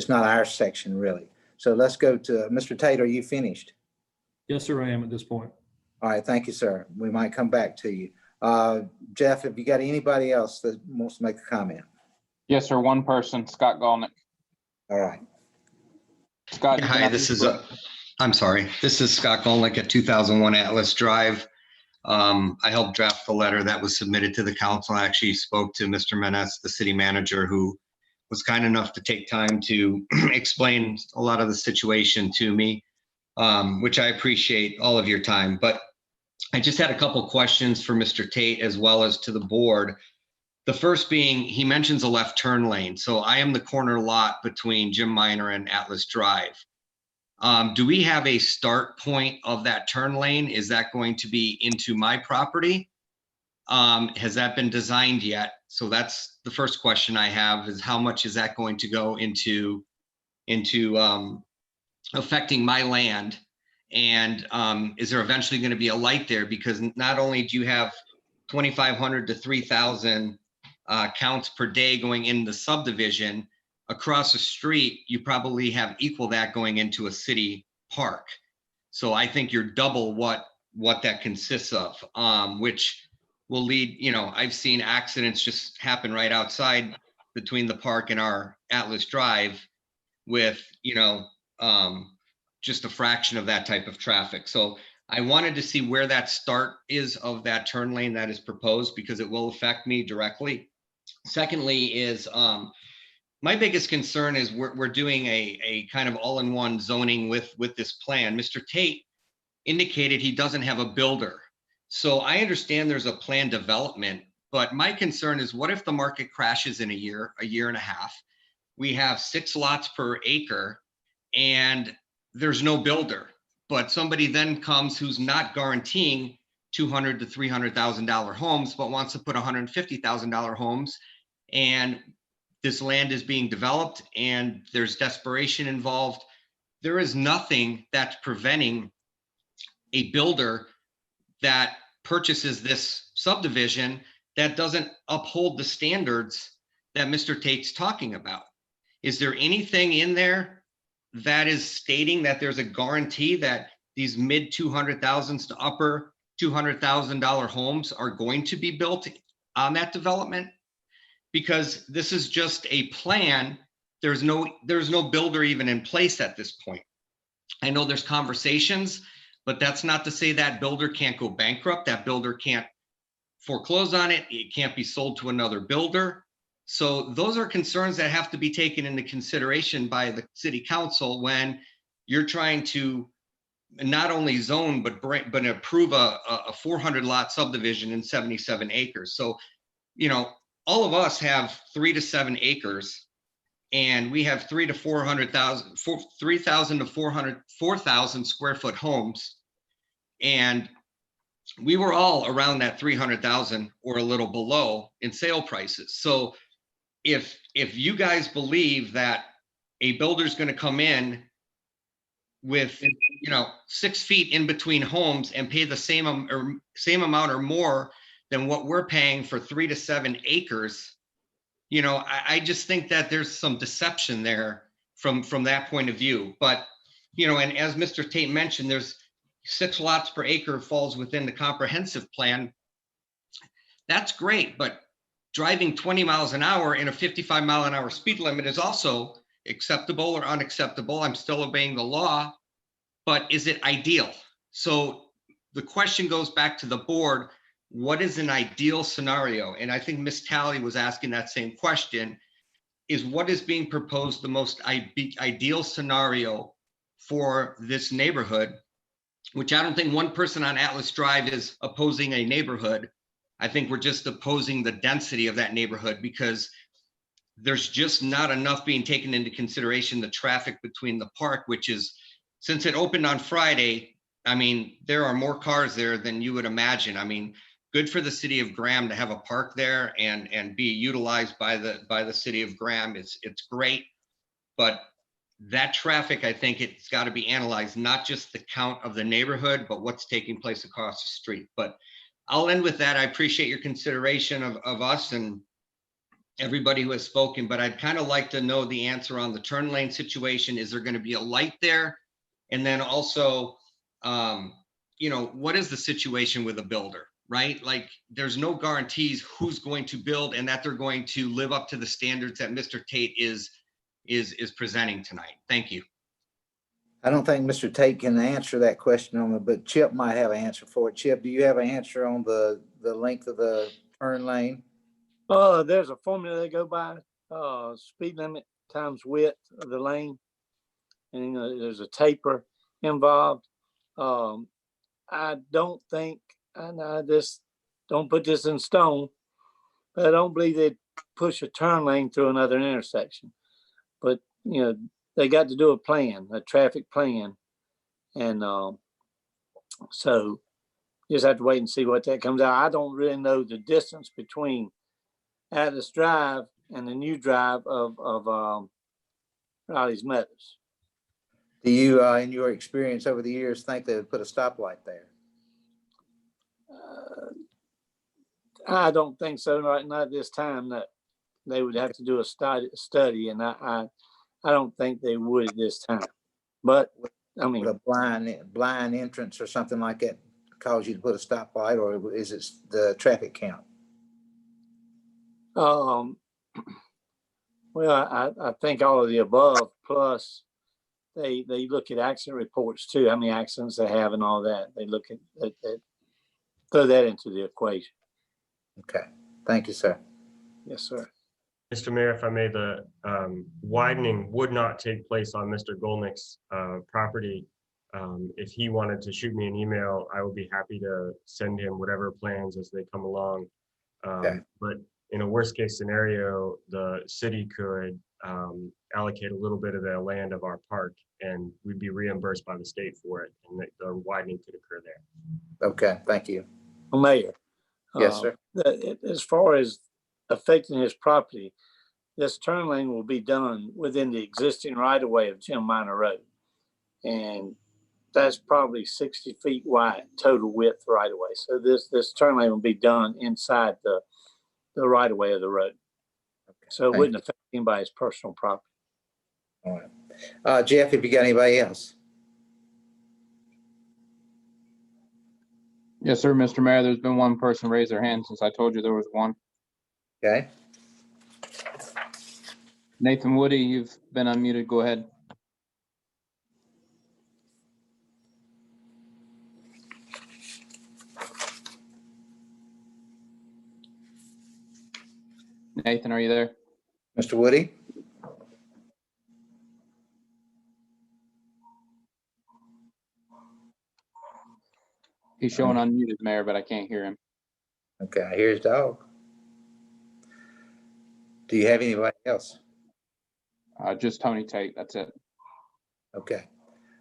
our section really. So let's go to Mr. Tate. Are you finished? Yes, sir, I am at this point. All right, thank you, sir. We might come back to you. Jeff, have you got anybody else that wants to make a comment? Yes, sir. One person, Scott Galnick. All right. Scott. Hi, this is Scott Golnick at 2001 Atlas Drive. I helped draft the letter that was submitted to the council. I actually spoke to Mr. Menes, the city manager, who was kind enough to take time to explain a lot of the situation to me, which I appreciate all of your time. But I just had a couple questions for Mr. Tate as well as to the board. The first being, he mentions a left turn lane. So I am the corner lot between Jim Minor and Atlas Drive. Do we have a start point of that turn lane? Is that going to be into my property? Has that been designed yet? So that's the first question I have, is how much is that going to go into affecting my land? And is there eventually going to be a light there? Because not only do you have 2,500 to 3,000 counts per day going in the subdivision, across the street, you probably have equal that going into a city park. So I think you're double what that consists of, which will lead, I've seen accidents just happen right outside between the park and our Atlas Drive with, just a fraction of that type of traffic. So I wanted to see where that start is of that turn lane that is proposed, because it will affect me directly. Secondly is, my biggest concern is we're doing a kind of all-in-one zoning with this plan. Mr. Tate indicated he doesn't have a builder. So I understand there's a planned development, but my concern is, what if the market crashes in a year and a half? We have 6 lots per acre and there's no builder, but somebody then comes who's not guaranteeing $200,000 to $300,000 homes, but wants to put $150,000 homes, and this land is being developed and there's desperation involved. There is nothing that's preventing a builder that purchases this subdivision that doesn't uphold the standards that Mr. Tate's talking about. Is there anything in there that is stating that there's a guarantee that these mid 200,000s to upper $200,000 homes are going to be built on that development? Because this is just a plan. There's no builder even in place at this point. I know there's conversations, but that's not to say that builder can't go bankrupt. That builder can't foreclose on it. It can't be sold to another builder. So those are concerns that have to be taken into consideration by the city council when you're trying to not only zone, but approve a 400 lot subdivision in 77 acres. So, all of us have 3 to 7 acres, and we have 3,000 to 4,000 square foot homes. And we were all around that 300,000 or a little below in sale prices. So if you guys believe that a builder's going to come in with 6 feet in between homes and pay the same amount or more than what we're paying for 3 to 7 acres, I just think that there's some deception there from that point of view. But and as Mr. Tate mentioned, there's 6 lots per acre falls within the comprehensive plan. That's great, but driving 20 miles an hour in a 55 mile an hour speed limit is also acceptable or unacceptable. I'm still obeying the law, but is it ideal? So the question goes back to the board. What is an ideal scenario? And I think Ms. Talley was asking that same question, is what is being proposed the most ideal scenario for this neighborhood, which I don't think one person on Atlas Drive is opposing a neighborhood. I think we're just opposing the density of that neighborhood, because there's just not enough being taken into consideration the traffic between the park, which is, since it opened on Friday, there are more cars there than you would imagine. Good for the city of Graham to have a park there and be utilized by the city of Graham. It's great, but that traffic, I think it's got to be analyzed, not just the count of the neighborhood, but what's taking place across the street. But I'll end with that. I appreciate your consideration of us and everybody who has spoken, but I'd kind of like to know the answer on the turn lane situation. Is there going to be a light there? And then also, what is the situation with a builder, right? Like, there's no guarantees who's going to build and that they're going to live up to the standards that Mr. Tate is presenting tonight. Thank you. I don't think Mr. Tate can answer that question but Chip might have an answer for it. Chip, do you have an answer on the length of the turn lane? There's a formula they go by, speed limit times width of the lane. And there's a taper involved. I don't think, and I just don't put this in stone, but I don't believe they'd push a turn lane through another intersection. But, they got to do a plan, a traffic plan. And so you just have to wait and see what that comes out. I don't really know the distance between Atlas Drive and the new drive of Riley's Meadows. Do you, in your experience over the years, think they would put a stoplight there? I don't think so, right? Not at this time. That they would have to do a study, and I don't think they would at this time. But I mean, Would a blind entrance or something like that cause you to put a stoplight, or is it the traffic count? well, I think all of the above, plus they look at accident reports too, how many accidents they have and all that. They look at throw that into the equation. Okay, thank you, sir. Yes, sir. Mr. Mayor, if I may, the widening would not take place on Mr. Golnick's property. If he wanted to shoot me an email, I would be happy to send him whatever plans as they come along. But in a worst case scenario, the city could allocate a little bit of the land of our park, and we'd be reimbursed by the state for it, and the widening could occur there. Okay, thank you. Mayor. Yes, sir. As far as affecting his property, this turn lane will be done within the existing right of way of Jim Minor Road. And that's probably 60 feet wide, total width right of way. So this turn lane will be done inside the right of way of the road. Okay, so it wouldn't affect anybody's personal property. All right. Jeff, have you got anybody else? Yes, sir, Mr. Mayor. There's been one person raise their hand since I told you there was one. Okay. Nathan Woody, you've been unmuted. Go ahead. Nathan, are you there? Mr. Woody? He's showing unmuted, Mayor, but I can't hear him. Okay, I hear his dog. Do you have anybody else? Just Tony Tate, that's it. Okay.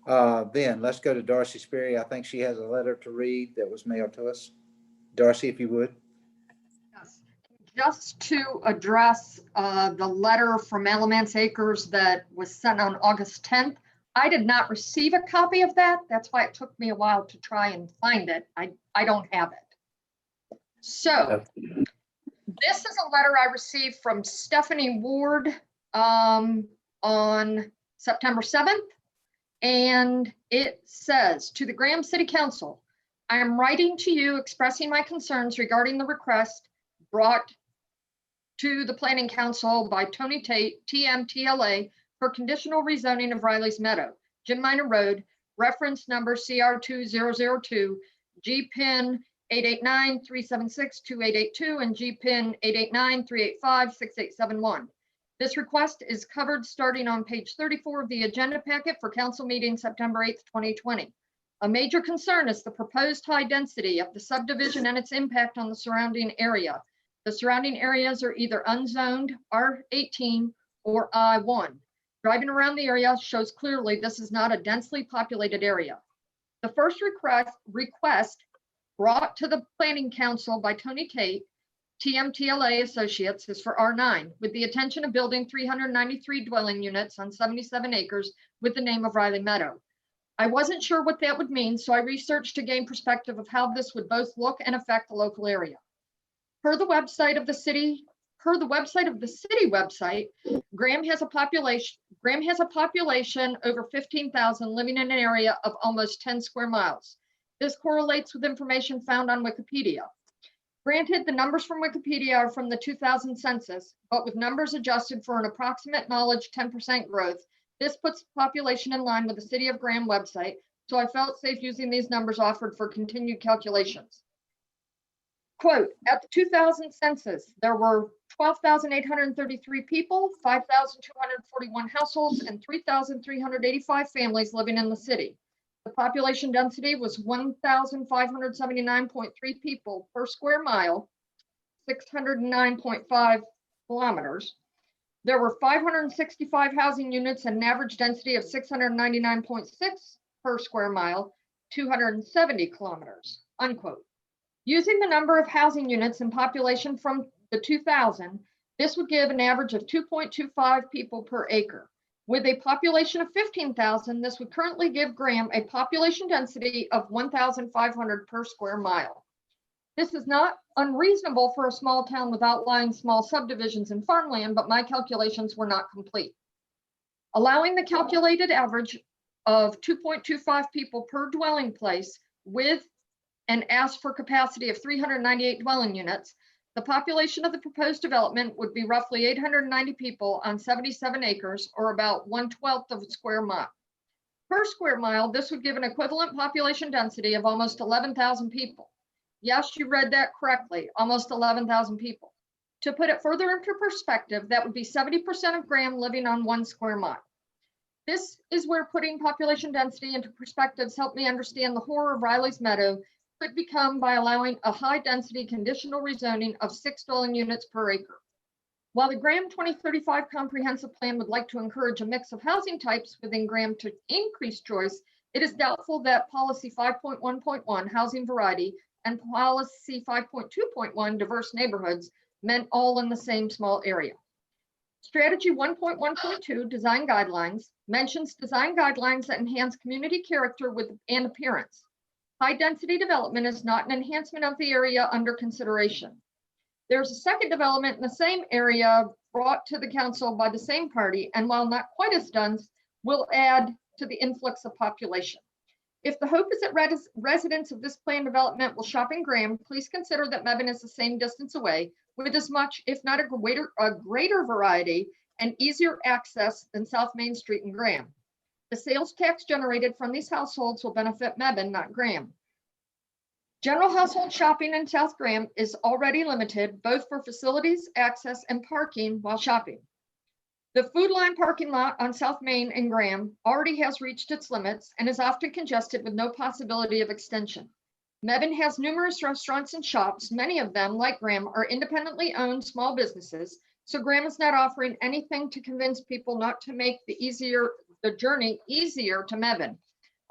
Then let's go to Darcy Sperry. I think she has a letter to read that was mailed to us. Darcy, if you would. Yes. Just to address the letter from Alamance Acres that was sent on August 10th, I did not receive a copy of that. That's why it took me a while to try and find it. I don't have it. So this is a letter I received from Stephanie Ward on September 7th. And it says, to the Graham City Council, I am writing to you expressing my concerns regarding the request brought to the Planning Council by Tony Tate, TMTLA, for conditional rezoning of Riley's Meadow, Jim Minor Road, reference number CR2002, GPIN 889-376-2882, and GPIN 889-385-6871. This request is covered starting on page 34 of the agenda packet for council meeting September 8th, 2020. A major concern is the proposed high density of the subdivision and its impact on the surrounding area. The surrounding areas are either unzoned R18 or I1. Driving around the area shows clearly this is not a densely populated area. The first request brought to the Planning Council by Tony Tate, TMTLA Associates, is for R9 with the intention of building 393 dwelling units on 77 acres with the name of Riley Meadow. I wasn't sure what that would mean, so I researched to gain perspective of how this would both look and affect the local area. Per the website of the city website, Graham has a population over 15,000 living in an area of almost 10 square miles. This correlates with information found on Wikipedia. Granted, the numbers from Wikipedia are from the 2000 census, but with numbers adjusted for an approximate knowledge 10% growth, this puts the population in line with the City of Graham website, so I felt safe using these numbers offered for continued calculations. Quote, at the 2000 census, there were 12,833 people, 5,241 households, and 3,385 families living in the city. The population density was 1,579.3 people per square mile, 609.5 kilometers. There were 565 housing units and an average density of 699.6 per square mile, 270 kilometers, unquote. Using the number of housing units and population from the 2000, this would give an average of 2.25 people per acre. With a population of 15,000, this would currently give Graham a population density of 1,500 per square mile. This is not unreasonable for a small town with outlying small subdivisions and farmland, but my calculations were not complete. Allowing the calculated average of 2.25 people per dwelling place with an ask for capacity of 398 dwelling units, the population of the proposed development would be roughly 890 people on 77 acres, or about 1/12 of a square mile. Per square mile, this would give an equivalent population density of almost 11,000 people. Yes, you read that correctly, almost 11,000 people. To put it further into perspective, that would be 70% of Graham living on 1 square mile. This is where putting population density into perspectives helped me understand the horror of Riley's Meadow could become by allowing a high density conditional rezoning of 6 dwelling units per acre. While the Graham 2035 comprehensive plan would like to encourage a mix of housing types within Graham to increase choice, it is doubtful that policy 5.1.1 housing variety and policy 5.2.1 diverse neighborhoods meant all in the same small area. Strategy 1.1.2 design guidelines mentions design guidelines that enhance community character and appearance. High density development is not an enhancement of the area under consideration. There's a second development in the same area brought to the council by the same party, and while not quite as dense, will add to the influx of population. If the hope is that residents of this planned development will shop in Graham, please consider that Mebane is the same distance away with as much, if not a greater variety and easier access than South Main Street in Graham. The sales tax generated from these households will benefit Mebane, not Graham. General household shopping in South Graham is already limited, both for facilities, access, and parking while shopping. The Food Line parking lot on South Main in Graham already has reached its limits and is often congested with no possibility of extension. Mebane has numerous restaurants and shops. Many of them, like Graham, are independently owned small businesses, so Graham is not offering anything to convince people not to make the journey easier to Mebane.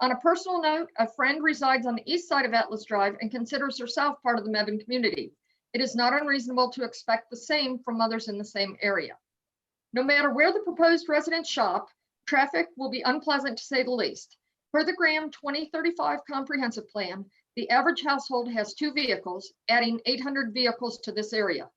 On a personal note, a friend resides on the east side of Atlas Drive and considers herself part of the Mebane community. It is not unreasonable to expect the same from others in the same area. No matter where the proposed residents shop, traffic will be unpleasant to say the least. Per the Graham 2035 comprehensive plan, the average household has 2 vehicles, adding 800 vehicles to this area.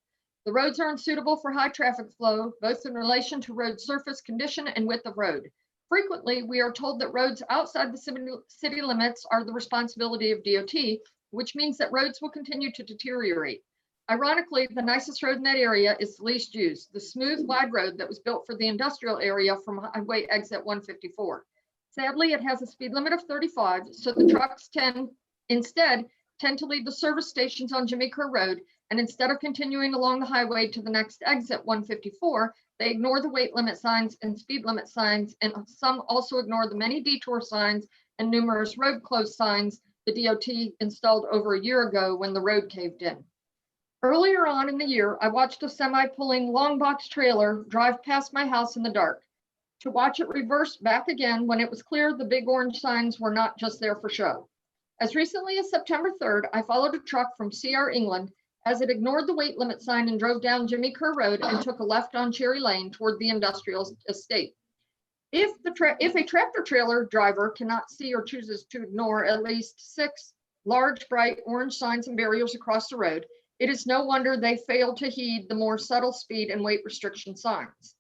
The roads are unsuitable for high traffic flow, both in relation to road surface condition and width of road. Frequently, we are told that roads outside the city limits are the responsibility of DOT, which means that roads will continue to deteriorate. Ironically, the nicest road in that area is the least used, the smooth, wide road that was built for the industrial area from Highway Exit 154. Sadly, it has a speed limit of 35, so the trucks instead tend to leave the service stations on Jimmy Kerr Road, and instead of continuing along the highway to the next exit 154, they ignore the weight limit signs and speed limit signs, and some also ignore the many detour signs and numerous road closed signs the DOT installed over a year ago when the road caved in. Earlier on in the year, I watched a semi pulling long box trailer drive past my house in the dark, to watch it reverse back again when it was clear the big orange signs were not just there for show. As recently as September 3rd, I followed a truck from CR England as it ignored the weight limit sign and drove down Jimmy Kerr Road and took a left on Cherry Lane toward the industrial estate. If a tractor trailer driver cannot see or chooses to ignore at least 6 large, bright orange signs and barriers across the road, it is no wonder they fail to heed the more subtle speed and weight restriction signs.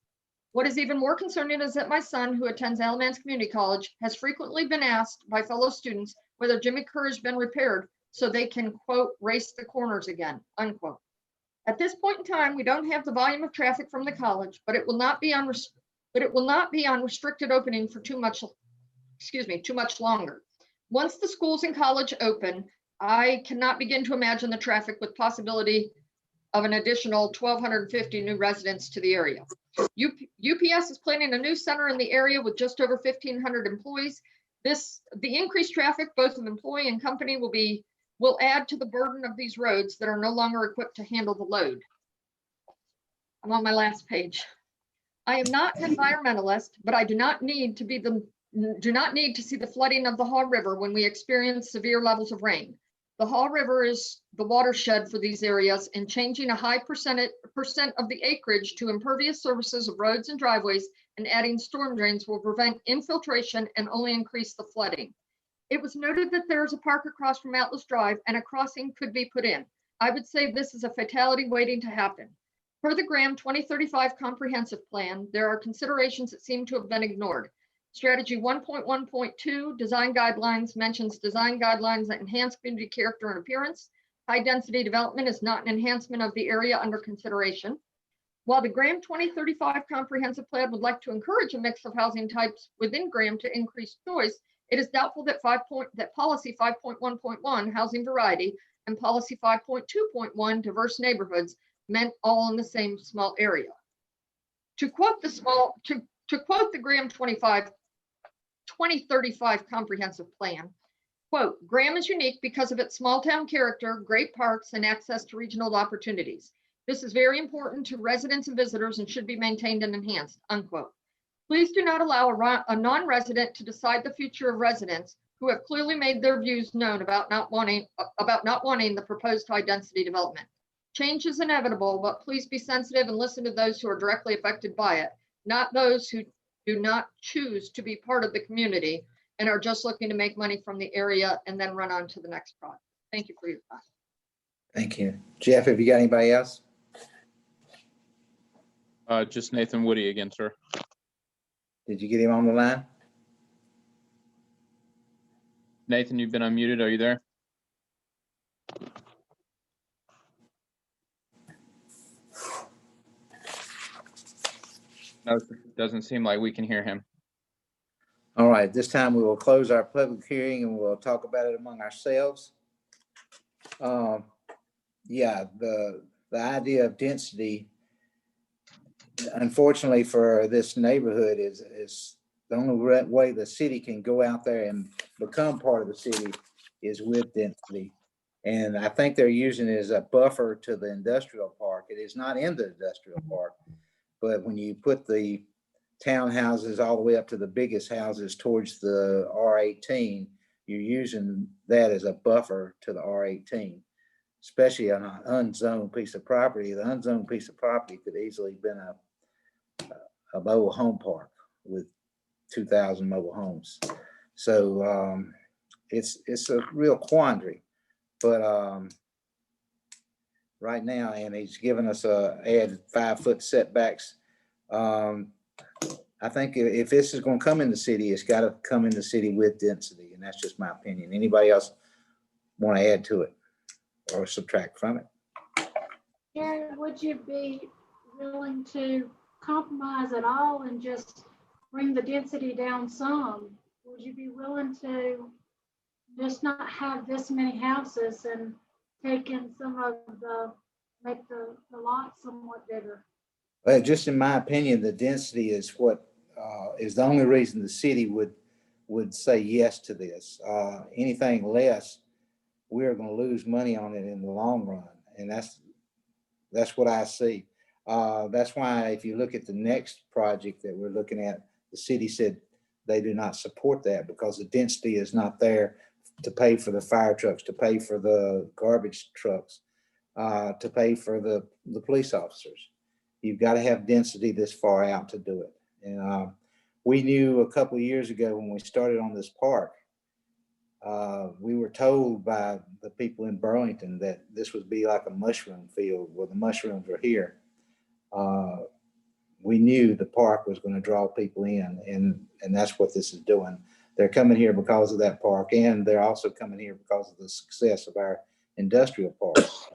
What is even more concerning is that my son, who attends Alamance Community College, has frequently been asked by fellow students whether Jimmy Kerr has been repaired so they can, quote, race the corners again, unquote. At this point in time, we don't have the volume of traffic from the college, but it will not be on restricted opening for too much longer. Once the schools and college open, I cannot begin to imagine the traffic with possibility of an additional 1,250 new residents to the area. UPS is planning a new center in the area with just over 1,500 employees. The increased traffic, both of employee and company, will add to the burden of these roads that are no longer equipped to handle the load. I'm on my last page. I am not an environmentalist, but I do not need to see the flooding of the Haw River when we experience severe levels of rain. The Haw River is the watershed for these areas, and changing a high percent of the acreage to impervious surfaces of roads and driveways and adding storm drains will prevent infiltration and only increase the flooding. It was noted that there is a park across from Atlas Drive and a crossing could be put in. I would say this is a fatality waiting to happen. Per the Graham 2035 comprehensive plan, there are considerations that seem to have been ignored. Strategy 1.1.2 design guidelines mentions design guidelines that enhance community character and appearance. High density development is not an enhancement of the area under consideration. While the Graham 2035 comprehensive plan would like to encourage a mix of housing types within Graham to increase choice, it is doubtful that policy 5.1.1 housing variety and policy 5.2.1 diverse neighborhoods meant all in the same small area. To quote the Graham 2035 comprehensive plan, quote, Graham is unique because of its small town character, great parks, and access to regional opportunities. This is very important to residents and visitors and should be maintained and enhanced, unquote. Please do not allow a non-resident to decide the future of residents who have clearly made their views known about not wanting the proposed high density development. Change is inevitable, but please be sensitive and listen to those who are directly affected by it, not those who do not choose to be part of the community and are just looking to make money from the area and then run on to the next project. Thank you for your time. Thank you. Jeff, have you got anybody else? Just Nathan Woody again, sir. Did you get him on the line? Nathan, you've been unmuted. Are you there? No, doesn't seem like we can hear him. All right, this time we will close our public hearing and we'll talk about it among ourselves. Yeah, the idea of density, unfortunately for this neighborhood, is the only way the city can go out there and become part of the city is with density. And I think they're using it as a buffer to the industrial park. It is not in the industrial park, but when you put the townhouses all the way up to the biggest houses towards the R18, you're using that as a buffer to the R18, especially on an unzoned piece of property. The unzoned piece of property could easily have been a mobile home park with 2,000 mobile homes. So it's a real quandary, but right now, and he's given us add 5-foot setbacks. I think if this is going to come in the city, it's got to come in the city with density, and that's just my opinion. Anybody else want to add to it or subtract from it? Gary, would you be willing to compromise at all and just bring the density down some? Would you be willing to just not have this many houses and take in some of make the lot somewhat bigger? Well, just in my opinion, the density is what is the only reason the city would say yes to this. Anything less, we're going to lose money on it in the long run, and that's what I see. That's why if you look at the next project that we're looking at, the city said they do not support that because the density is not there to pay for the fire trucks, to pay for the garbage trucks, to pay for the police officers. You've got to have density this far out to do it. And we knew a couple of years ago when we started on this park, we were told by the people in Burlington that this would be like a mushroom field where the mushrooms are here. We knew the park was going to draw people in, and that's what this is doing. They're coming here because of that park, and they're also coming here because of the success of our industrial parks.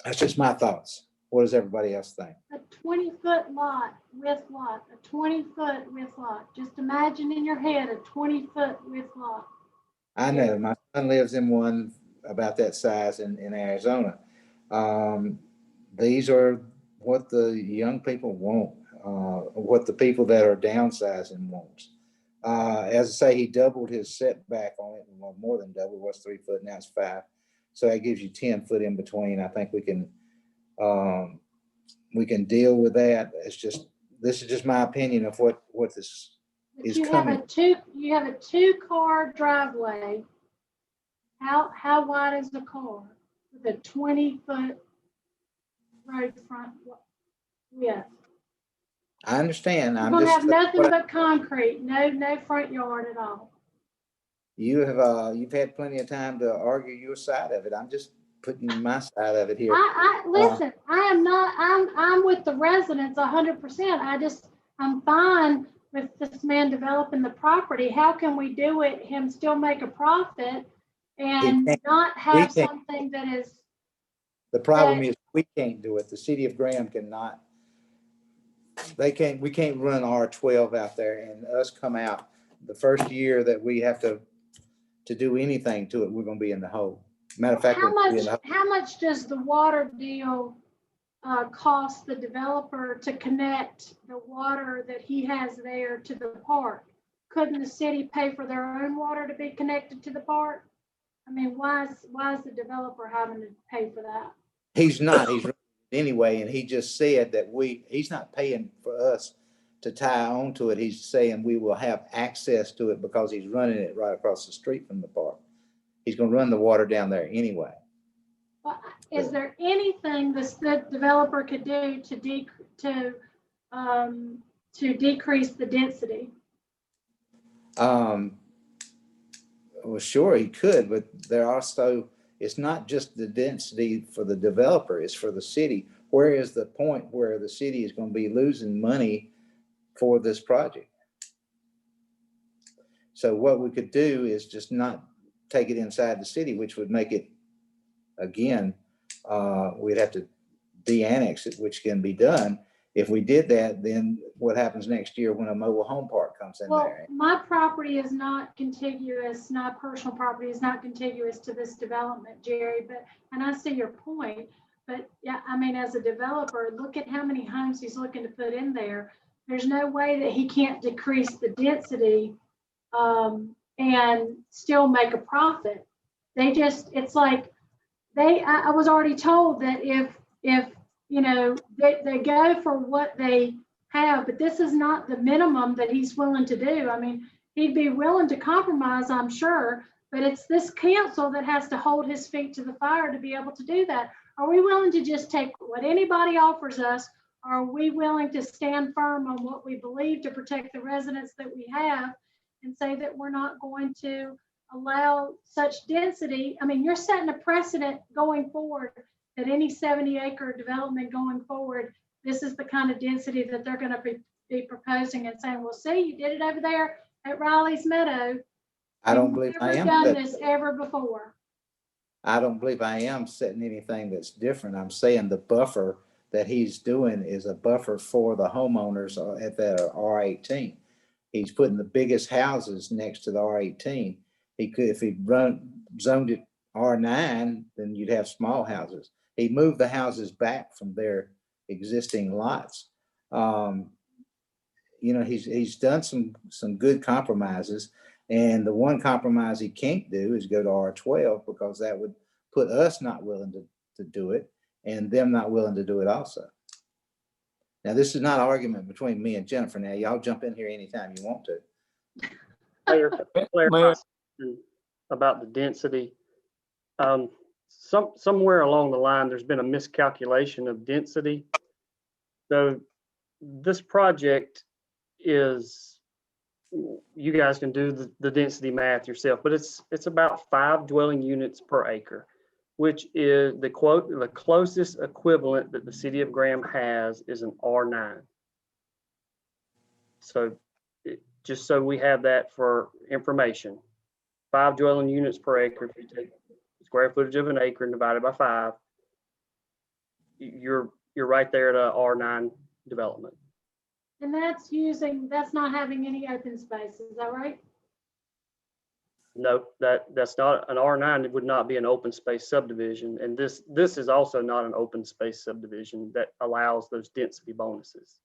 That's just my thoughts. What does everybody else think? A 20-foot lot with lot, a 20-foot with lot. Just imagine in your head a 20-foot with lot. I know my son lives in one about that size in Arizona. These are what the young people want, what the people that are downsizing want. As I say, he doubled his setback on it, well, more than double. It was 3 foot, now it's 5. So that gives you 10 foot in between. I think we can deal with that. This is just my opinion of what this is coming. You have a two-car driveway How wide is the car with a 20-foot road front width? I understand. You're I'm gonna just, have nothing but concrete, no front yard at all. you've had plenty of time to argue your side of it. I'm just putting my side of it here. Listen, I am not, I'm with the residents 100%. I'm fine with this man developing the property. How can we do it, him still make a profit and not have something that is? The problem is we can't do it. The city of Graham cannot. We can't run R12 out there and us come out the first year that we have to do anything to it, we're gonna be in the hole. Matter of fact, How much does the water deal cost the developer to connect the water that he has there to the park? Couldn't the city pay for their own water to be connected to the park? I mean, why is the developer having to pay for that? He's not, he's anyway, and he just said that he's not paying for us to tie onto it. He's saying we will have access to it because he's running it right across the street from the park. He's gonna run the water down there anyway. Well, is there anything the developer could do to decrease the density? Well, sure, he could, but it's not just the density for the developer, it's for the city. Where is the point where the city is going to be losing money for this project? So what we could do is just not take it inside the city, which would make it, again, we'd have to de-annex it, which can be done. If we did that, then what happens next year when a mobile home park comes in there? My property is not contiguous, my personal property is not contiguous to this development, Jerry, and I see your point, but yeah, I mean, as a developer, look at how many homes he's looking to put in there. There's no way that he can't decrease the density and still make a profit. It's like, I was already told that if you know, they go for what they have, but this is not the minimum that he's willing to do. I mean, he'd be willing to compromise, I'm sure, but it's this council that has to hold his feet to the fire to be able to do that. Are we willing to just take what anybody offers us? Or are we willing to stand firm on what we believe to protect the residents that we have and say that we're not going to allow such density? I mean, you're setting a precedent going forward that any 70-acre development going forward, this is the kind of density that they're going to be proposing and saying, well, see, you did it over there at Riley's Meadow. I don't believe I am. Never done this ever before. I don't believe I am setting anything that's different. I'm saying the buffer that he's doing is a buffer for the homeowners at that R18. He's putting the biggest houses next to the R18. He could, if he zoned it R9, then you'd have small houses. He moved the houses back from their existing lots. You know, he's done some good compromises, and the one compromise he can't do is go to R12 because that would put us not willing to do it and them not willing to do it also. Now, this is not an argument between me and Jennifer. Now, y'all jump in here anytime you want to. Mayor, about the density. Somewhere along the line, there's been a miscalculation of density. So this project is, you guys can do the density math yourself, but it's about 5 dwelling units per acre, which is the closest equivalent that the city of Graham has is an R9. So just so we have that for information, 5 dwelling units per acre. If you take square footage of an acre and divide it by 5, you're right there at a R9 development. And that's not having any open space, is that right? No, that's not an R9. It would not be an open space subdivision. And this is also not an open space subdivision that allows those density bonuses.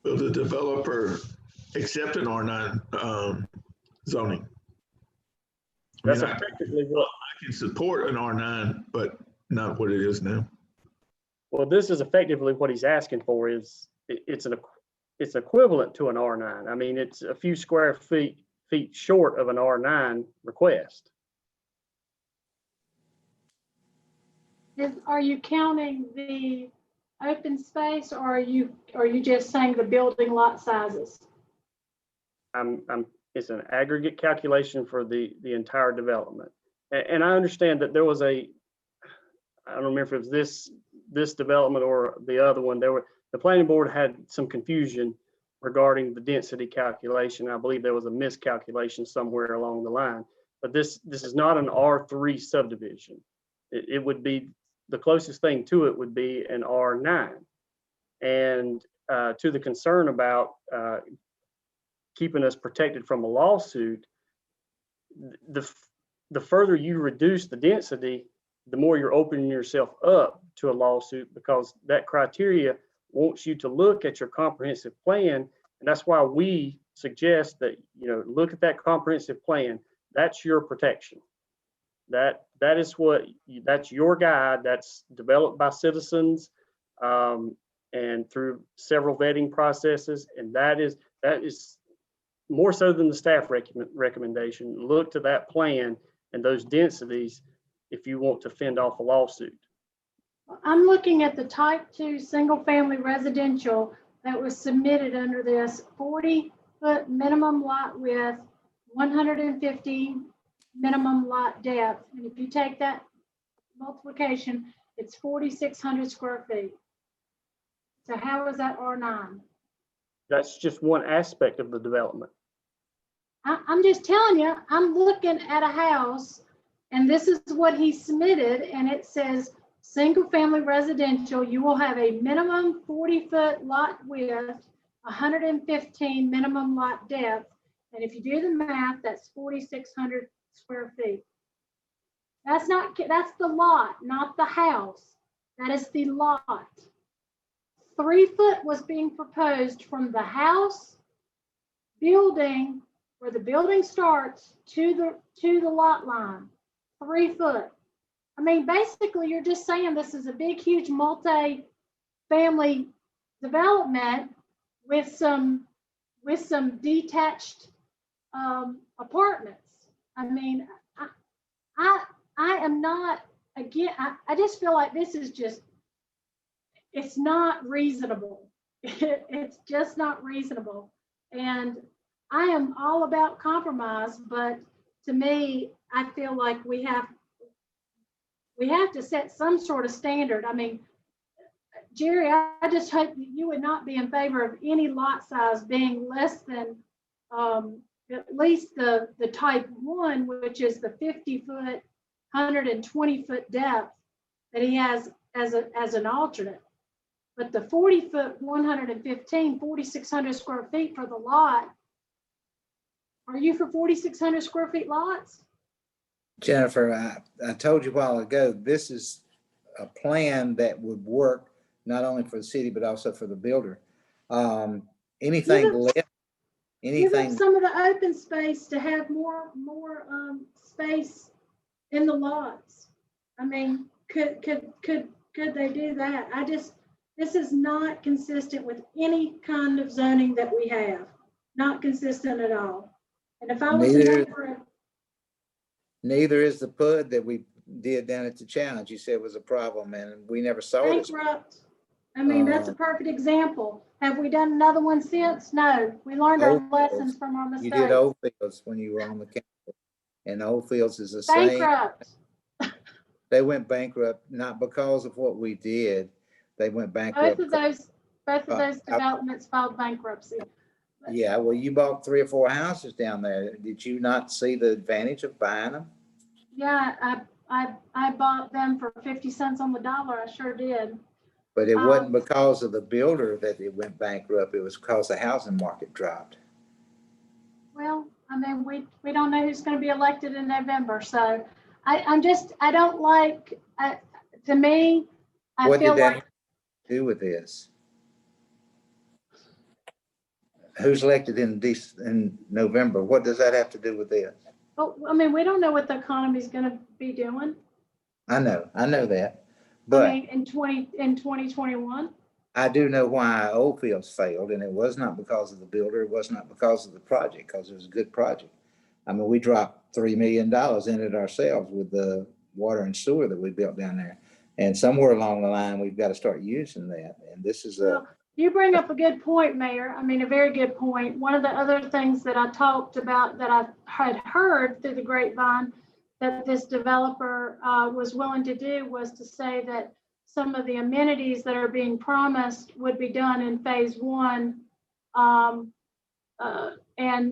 Will the developer accept an R9 zoning? That's effectively what I can support an R9, but not what it is now. Well, this is effectively what he's asking for. Is it's equivalent to an R9. I mean, it's a few square feet short of an R9 request. Are you counting the open space, or are you just saying the building lot sizes? It's an aggregate calculation for the entire development. And I understand that there was I don't remember if it was this development or the other one, the planning board had some confusion regarding the density calculation. I believe there was a miscalculation somewhere along the line, but this is not an R3 subdivision. It would be, the closest thing to it would be an R9. And to the concern about keeping us protected from a lawsuit, the further you reduce the density, the more you're opening yourself up to a lawsuit, because that criteria wants you to look at your comprehensive plan. And that's why we suggest that, look at that comprehensive plan. That's your protection. That is that's your guide, that's developed by citizens and through several vetting processes. And that is more so than the staff recommendation. Look to that plan and those densities if you want to fend off a lawsuit. I'm looking at the type 2 single family residential that was submitted under this 40-foot minimum lot width, 150 minimum lot depth. And if you take that multiplication, it's 4,600 square feet. So how is that R9? That's just one aspect of the development. I'm just telling you, I'm looking at a house and this is what he submitted, and it says single family residential, you will have a minimum 40-foot lot width, 115 minimum lot depth. And if you do the math, that's 4,600 square feet. That's the lot, not the house. That is the lot. 3 foot was being proposed from the house building, where the building starts, to the lot line. 3 foot. I mean, basically, you're just saying this is a big, huge multi-family development with some detached apartments. I mean, I am not, again, I just feel like this is just, it's not reasonable. It's just not reasonable. And I am all about compromise, but to me, I feel like we have to set some sort of standard. I mean, Jerry, I just hope that you would not be in favor of any lot size being less than at least the type 1, which is the 50-foot, 120-foot depth that he has as an alternate. But the 40-foot, 115, 4,600 square feet for the lot. Are you for 4,600 square feet lots? Jennifer, I told you a while ago, this is a plan that would work not only for the city, but also for the builder. Anything left, Give up some of the open space to have more space in the lots. I mean, could they do that? This is not consistent with any kind of zoning that we have. Not consistent at all. And if I was a neighbor, neither is the PUD that we did down at the challenge. You said was a problem, and we never saw it. Bankrupt. I mean, that's a perfect example. Have we done another one since? No. We learned our lessons from our mistakes. You did Oldfields when you were on the council, and Oldfields is the same. Bankrupt. They went bankrupt not because of what we did. They went bankrupt. Both of those developments filed bankruptcy. Yeah, well, you bought 3 or 4 houses down there. Did you not see the advantage of buying them? Yeah, I bought them for 50 cents on the dollar. I sure did. But it wasn't because of the builder that it went bankrupt. It was because the housing market dropped. Well, I mean, we don't know who's going to be elected in November. So I don't like, to me, I what feel did that like. Do with this? Who's elected in November? What does that have to do with this? Well, I mean, we don't know what the economy is going to be doing. I know that. But I mean, in 2021. I do know why Oldfields failed, and it was not because of the builder. It was not because of the project, because it was a good project. I mean, we dropped $3 million in it ourselves with the water and sewer that we built down there. And somewhere along the line, we've got to start using that. And this is a, You bring up a good point, Mayor. I mean, a very good point. One of the other things that I talked about that I had heard through the grapevine that this developer was willing to do was to say that some of the amenities that are being promised would be done in phase one. And,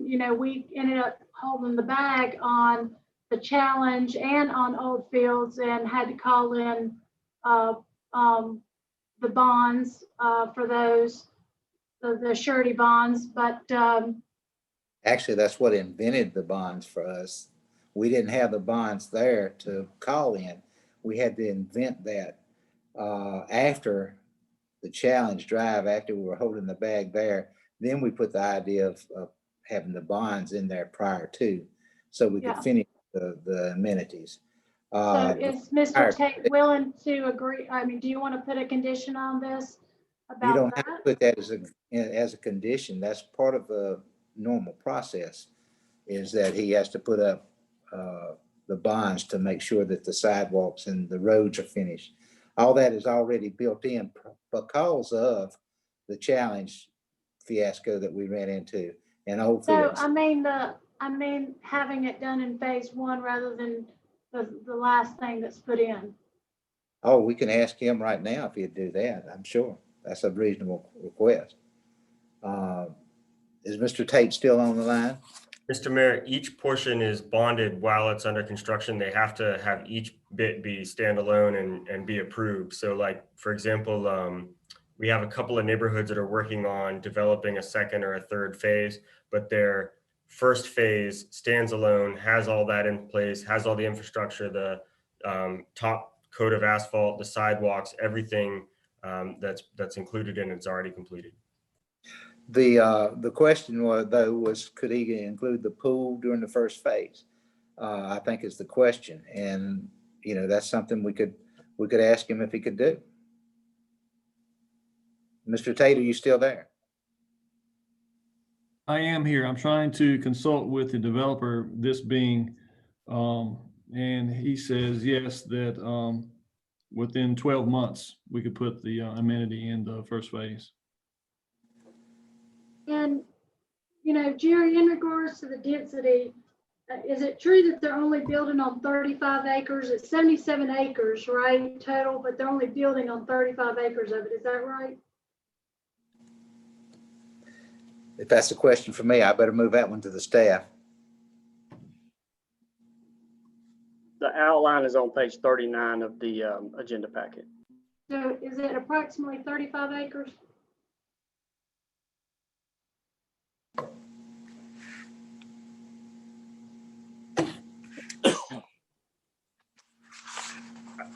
you know, we ended up holding the bag on the challenge and on Old Fields and had to call in the bonds for those, the surety bonds, but actually, that's what invented the bonds for us. We didn't have the bonds there to call in. We had to invent that after the challenge drive, after we were holding the bag there. Then we put the idea of having the bonds in there prior to, so we could finish the amenities. So is Mr. Tate willing to agree? I mean, do you want to put a condition on this about You don't that? have to put that as a condition. That's part of the normal process, is that he has to put up the bonds to make sure that the sidewalks and the roads are finished. All that is already built in because of the challenge fiasco that we ran into in Old So Fields. I mean having it done in phase one rather than the last thing that's put in. Oh, we can ask him right now if he'd do that. I'm sure that's a reasonable request. Is Mr. Tate still on the line? Mr. Mayor, each portion is bonded while it's under construction. They have to have each bit be standalone and be approved. So like, for example, we have a couple of neighborhoods that are working on developing a second or a third phase, but their first phase stands alone, has all that in place, has all the infrastructure, the top coat of asphalt, the sidewalks, everything that's included in it's already completed. The question was could he include the pool during the first phase? I think is the question, and you know that's something we could ask him if he could do. Mr. Tate, are you still there? I am here. I'm trying to consult with the developer, this being, and he says yes, that within 12 months, we could put the amenity in the first phase. And, you know, Jerry, in regards to the density, is it true that they're only building on 35 acres? It's 77 acres, right, total, but they're only building on 35 acres of it. Is that right? If that's a question for me, I better move that one to the staff. The outline is on page 39 of the agenda packet. So is it approximately 35 acres?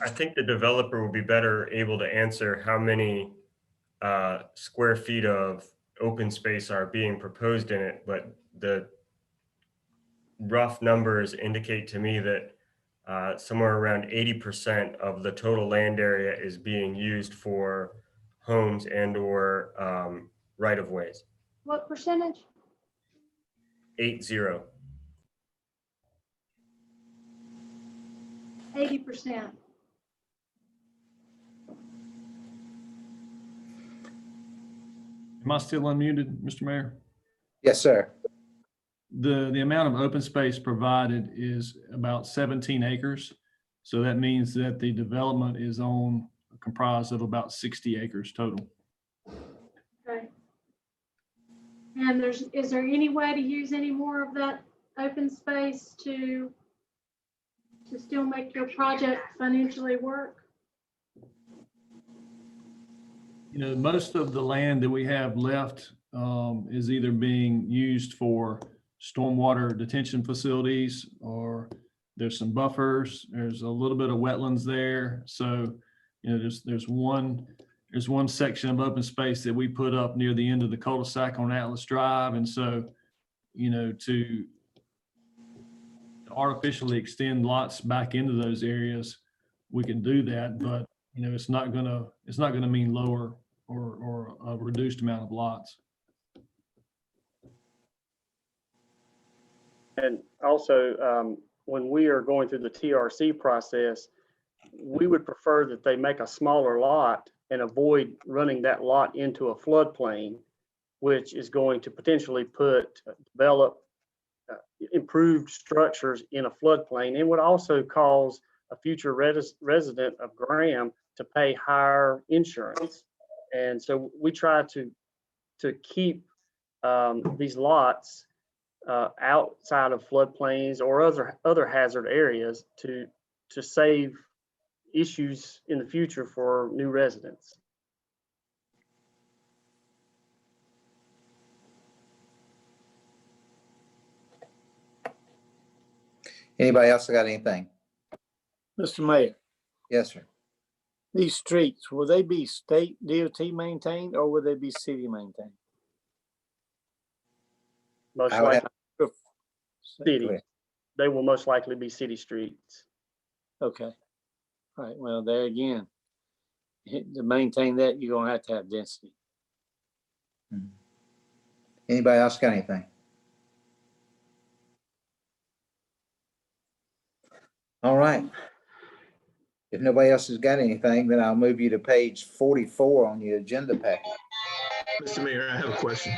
I think the developer will be better able to answer how many square feet of open space are being proposed in it, but the rough numbers indicate to me that somewhere around 80% of the total land area is being used for homes and or right-of-ways. What percentage? 80. 80%. Am I still unmuted, Mr. Mayor? Yes, sir. The amount of open space provided is about 17 acres. So that means that the development is comprised of about 60 acres total. Okay. And is there any way to use any more of that open space to still make your project financially work? You know, most of the land that we have left is either being used for stormwater detention facilities, or there's some buffers. There's a little bit of wetlands there. So, you know, there's one section of open space that we put up near the end of the cul-de-sac on Atlas Drive. And so, you know, to artificially extend lots back into those areas, we can do that, but you know, it's not gonna mean lower or a reduced amount of lots. And also, when we are going through the TRC process, we would prefer that they make a smaller lot and avoid running that lot into a floodplain, which is going to potentially develop improved structures in a floodplain, and would also cause a future resident of Graham to pay higher insurance. And so we try to keep these lots outside of floodplains or other hazard areas to save issues in the future for new residents. Anybody else got anything? Mr. Mayor, Yes, sir. these streets, will they be state DOT maintained or will they be city maintained? Most I would likely Go city. ahead. They will most likely be city streets. Okay. All right. Well, there again, to maintain that, you're gonna have to have density. Anybody else got anything? All right. If nobody else has got anything, then I'll move you to page 44 on your agenda packet. Mr. Mayor, I have a question.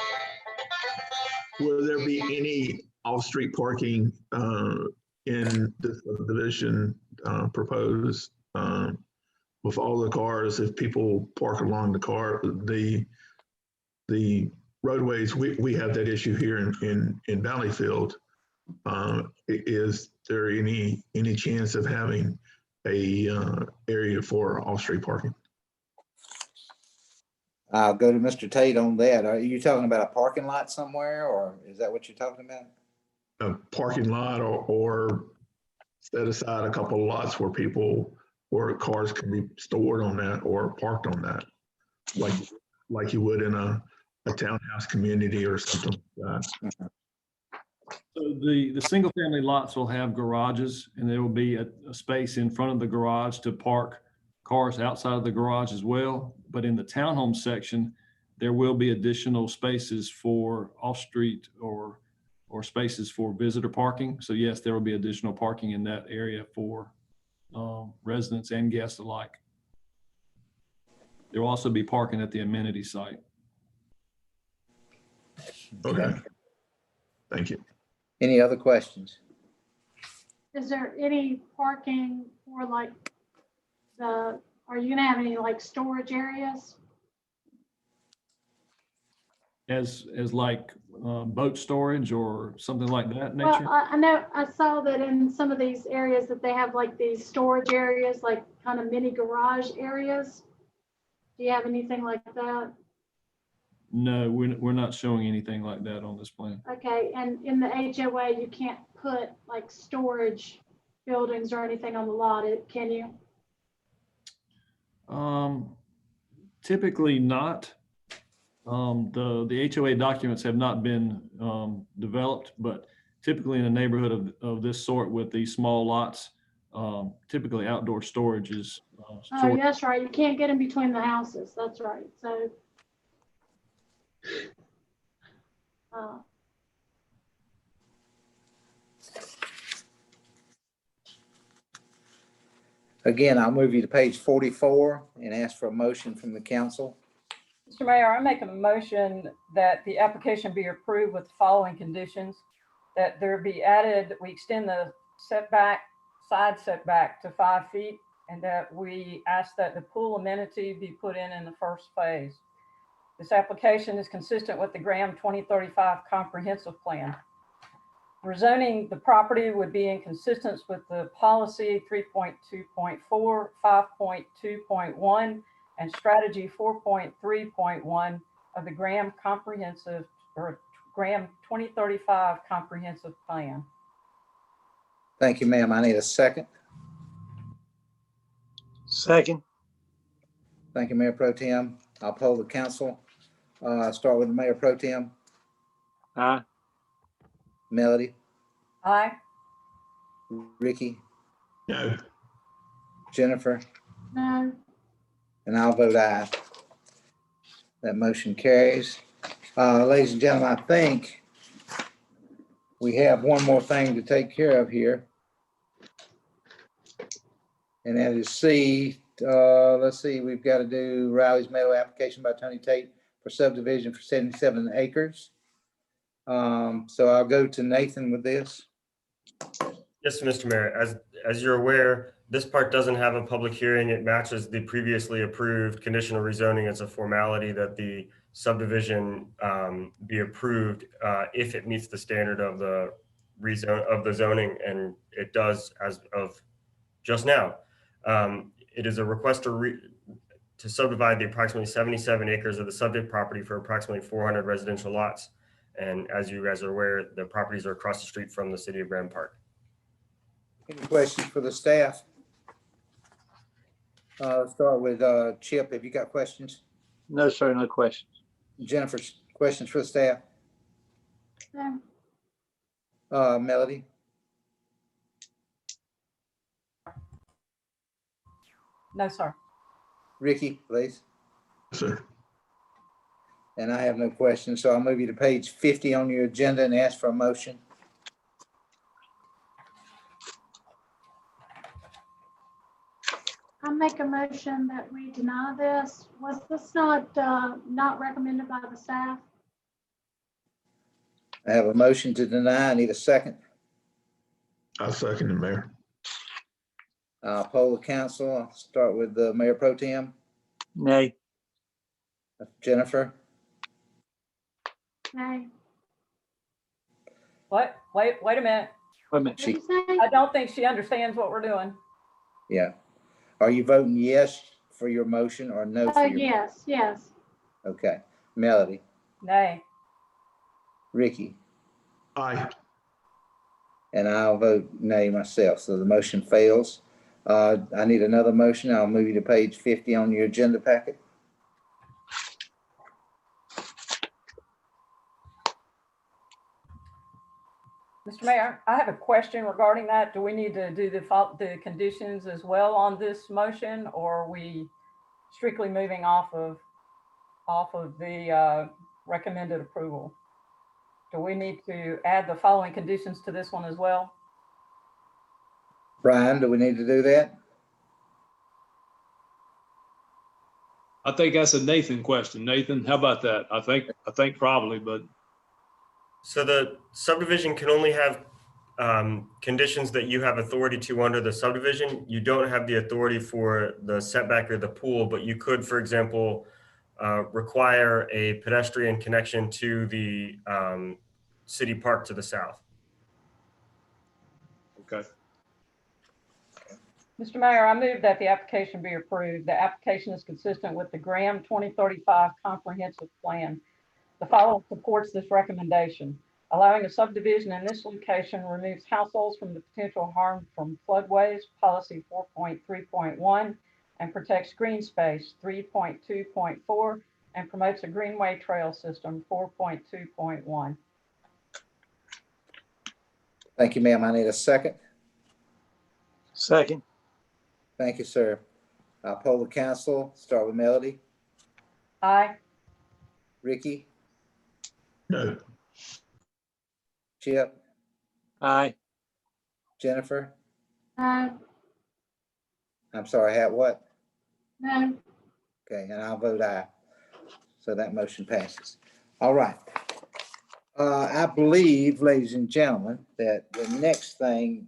Will there be any off-street parking in this subdivision proposed with all the cars? If people park along the roadways, we have that issue here in Valleyfield. Is there any chance of having a area for off-street parking? I'll go to Mr. Tate on that. Are you talking about a parking lot somewhere, or is that what you're talking about? A parking lot or set aside a couple of lots where cars can be stored on that or parked on that, like you would in a townhouse community or something like that. So the single family lots will have garages, and there will be a space in front of the garage to park cars outside of the garage as well. But in the townhome section, there will be additional spaces for off-street or spaces for visitor parking. So yes, there will be additional parking in that area for residents and guests alike. There will also be parking at the amenity site. Okay. Thank you. Any other questions? Is there any parking for like are you gonna have any like storage areas? As like boat storage or something like that Well, nature? I know I saw that in some of these areas that they have like these storage areas, like kind of mini garage areas. Do you have anything like that? No, we're not showing anything like that on this plan. Okay, and in the HOA, you can't put like storage buildings or anything on the lot, can you? Typically not. The HOA documents have not been developed, but typically in a neighborhood of this sort with these small lots, typically outdoor storage is. Oh, that's right. You can't get in between the houses. That's right. So. Again, I'll move you to page 44 and ask for a motion from the council. Mr. Mayor, I make a motion that the application be approved with the following conditions: that there be added, we extend the side setback to 5 feet, and that we ask that the pool amenity be put in the first phase. This application is consistent with the Graham 2035 comprehensive plan. Rezoning the property would be in consistence with the policy 3.2.4, 5.2.1, and strategy 4.3.1 of the Graham comprehensive or Graham 2035 comprehensive plan. Thank you, ma'am. I need a second. Second. Thank you, Mayor Pro Tem. I'll poll the council. Start with the Mayor Pro Tem. Aye. Melody. Aye. Ricky. No. Jennifer. No. And I'll vote aye. That motion carries. Ladies and gentlemen, I think we have one more thing to take care of here. And that is C. Let's see, we've got to do Riley's Meadow application by Tony Tate for subdivision for 77 acres. So I'll go to Nathan with this. Yes, Mr. Mayor, as you're aware, this part doesn't have a public hearing. It matches the previously approved conditional rezoning as a formality that the subdivision be approved if it meets the standard of the zoning, and it does as of just now. It is a request to subdivide the approximately 77 acres of the subject property for approximately 400 residential lots. And as you guys are aware, the properties are across the street from the city of Grand Park. Any questions for the staff? Start with Chip. Have you got questions? No, sir, no questions. Jennifer, questions for the staff? No. Melody? No, sir. Ricky, please. Sir. And I have no questions, so I'll move you to page 50 on your agenda and ask for a motion. I make a motion that we deny this. Was this not recommended by the staff? I have a motion to deny. I need a second. I'll second the mayor. I'll poll the council. I'll start with the Mayor Pro Tem. Nay. Jennifer? Nay. What? Wait a minute. Wait a minute. What did you say? I don't think she understands what we're doing. Yeah. Are you voting yes for your motion or no for your? Yes, yes. Okay. Melody? Nay. Ricky? Aye. And I'll vote nay myself. So the motion fails. I need another motion. I'll move you to page 50 on your agenda packet. Mr. Mayor, I have a question regarding that. Do we need to do the conditions as well on this motion, or are we strictly moving off of the recommended approval? Do we need to add the following conditions to this one as well? Brian, do we need to do that? I think that's a Nathan question. Nathan, how about that? I think probably, but. So the subdivision can only have conditions that you have authority to under the subdivision. You don't have the authority for the setback or the pool, but you could, for example, require a pedestrian connection to the city park to the south. Okay. Mr. Mayor, I move that the application be approved. The application is consistent with the Graham 2035 Comprehensive Plan. The following supports this recommendation. Allowing a subdivision in this location removes households from the potential harm from floodways, policy 4.3.1, and protects green space 3.2.4, and promotes a greenway trail system 4.2.1. Thank you, ma'am. I need a second. Second. Thank you, sir. I'll poll the council. Start with Melody. Aye. Ricky? No. Chip? Aye. Jennifer? No. I'm sorry, what? No. Okay, and I'll vote aye. So that motion passes. All right. I believe, ladies and gentlemen, that the next thing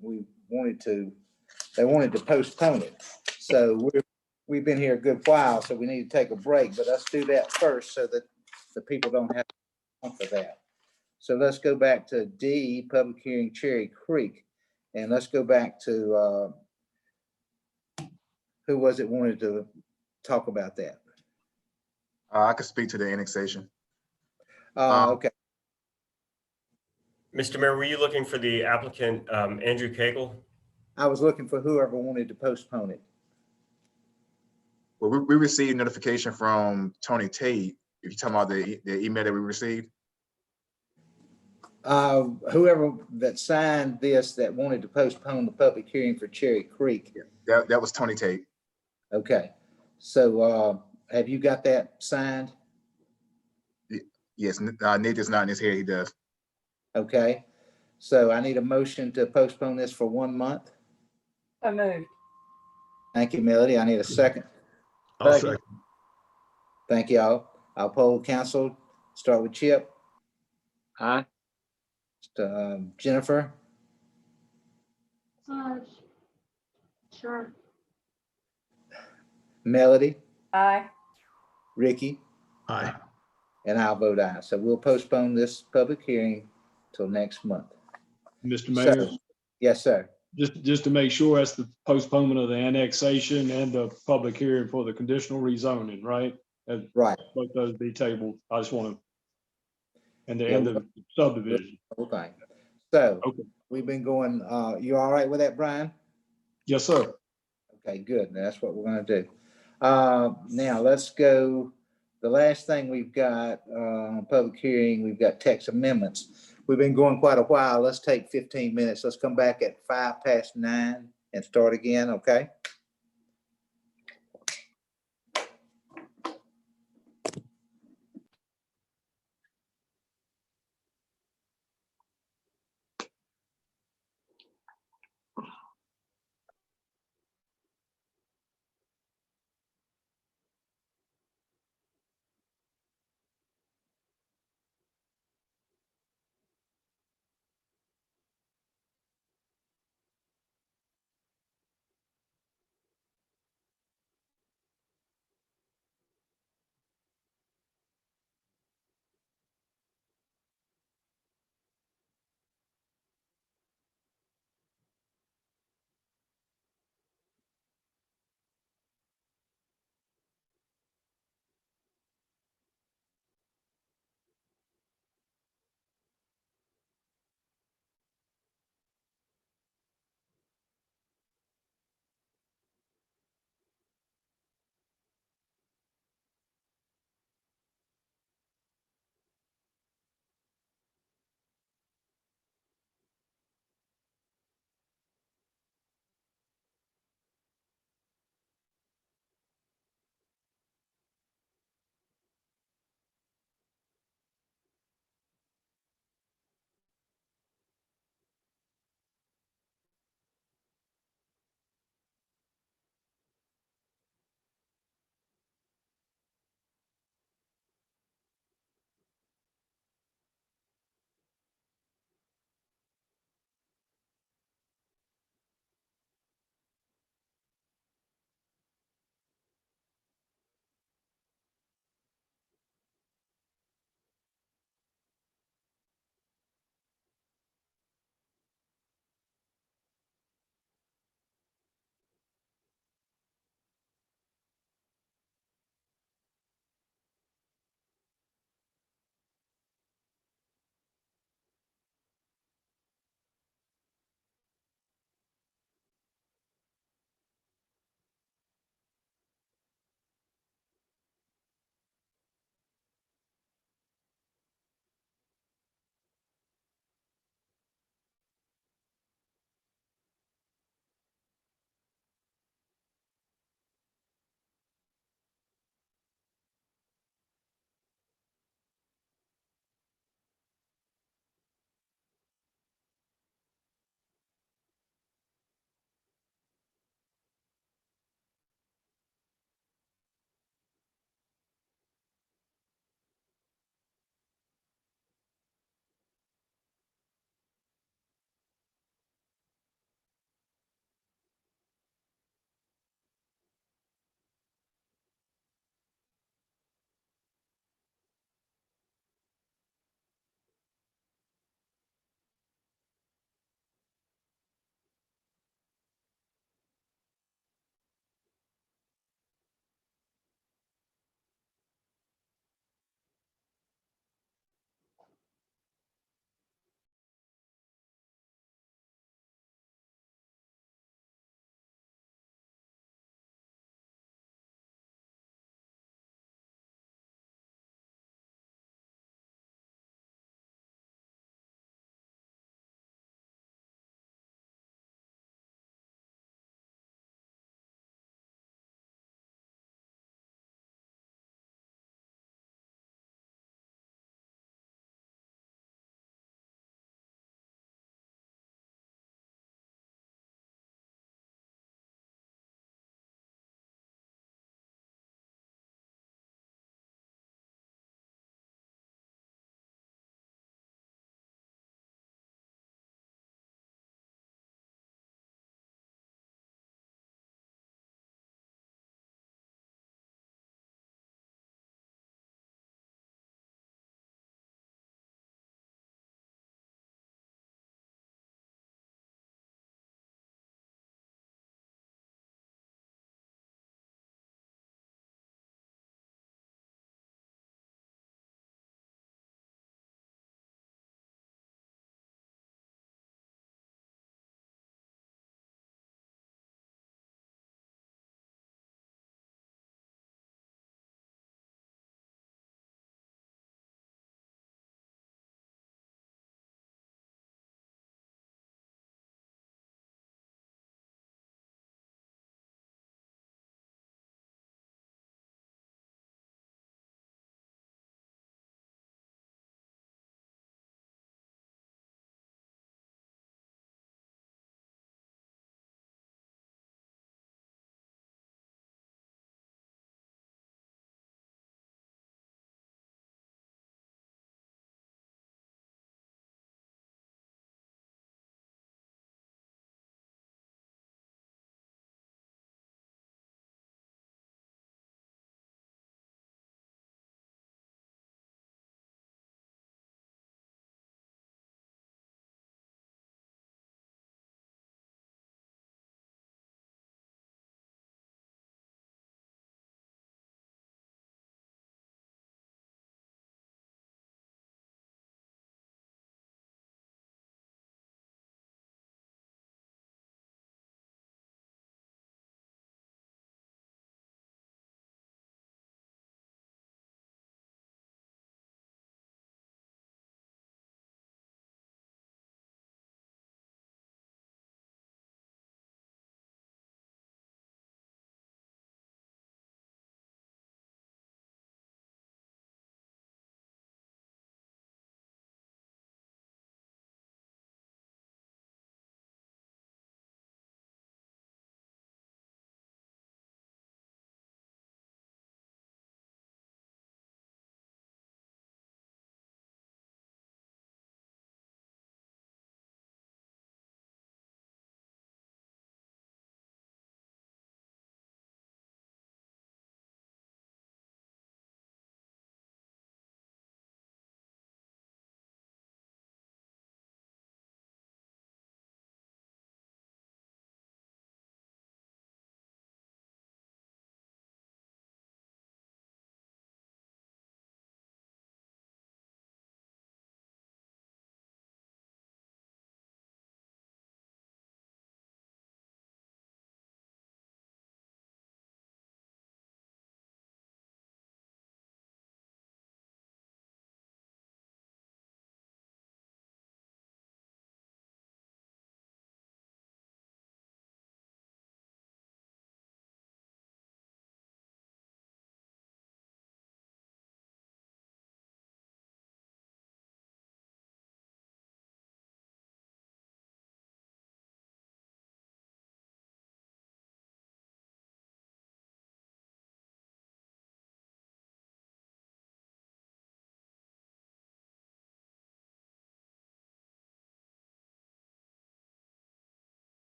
they wanted to postpone it. So we've been here a good while, so we need to take a break, but let's do that first so that the people don't have to come for that. So let's go back to D, public hearing Cherry Creek. And let's go back to, who was it wanted to talk about that? I could speak to the annexation. Okay. Mr. Mayor, were you looking for the applicant, Andrew Cagle? I was looking for whoever wanted to postpone it. Well, we received notification from Tony Tate. If you're talking about the email that we received. Whoever that signed this that wanted to postpone the public hearing for Cherry Creek. Yeah, that was Tony Tate. Okay. So have you got that signed? Yes, Nate is not in his hair. He does. Okay. So I need a motion to postpone this for 1 month. So moved. Thank you, Melody. I need a second. I'll Second. second. Thank you all. I'll poll council. Start with Chip. Aye. Jennifer, Sure. Melody, Aye. Ricky, Aye. and I'll vote aye. So we'll postpone this public hearing till next month. Mr. Mayor, So, yes, sir. just to make sure, that's the postponement of the annexation and the public hearing for the conditional rezoning, right? Right. Both those be tabled. I just want to, and the Yeah, end of the subdivision. Okay. So Okay. we've been going, you all right with that, Brian? Yes, sir. Okay, good. That's what we're gonna do. Now let's go. The last thing we've got, public hearing, we've got text amendments. We've been going quite a while. Let's take 15 minutes. Let's come back at 9:05 and start again, okay?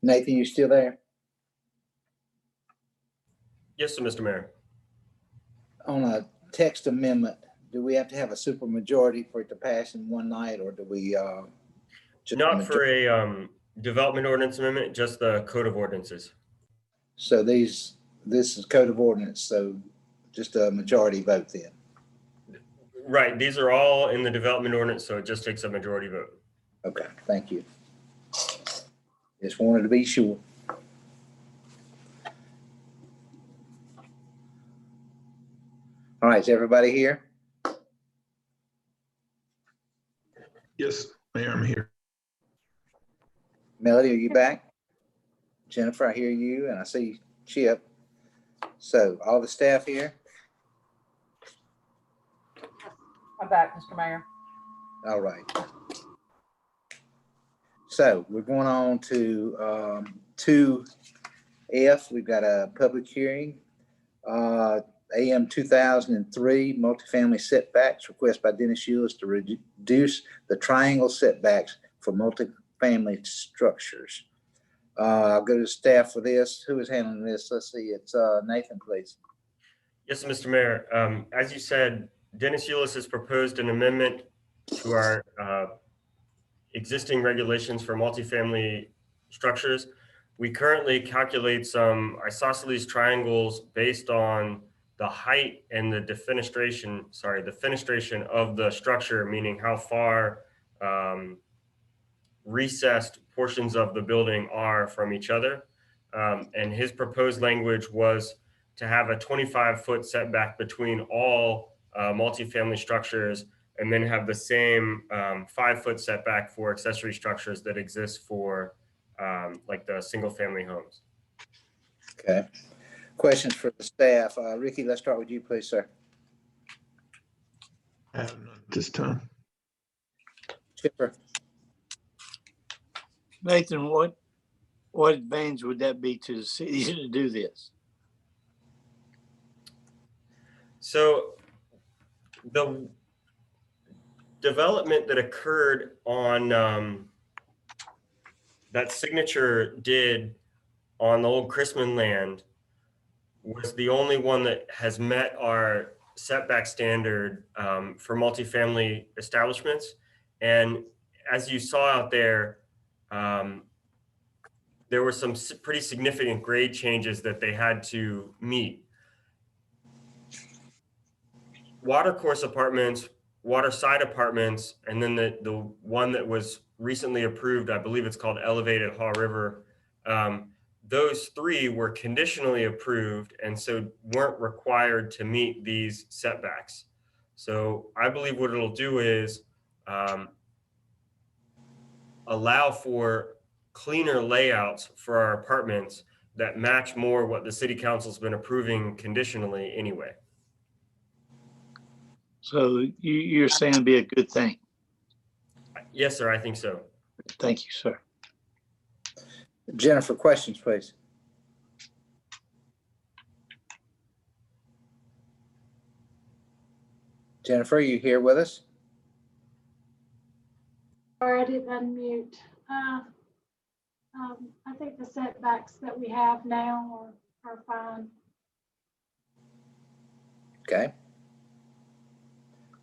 Nathan, you still there? Yes, sir, Mr. Mayor. On a text amendment, do we have to have a super majority for it to pass in one night, or do we, just Not for a development ordinance amendment, just the code of ordinances. so this is code of ordinance, so just a majority vote then? Right, these are all in the development ordinance, so it just takes a majority vote. Okay, thank you. Just wanted to be sure. All right, is everybody here? Yes, Mayor, I'm here. Melody, are you back? Jennifer, I hear you, and I see Chip. So all the staff here? I'm back, Mr. Mayor. All right. So we're going on to 2F. We've got a public hearing. AM 2003 multifamily setbacks, request by Dennis Eulis to reduce the triangle setbacks for multifamily structures. I'll go to staff for this. Who is handling this? Let's see. It's Nathan, please. Yes, Mr. Mayor. As you said, Dennis Eulis has proposed an amendment to our existing regulations for multifamily structures. We currently calculate some isosceles triangles based on the height and the defenestration of the structure, meaning how far recessed portions of the building are from each other. And his proposed language was to have a 25-foot setback between all multifamily structures, and then have the same 5-foot setback for accessory structures that exist for like the single family homes. Okay. Questions for the staff. Ricky, let's start with you, please, sir. I have none at this time. Chipper. Nathan, what advantage would that be to the city to do this? So the development that occurred on that signature did on the old Chrisman land was the only one that has met our setback standard for multifamily establishments. And as you saw out there, there were some pretty significant grade changes that they had to meet. Watercourse apartments, waterside apartments, and then the one that was recently approved, I believe it's called Elevated Haw River. Those three were conditionally approved and so weren't required to meet these setbacks. So I believe what it'll do is allow for cleaner layouts for our apartments that match more what the city council's been approving conditionally anyway. So you're saying it'd be a good thing? Yes, sir, I think so. Thank you, sir. Jennifer, questions, please. Jennifer, are you here with us? Sorry, I didn't unmute. I think the setbacks that we have now are fine. Okay.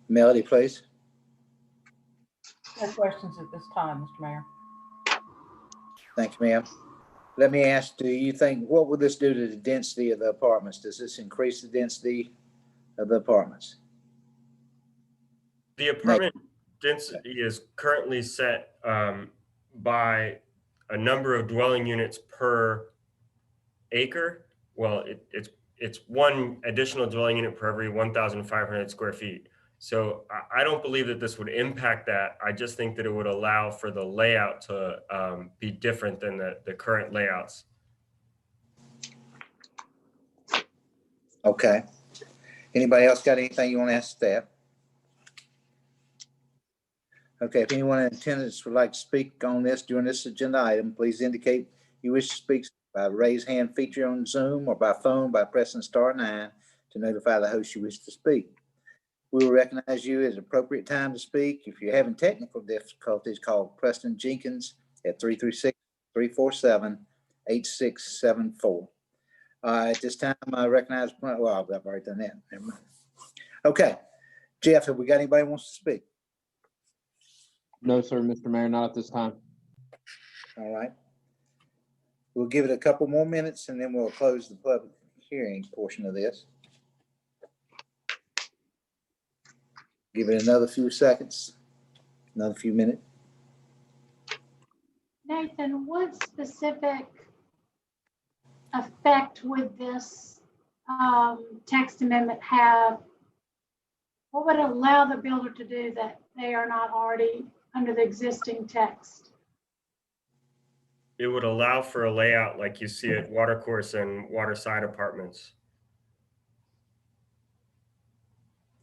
Melody, please. No questions at this time, Mr. Mayor. Thank you, ma'am. Let me ask, do you think, what would this do to the density of the apartments? Does this increase the density of the apartments? The apartment density is currently set by a number of dwelling units per acre. Well, it's one additional dwelling unit per every 1,500 square feet. So I don't believe that this would impact that. I just think that it would allow for the layout to be different than the current layouts. Okay. Anybody else got anything you want to ask staff? Okay, if anyone in attendance would like to speak on this during this agenda item, please indicate you wish to speak by raise hand feature on Zoom or by phone by pressing *9 to notify the host you wish to speak. We will recognize you at appropriate time to speak. If you're having technical difficulties, call Preston Jenkins at 347-8674. At this time, I recognize, well, I've already done that. Never mind. Okay, Jeff, have we got anybody who wants to speak? No, sir, Mr. Mayor, not at this time. All right. We'll give it a couple more minutes and then we'll close the public hearing portion of this. Give it another few seconds, another few minutes. Nathan, what specific effect would this text amendment have? What would allow the builder to do that they are not already under the existing text? It would allow for a layout like you see at watercourse and waterside apartments.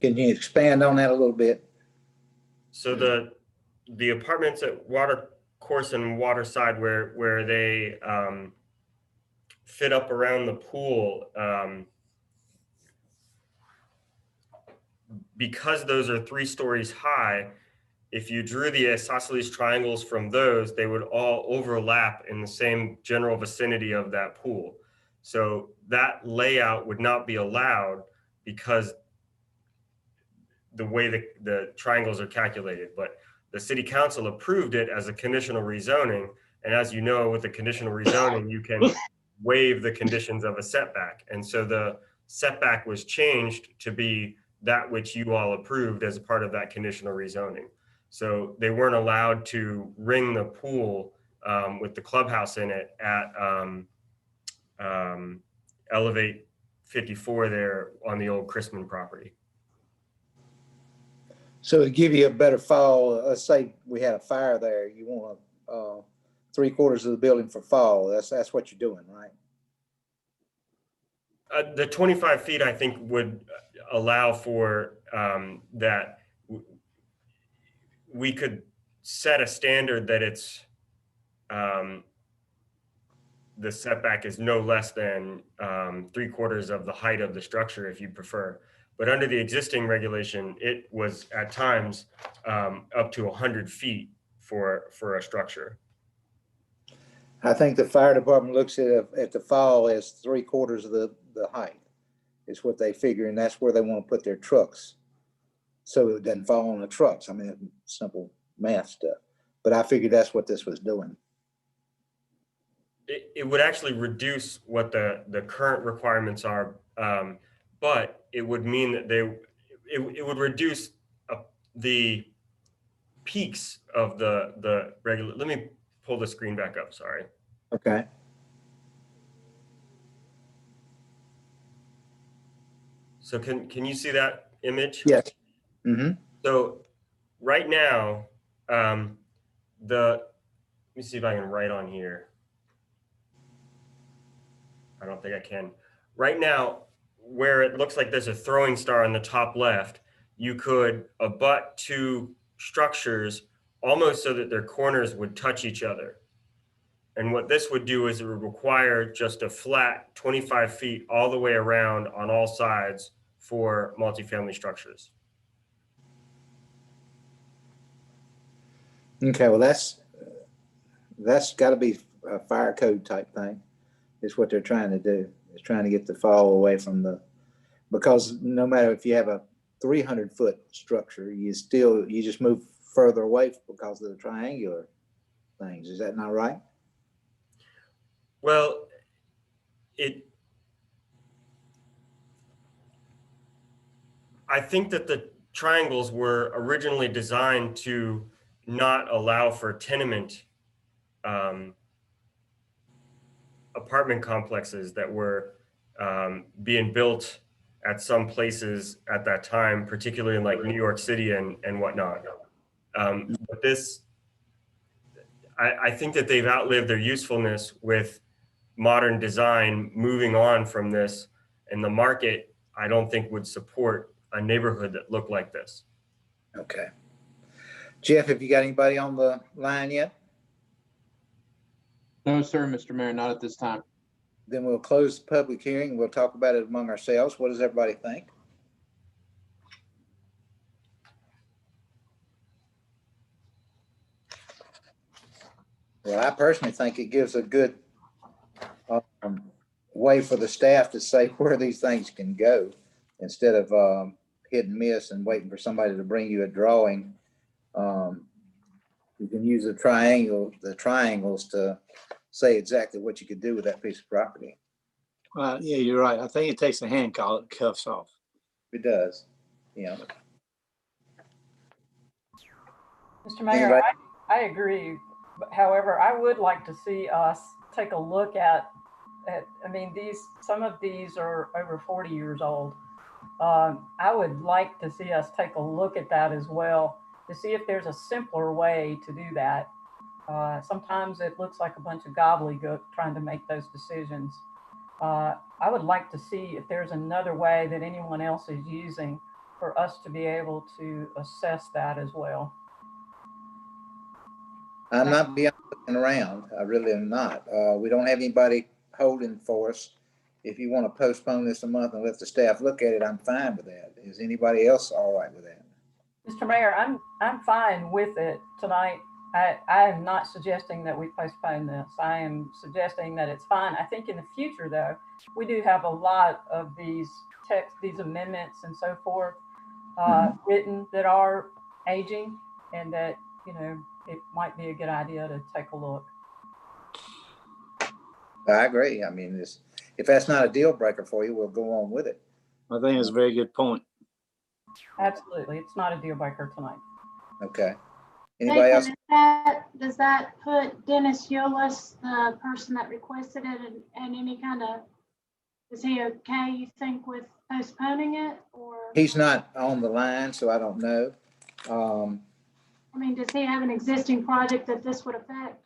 Can you expand on that a little bit? So the apartments at watercourse and waterside where they fit up around the pool, because those are 3 stories high, if you drew the isosceles triangles from those, they would all overlap in the same general vicinity of that pool. So that layout would not be allowed because the way the triangles are calculated. But the city council approved it as a conditional rezoning. And as you know, with the conditional rezoning, you can waive the conditions of a setback. And so the setback was changed to be that which you all approved as a part of that conditional rezoning. So they weren't allowed to ring the pool with the clubhouse in it at Elevate 54 there on the old Chrisman property. So to give you a better fall, let's say we had a fire there, you want 3/4 of the building for fall. That's what you're doing, right? The 25 feet, I think, would allow for that. We could set a standard that it's the setback is no less than 3/4 of the height of the structure, if you prefer. But under the existing regulation, it was at times up to 100 feet for a structure. I think the fire department looks at the fall as 3/4 of the height is what they figure, and that's where they want to put their trucks. So it doesn't fall on the trucks. I mean, simple math stuff. But I figured that's what this was doing. It would actually reduce what the current requirements are, but it would mean that it would reduce the peaks of the regular. Let me pull the screen back up. Sorry. Okay. So can you see that image? Yes. Mm-hmm. So right now, let me see if I can write on here. I don't think I can. Right now, where it looks like there's a throwing star on the top left, you could abut 2 structures almost so that their corners would touch each other. And what this would do is it would require just a flat 25 feet all the way around on all sides for multifamily structures. Okay, well, that's got to be a fire code type thing. Is what they're trying to do. Is trying to get the fall away from because no matter if you have a 300-foot structure, you just move further away because of the triangular things. Is that not right? Well, I think that the triangles were originally designed to not allow for tenement apartment complexes that were being built at some places at that time, particularly in like New York City and whatnot. But I think that they've outlived their usefulness with modern design moving on from this, and the market, I don't think, would support a neighborhood that looked like this. Okay. Jeff, have you got anybody on the line yet? No, sir, Mr. Mayor, not at this time. Then we'll close the public hearing. We'll talk about it among ourselves. What does everybody think? Well, I personally think it gives a good way for the staff to say where these things can go instead of hit and miss and waiting for somebody to bring you a drawing. You can use the triangles to say exactly what you could do with that piece of property. Yeah, you're right. I think it takes the handcuffs off. It does. Yeah. Mr. Mayor, I agree. However, I would like to see us take a look at I mean, some of these are over 40 years old. I would like to see us take a look at that as well to see if there's a simpler way to do that. Sometimes it looks like a bunch of gobbledygook trying to make those decisions. I would like to see if there's another way that anyone else is using for us to be able to assess that as well. I'm not beyond looking around. I really am not. We don't have anybody holding for us. If you want to postpone this a month and let the staff look at it, I'm fine with that. Is anybody else all right with that? Mr. Mayor, I'm fine with it tonight. I am not suggesting that we postpone this. I am suggesting that it's fine. I think in the future, though, we do have a lot of these these amendments and so forth written that are aging, and that, you know, it might be a good idea to take a look. I agree. I mean, if that's not a deal breaker for you, we'll go on with it. I think it's a very good point. Absolutely. It's not a deal breaker tonight. Okay. Anybody else? Does that put Dennis Eulis, the person that requested it, and any kind of, is he okay, you think, with postponing it, or? He's not on the line, so I don't know. I mean, does he have an existing project that this would affect?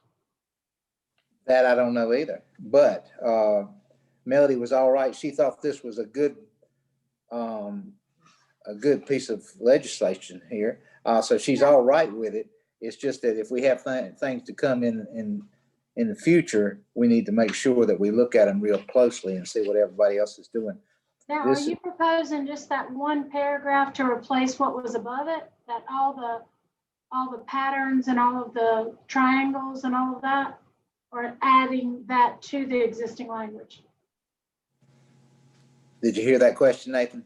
That I don't know either, but Melody was all right. She thought this was a good piece of legislation here. So she's all right with it. It's just that if we have things to come in the future, we need to make sure that we look at them real closely and see what everybody else is doing. Now, are you proposing just that one paragraph to replace what was above it? That all the patterns and all of the triangles and all of that? Or adding that to the existing language? Did you hear that question, Nathan?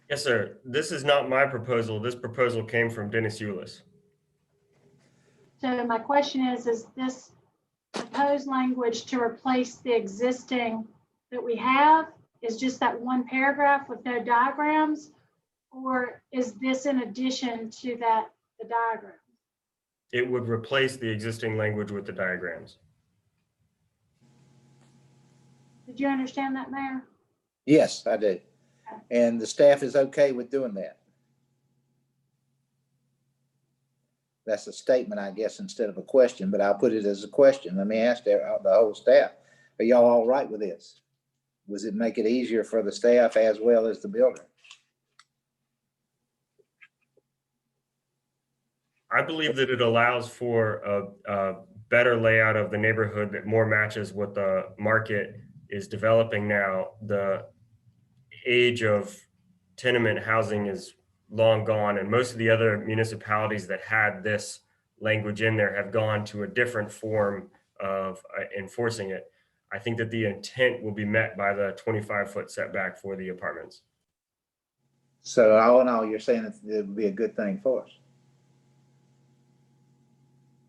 Yes, sir. This is not my proposal. This proposal came from Dennis Eulis. So my question is this proposed language to replace the existing that we have is just that one paragraph with no diagrams? Or is this in addition to that, the diagram? It would replace the existing language with the diagrams. Did you understand that, Mayor? Yes, I did. And the staff is okay with doing that. That's a statement, I guess, instead of a question, but I'll put it as a question. Let me ask the whole staff, are y'all all right with this? Was it make it easier for the staff as well as the builder? I believe that it allows for a better layout of the neighborhood that more matches what the market is developing now. The age of tenement housing is long gone, and most of the other municipalities that had this language in there have gone to a different form of enforcing it. I think that the intent will be met by the 25-foot setback for the apartments. So all in all, you're saying it would be a good thing for us?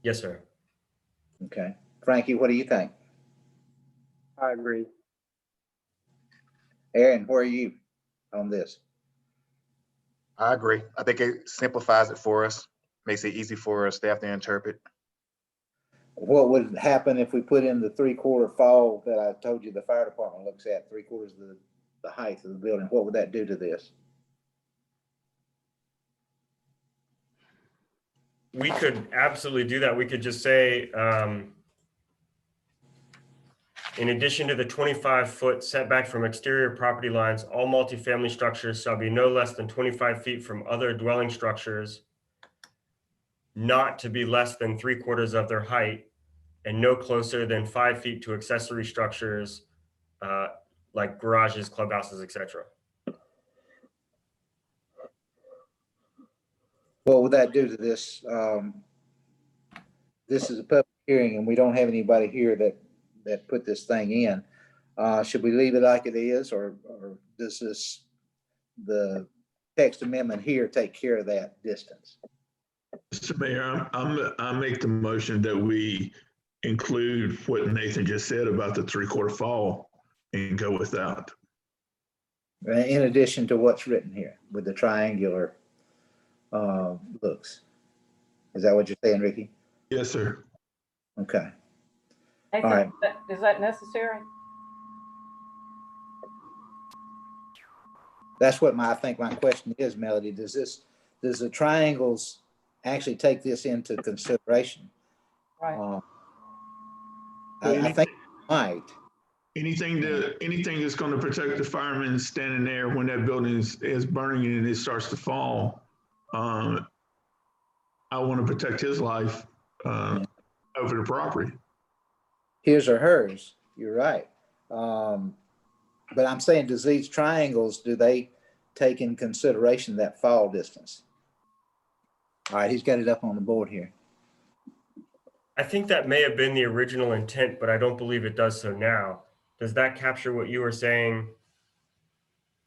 Yes, sir. Okay. Frankie, what do you think? I agree. Aaron, where are you on this? I agree. I think it simplifies it for us, makes it easy for staff to interpret. What would happen if we put in the 3/4 fall that I told you the fire department looks at, 3/4 of the height of the building? What would that do to this? We could absolutely do that. We could just say, in addition to the 25-foot setback from exterior property lines, all multifamily structures shall be no less than 25 feet from other dwelling structures, not to be less than 3/4 of their height, and no closer than 5 feet to accessory structures like garages, clubhouses, etc. What would that do to this? This is a public hearing, and we don't have anybody here that put this thing in. Should we leave it like it is, or does the text amendment here take care of that distance? Mr. Mayor, I make the motion that we include what Nathan just said about the 3/4 fall and go with that. In addition to what's written here with the triangular looks. Is that what you're saying, Ricky? Yes, sir. Okay. Nathan, All right. is that necessary? That's what I think my question is, Melody. Does the triangles actually take this into consideration? Right. I think it might. Anything that's going to protect the firemen standing there when that building is burning and it starts to fall. I want to protect his life over the property. His or hers, you're right. But I'm saying, does these triangles, do they take in consideration that fall distance? All right, he's got it up on the board here. I think that may have been the original intent, but I don't believe it does so now. Does that capture what you were saying?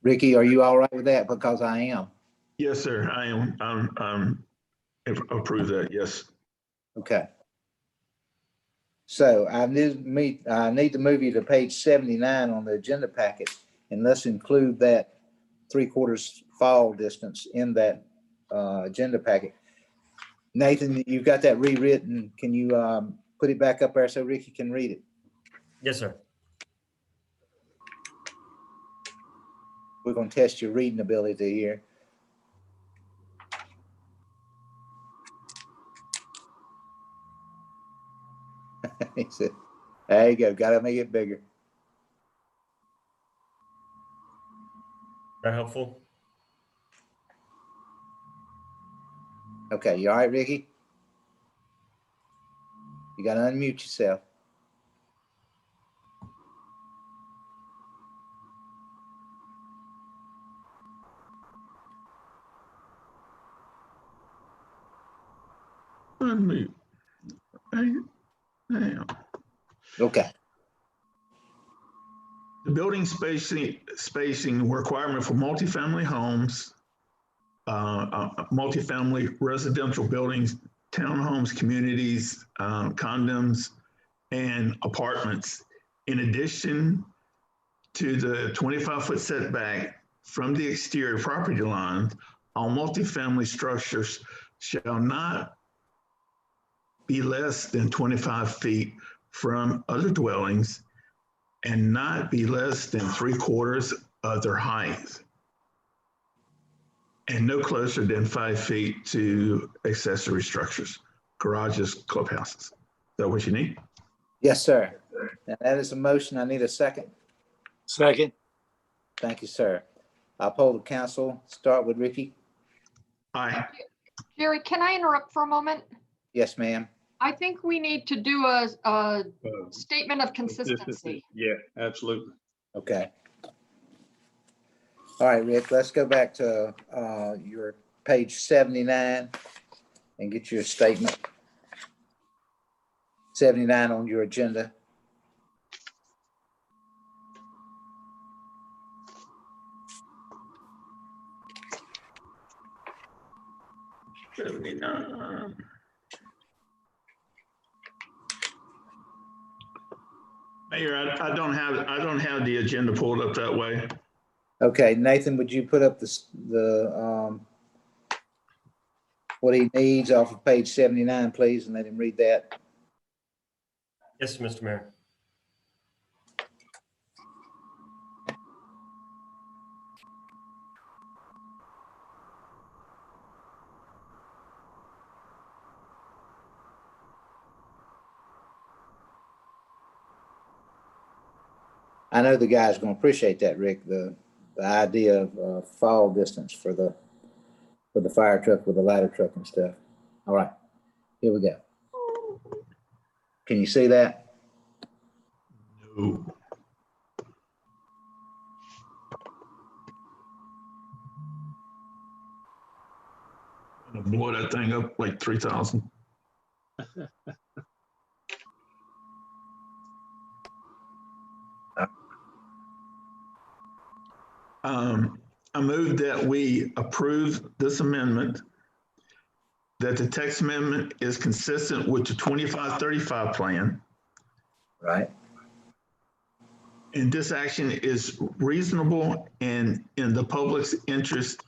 Ricky, are you all right with that? Because I am. Yes, sir. I am. Approve that. Yes. Okay. So I need to move you to page 79 on the agenda packet, and let's include that 3/4 fall distance in that agenda packet. Nathan, you've got that rewritten. Can you put it back up there so Ricky can read it? Yes, sir. We're going to test your reading ability here. He said, there you go. Got to make it bigger. That helpful? Okay, you all right, Ricky? You got to unmute yourself. Unmute. Okay. The building spacing requirement for multifamily homes, multifamily residential buildings, townhomes, communities, condoms, and apartments, in addition to the 25-foot setback from the exterior property lines, all multifamily structures shall not be less than 25 feet from other dwellings and not be less than 3/4 of their height, and no closer than 5 feet to accessory structures, garages, clubhouses. Is that what you need? Yes, sir. Now, that is a motion. I need a second. Second. Thank you, sir. I'll poll the council. Start with Ricky. Aye. Jerry, can I interrupt for a moment? Yes, ma'am. I think we need to do a statement of consistency. Yeah, absolutely. Okay. All right, Rick, let's go back to your page 79 and get your statement. 79 on your agenda. Mayor, I don't have the agenda pulled up that way. Okay, Nathan, would you put up the what he needs off of page 79, please, and let him read that? Yes, Mr. Mayor. I know the guy's going to appreciate that, Rick, the idea of fall distance for the fire truck with the ladder truck and stuff. All right, here we go. Can you see that? No. Blow that thing up like 3,000. I move that we approve this amendment, that the text amendment is consistent with the 2535 plan. Right. And this action is reasonable and in the public's interest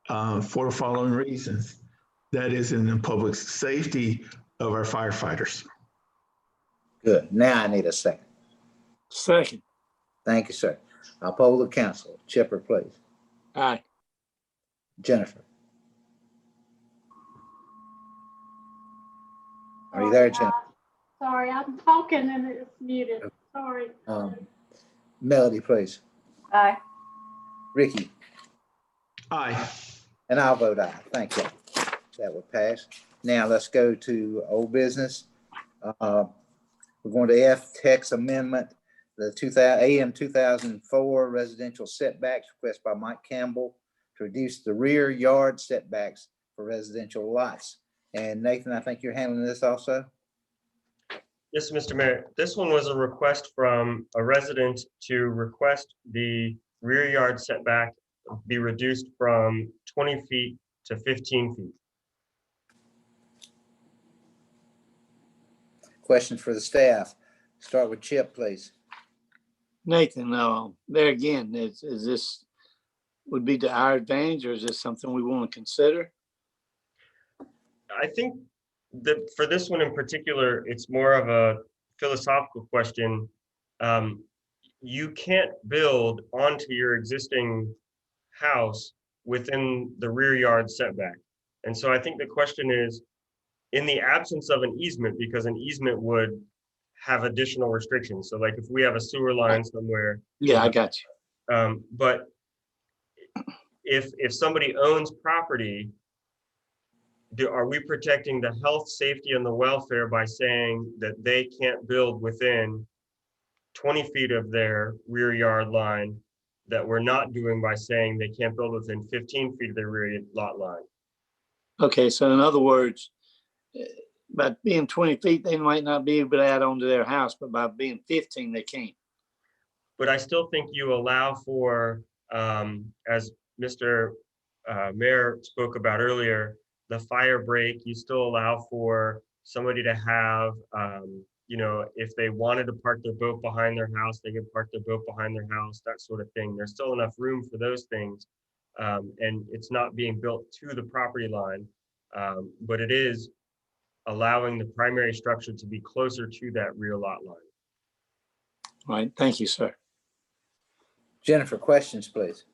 for the following reasons. That is in the public safety of our firefighters. Good. Now I need a second. Second. Thank you, sir. I'll poll the council. Chipper, please. Aye. Jennifer. Are you there, Jennifer? Sorry, I'm talking and it's muted. Sorry. Melody, please. Aye. Ricky. Aye. And I'll vote aye. Thank you. That will pass. Now let's go to old business. We're going to F, text amendment, the AM 2004 residential setbacks request by Mike Campbell to reduce the rear yard setbacks for residential lots. And Nathan, I think you're handling this also? Yes, Mr. Mayor. This one was a request from a resident to request the rear yard setback be reduced from 20 feet to 15 feet. Questions for the staff. Start with Chip, please. Nathan, there again, is this would be to our advantage, or is this something we want to consider? I think that for this one in particular, it's more of a philosophical question. You can't build onto your existing house within the rear yard setback. And so I think the question is, in the absence of an easement, because an easement would have additional restrictions. So like if we have a sewer line somewhere. Yeah, I got you. But if somebody owns property, are we protecting the health, safety, and the welfare by saying that they can't build within 20 feet of their rear yard line, that we're not doing by saying they can't build within 15 feet of their rear lot line? Okay, so in other words, by being 20 feet, they might not be able to add on to their house, but by being 15, they can. But I still think you allow for, as Mr. Mayor spoke about earlier, the fire break. You still allow for somebody to have, if they wanted to park their boat behind their house, they could park their boat behind their house, that sort of thing. There's still enough room for those things. And it's not being built to the property line, but it is allowing the primary structure to be closer to that rear lot line. All right, thank you, sir. Jennifer, questions, please.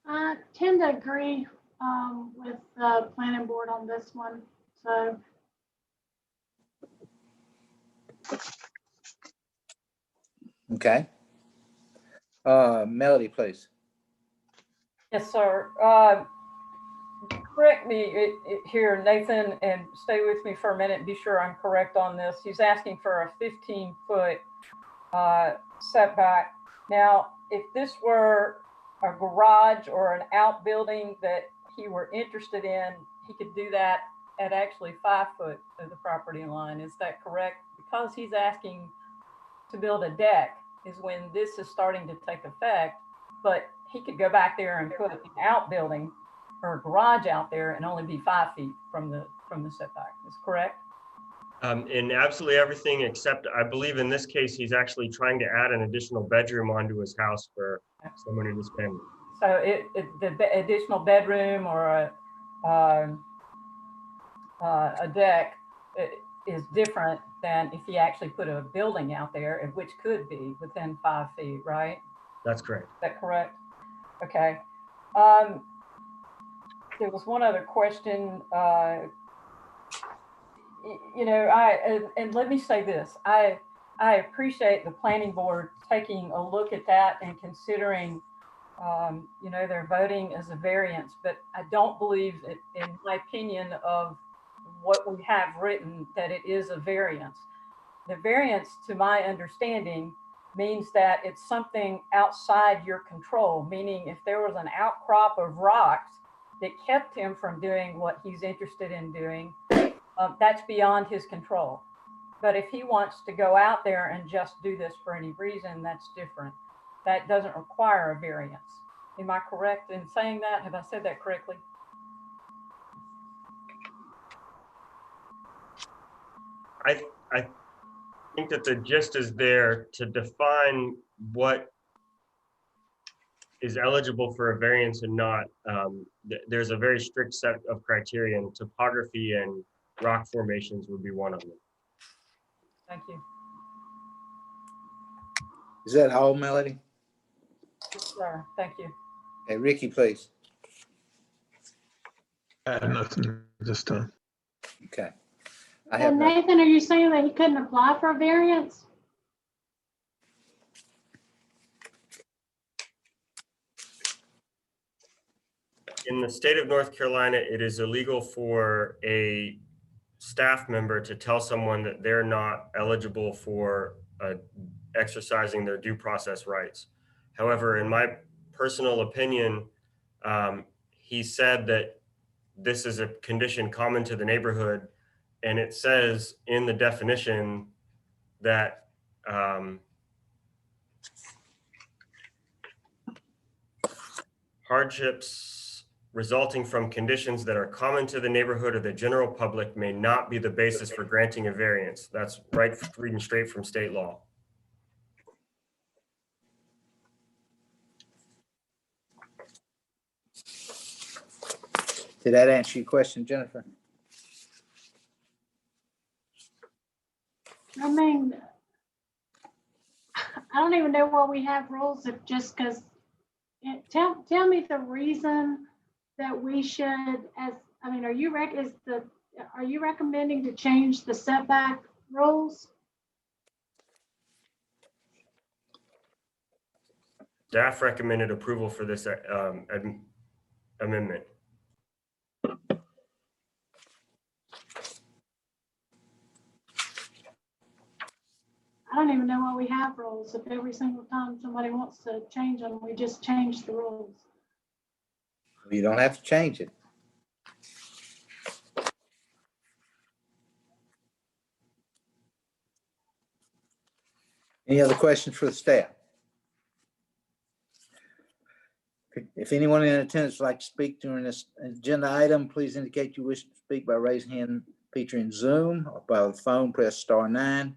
I tend to agree with the planning board on this one. So. Okay. Melody, please. Yes, sir. Correct me here, Nathan, and stay with me for a minute. Be sure I'm correct on this. He's asking for a 15-foot setback. Now, if this were a garage or an outbuilding that he were interested in, he could do that at actually 5 foot of the property line. Is that correct? Because he's asking to build a deck is when this is starting to take effect, but he could go back there and put an outbuilding or a garage out there and only be 5 feet from the setback. Is correct? In absolutely everything except, I believe in this case, he's actually trying to add an additional bedroom onto his house for someone in his family. So the additional bedroom or a deck is different than if he actually put a building out there, which could be within 5 feet, right? That's correct. Is that correct? Okay. There was one other question. And let me say this. I appreciate the planning board taking a look at that and considering, they're voting as a variance, but I don't believe it, in my opinion of what we have written, that it is a variance. The variance, to my understanding, means that it's something outside your control, meaning if there was an outcrop of rocks that kept him from doing what he's interested in doing, that's beyond his control. But if he wants to go out there and just do this for any reason, that's different. that doesn't require a variance. Am I correct in saying that? Have I said that correctly? I think that the gist is there to define what is eligible for a variance and not. There's a very strict set of criteria, and topography and rock formations would be one of them. Thank you. Is that all, Melody? Yes, sir. Thank you. Hey, Ricky, please. I have nothing this time. Okay. And Nathan, are you saying that he couldn't apply for a variance? In the state of North Carolina, it is illegal for a staff member to tell someone that they're not eligible for exercising their due process rights. However, in my personal opinion, he said that this is a condition common to the neighborhood, and it says in the definition that hardships resulting from conditions that are common to the neighborhood or the general public may not be the basis for granting a variance. That's right, reading straight from state law. Did that answer your question, Jennifer? I mean, I don't even know why we have rules if just because, tell me the reason that we should, are you recommending to change the setback rules? Staff recommended approval for this amendment. I don't even know why we have rules. If every single time somebody wants to change them, we just change the rules. You don't have to change it. Any other questions for the staff? If anyone in attendance would like to speak during this agenda item, please indicate you wish to speak by raising hand featuring Zoom, or by the phone, press *9.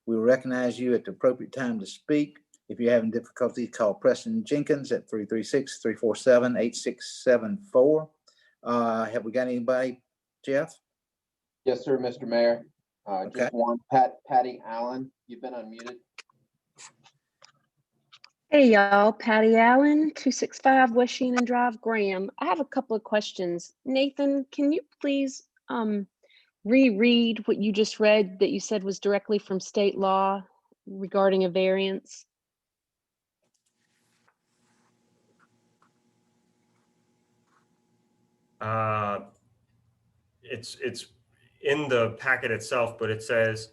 We will recognize you at the appropriate time to speak. If you're having difficulty, call Preston Jenkins at 336-347-8674. Have we got anybody, Jeff? Yes, sir, Mr. Mayor. Okay. Just one, Patty Allen, you've been unmuted. Hey y'all, Patty Allen, 265 West Shannon Drive, Graham. I have a couple of questions. Nathan, can you please reread what you just read that you said was directly from state law regarding a variance? It's in the packet itself, but it says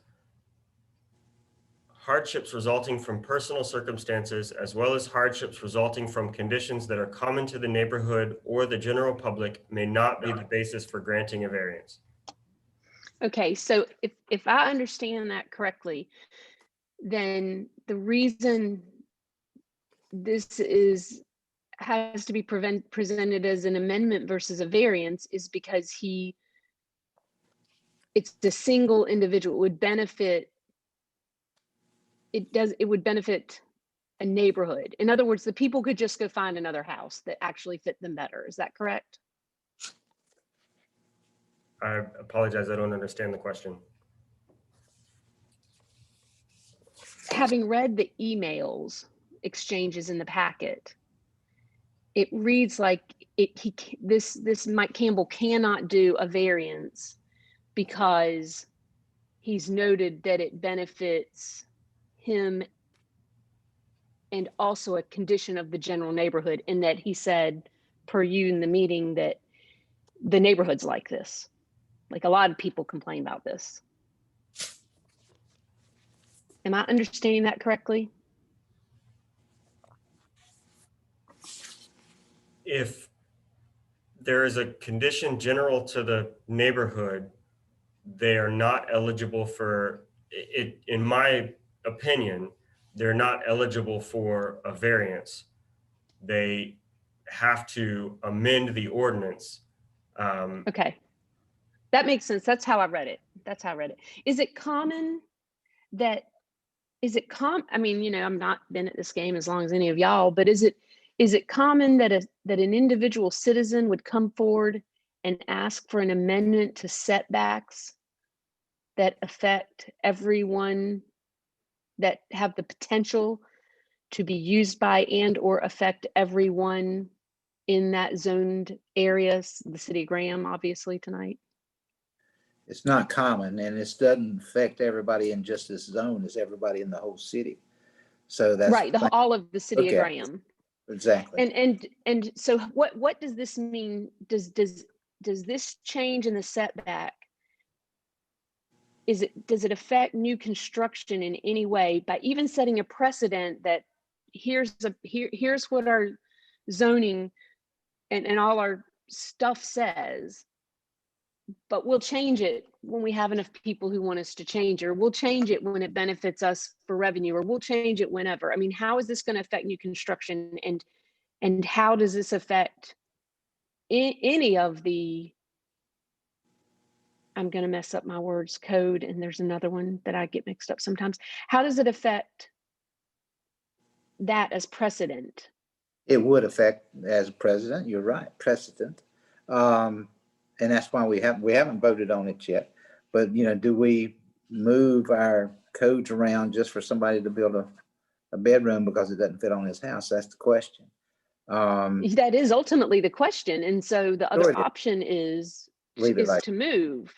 hardships resulting from personal circumstances, as well as hardships resulting from conditions that are common to the neighborhood or the general public, may not be the basis for granting a variance. Okay, so if I understand that correctly, then the reason this has to be presented as an amendment versus a variance is because it's the single individual. It would benefit, it would benefit a neighborhood. In other words, the people could just go find another house that actually fit them better. Is that correct? I apologize, I don't understand the question. Having read the emails exchanges in the packet, it reads like this Mike Campbell cannot do a variance because he's noted that it benefits him and also a condition of the general neighborhood, in that he said, per you in the meeting, that the neighborhood's like this. Like a lot of people complain about this. Am I understanding that correctly? If there is a condition general to the neighborhood, they are not eligible for it. In my opinion, they're not eligible for a variance. They have to amend the ordinance. Okay. That makes sense. That's how I read it. That's how I read it. Is it common that, I mean, you know, I'm not been at this game as long as any of y'all, but is it common that that an individual citizen would come forward and ask for an amendment to setbacks that affect everyone, that have the potential to be used by and or affect everyone in that zoned areas, the city of Graham, obviously tonight? It's not common, and it doesn't affect everybody in just this zone, it's everybody in the whole city. So that's Right, all of the city of Graham. Exactly. And so what does this mean? Does this change in the setback, does it affect new construction in any way by even setting a precedent that here's what our zoning and all our stuff says, but we'll change it when we have enough people who want us to change, or we'll change it when it benefits us for revenue, or we'll change it whenever? I mean, how is this going to affect new construction, and how does this affect any of the, I'm going to mess up my words, code, and there's another one that I get mixed up sometimes. How does it affect that as precedent? It would affect as president, you're right, precedent. And that's why we haven't voted on it yet. But, you know, do we move our codes around just for somebody to build a bedroom because it doesn't fit on his house? That's the question. That is ultimately the question. And so the other option is to move.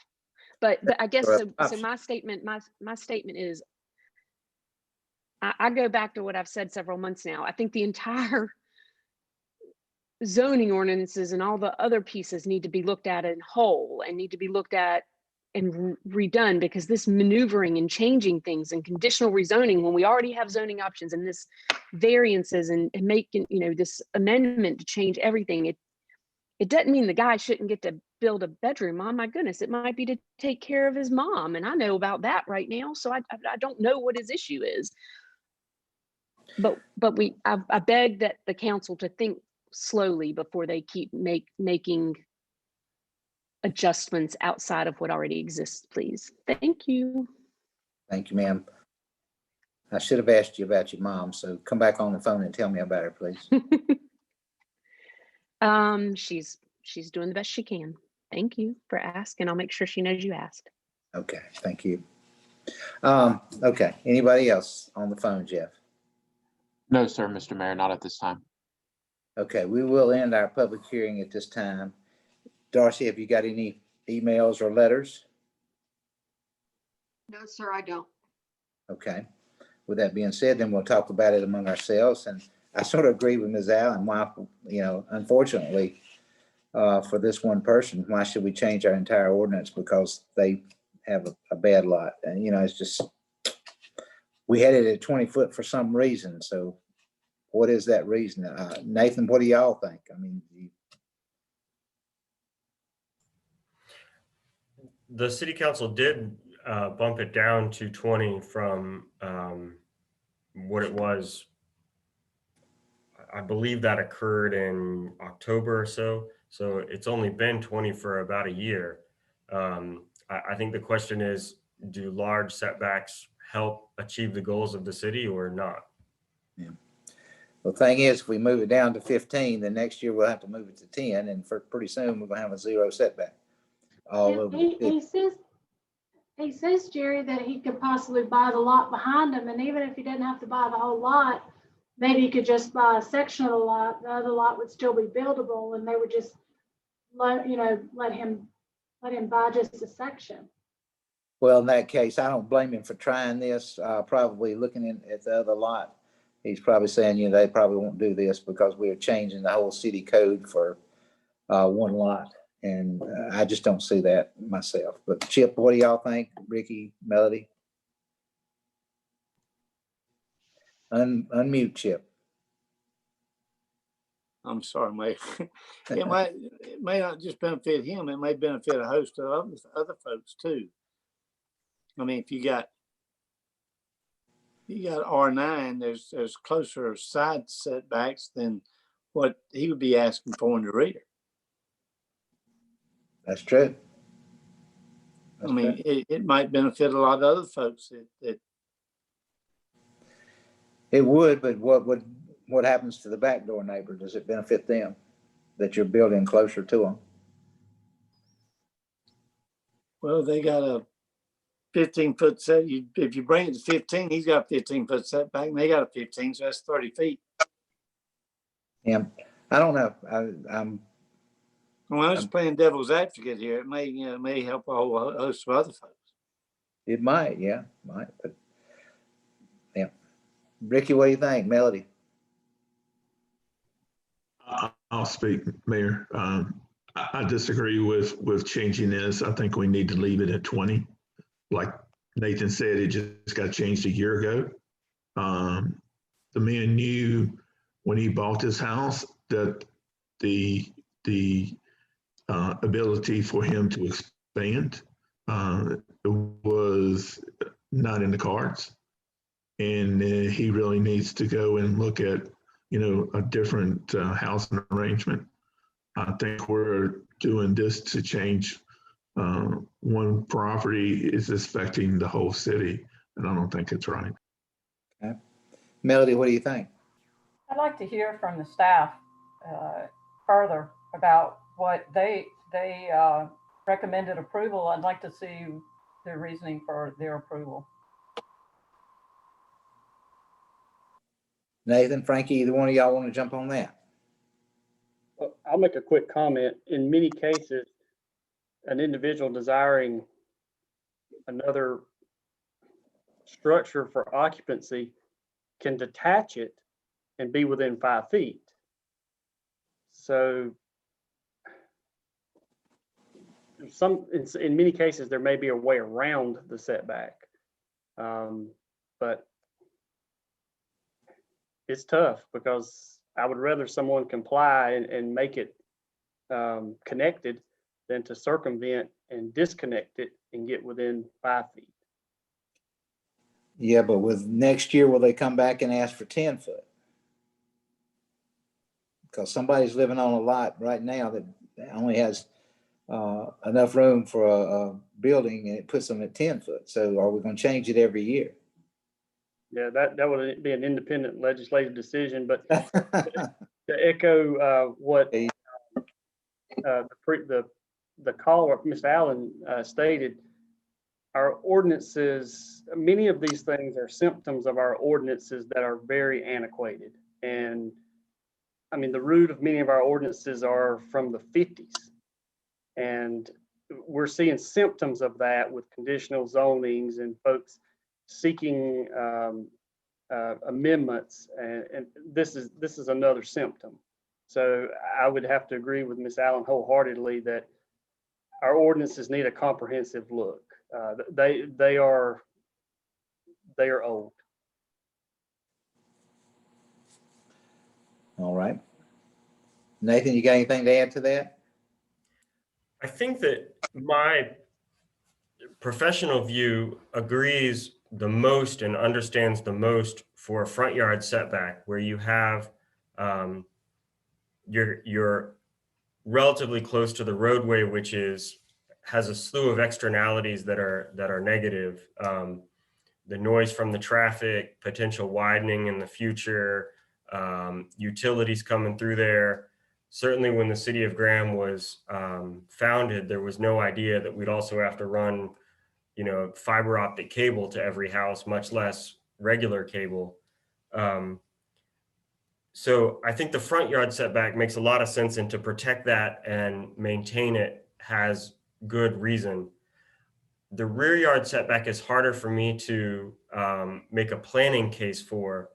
But I guess so my statement is, I go back to what I've said several months now. I think the entire zoning ordinances and all the other pieces need to be looked at in whole, and need to be looked at and redone, because this maneuvering and changing things and conditional rezoning, when we already have zoning options, and this variances and making, you know, this amendment to change everything, it doesn't mean the guy shouldn't get to build a bedroom. Oh my goodness, it might be to take care of his mom, and I know about that right now, so I don't know what his issue is. But I beg that the council to think slowly before they keep making adjustments outside of what already exists, please. Thank you. Thank you, ma'am. I should have asked you about your mom, so come back on the phone and tell me about her, please. She's doing the best she can. Thank you for asking. I'll make sure she knows you asked. Okay, thank you. Okay, anybody else on the phone, Jeff? No, sir, Mr. Mayor, not at this time. Okay, we will end our public hearing at this time. Darcy, have you got any emails or letters? No, sir, I don't. Okay. With that being said, then we'll talk about it among ourselves. And I sort of agree with Ms. Allen. Why, you know, unfortunately, for this one person, why should we change our entire ordinance because they have a bad lot? And, you know, it's just, we had it at 20 foot for some reason. So what is that reason? Nathan, what do y'all think? I mean, The city council did bump it down to 20 from what it was. I believe that occurred in October or so. So it's only been 20 for about a year. I think the question is, do large setbacks help achieve the goals of the city or not? Yeah. Well, the thing is, if we move it down to 15, then next year we'll have to move it to 10, and for pretty soon we're gonna have a 0 setback. He says, Jerry, that he could possibly buy the lot behind him, and even if he didn't have to buy the whole lot, maybe he could just buy a section of the lot. The other lot would still be buildable, and they would just let him buy just a section. Well, in that case, I don't blame him for trying this. Probably looking at the other lot, he's probably saying, you know, they probably won't do this because we're changing the whole city code for one lot. And I just don't see that myself. But Chip, what do y'all think? Ricky, Melody? Unmute Chip. I'm sorry, Mayor. It may not just benefit him. It may benefit a host of other folks too. I mean, if you got you got R9, there's closer side setbacks than what he would be asking for in the rear. That's true. I mean, it might benefit a lot of other folks that It would, but what happens to the back door neighbor? Does it benefit them that you're building closer to them? well, they got a 15-foot set. If you bring it to 15, he's got a 15-foot setback, and they got a 15, so that's 30 feet. Yeah, I don't know. I'm just playing devil's advocate here. It may help a whole host of other folks. It might, yeah, might, but yeah. Ricky, what do you think? Melody? I'll speak, Mayor. I disagree with changing this. I think we need to leave it at 20. Like Nathan said, it just got changed a year ago. The man knew when he bought this house that the ability for him to expand was not in the cards. And he really needs to go and look at, a different housing arrangement. I think we're doing this to change one property is affecting the whole city, and I don't think it's right. Okay. Melody, what do you think? I'd like to hear from the staff further about what they recommended approval. I'd like to see their reasoning for their approval. Nathan, Frankie, either one of y'all want to jump on that? I'll make a quick comment. In many cases, an individual desiring another structure for occupancy can detach it and be within 5 feet. So in many cases, there may be a way around the setback, but it's tough because I would rather someone comply and make it connected than to circumvent and disconnect it and get within 5 feet. Yeah, but with next year, will they come back and ask for 10 foot? Because somebody's living on a lot right now that only has enough room for a building, and it puts them at 10 foot. So are we going to change it every year? Yeah, that would be an independent legislative decision, but to echo what the caller, Ms. Allen, stated, our ordinances, many of these things are symptoms of our ordinances that are very antiquated. And I mean, the root of many of our ordinances are from the 50s. And we're seeing symptoms of that with conditional zonings and folks seeking amendments. And this is another symptom. So I would have to agree with Ms. Allen wholeheartedly that our ordinances need a comprehensive look. They are old. All right. Nathan, you got anything to add to that? I think that my professional view agrees the most and understands the most for a front yard setback where you have you're relatively close to the roadway, which has a slew of externalities that are negative. The noise from the traffic, potential widening in the future, utilities coming through there. Certainly when the city of Graham was founded, there was no idea that we'd also have to run, fiber optic cable to every house, much less regular cable. So I think the front yard setback makes a lot of sense, and to protect that and maintain it has good reason. The rear yard setback is harder for me to make a planning case for.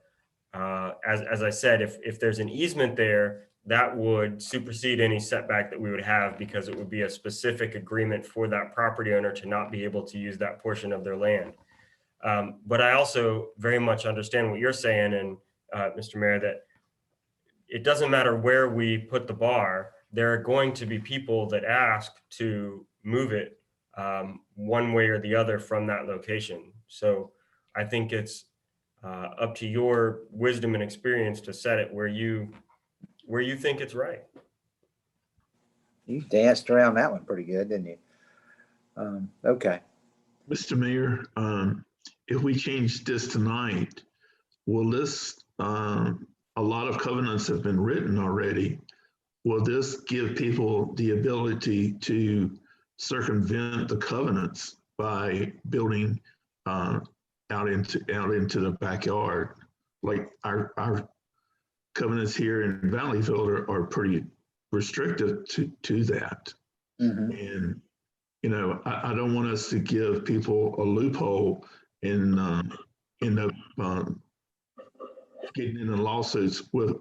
As I said, if there's an easement there, that would supersede any setback that we would have because it would be a specific agreement for that property owner to not be able to use that portion of their land. But I also very much understand what you're saying, and Mr. Mayor, that it doesn't matter where we put the bar, there are going to be people that ask to move it one way or the other from that location. So I think it's up to your wisdom and experience to set it where you think it's right. You danced around that one pretty good, didn't you? Okay. Mr. Mayor, if we change this tonight, will this, a lot of covenants have been written already. Will this give people the ability to circumvent the covenants by building out into the backyard? Like our covenants here in Valleyville are pretty restrictive to that. And I don't want us to give people a loophole in end up getting into lawsuits with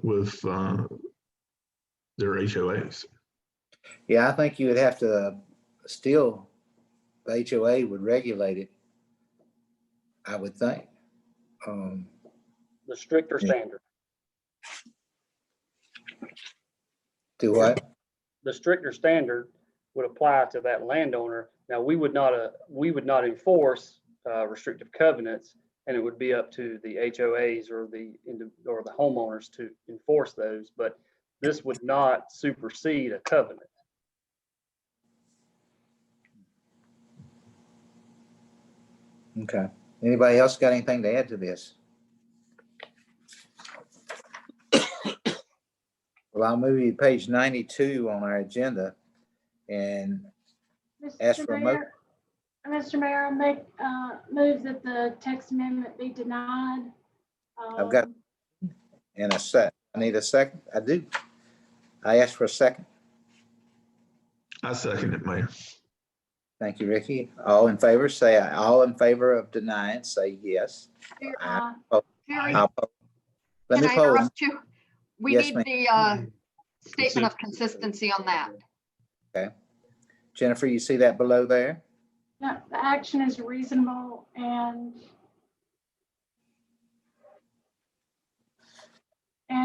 their HOAs. Yeah, I think you would have to still, the HOA would regulate it, I would think. The stricter standard. Do what? The stricter standard would apply to that landowner. Now, we would not enforce restrictive covenants, and it would be up to the HOAs or the homeowners to enforce those. But this would not supersede a covenant. Okay. Anybody else got anything to add to this? Well, I'll move you to page 92 on our agenda and ask for a motion. Mr. Mayor, I move that the text amendment be denied. I've got in a sec. I need a second. I do. I asked for a second. I second it, Mayor. Thank you, Ricky. All in favor, say aye. All in favor of denying, say yes. Aye. Terry, Let can me I poll. interrupt you? We Yes, need ma'am. the statement of consistency on that. Okay. Jennifer, you see that below there? Yeah, the action is reasonable and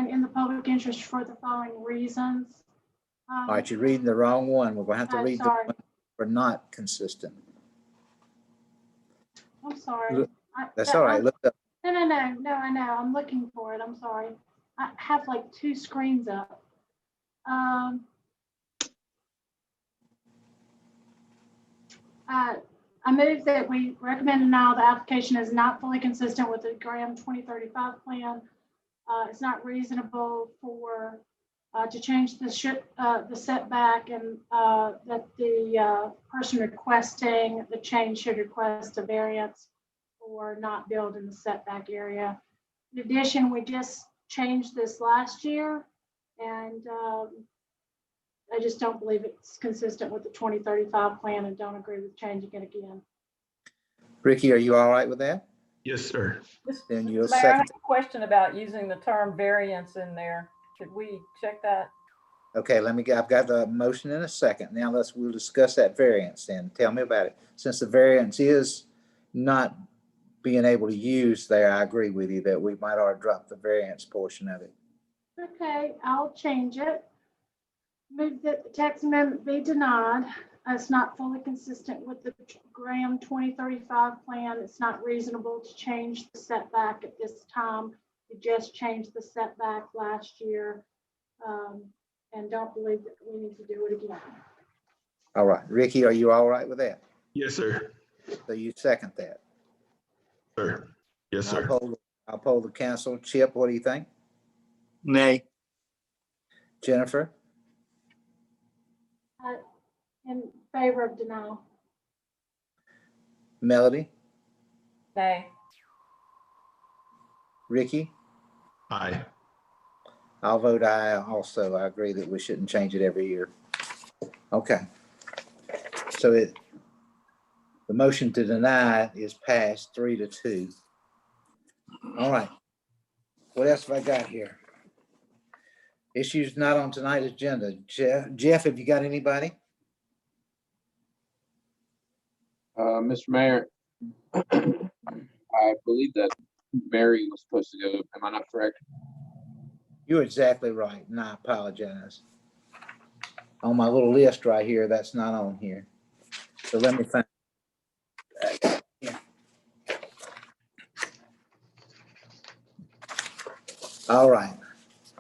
in the public interest for the following reasons. All right, you're reading the wrong one. We're gonna have to read the sorry. one for not consistent. I'm sorry. Look, that's all right. Look up. No, I know. I'm looking for it. I'm sorry. I have like two screens up. I move that we recommend denial. The application is not fully consistent with the Graham 2035 plan. It's not reasonable to change the setback, and that the person requesting the change should request a variance or not build in the setback area. In addition, we just changed this last year, and I just don't believe it's consistent with the 2035 plan and don't agree with changing it again. Ricky, are you all right with that? Yes, sir. Then you'll Mayor, I have second. a question about using the term variance in there. Could we check that? Okay, I've got the motion in a second. Now we'll discuss that variance then. Tell me about it. Since the variance is not being able to use there, I agree with you that we might ought to drop the variance portion of it. Okay, I'll change it. Move that the text amendment be denied. It's not fully consistent with the Graham 2035 plan. It's not reasonable to change the setback at this time. We just changed the setback last year, and don't believe that we need to do it again. All right, Ricky, are you all right with that? Yes, sir. So you second that? Sir. Yes, sir. I'll poll the council. Chip, what do you think? Nay. Jennifer? In favor of denial. Melody? Nay. Ricky? Aye. I'll vote aye also. I agree that we shouldn't change it every year. Okay. So the motion to deny is passed 3-2. All right. What else have I got here? Issues not on tonight's agenda. Jeff, have you got anybody? Mr. Mayor, I believe that Barry was supposed to go. Am I not correct? You're exactly right, and I apologize. On my little list right here, that's not on here. So let me find. All right.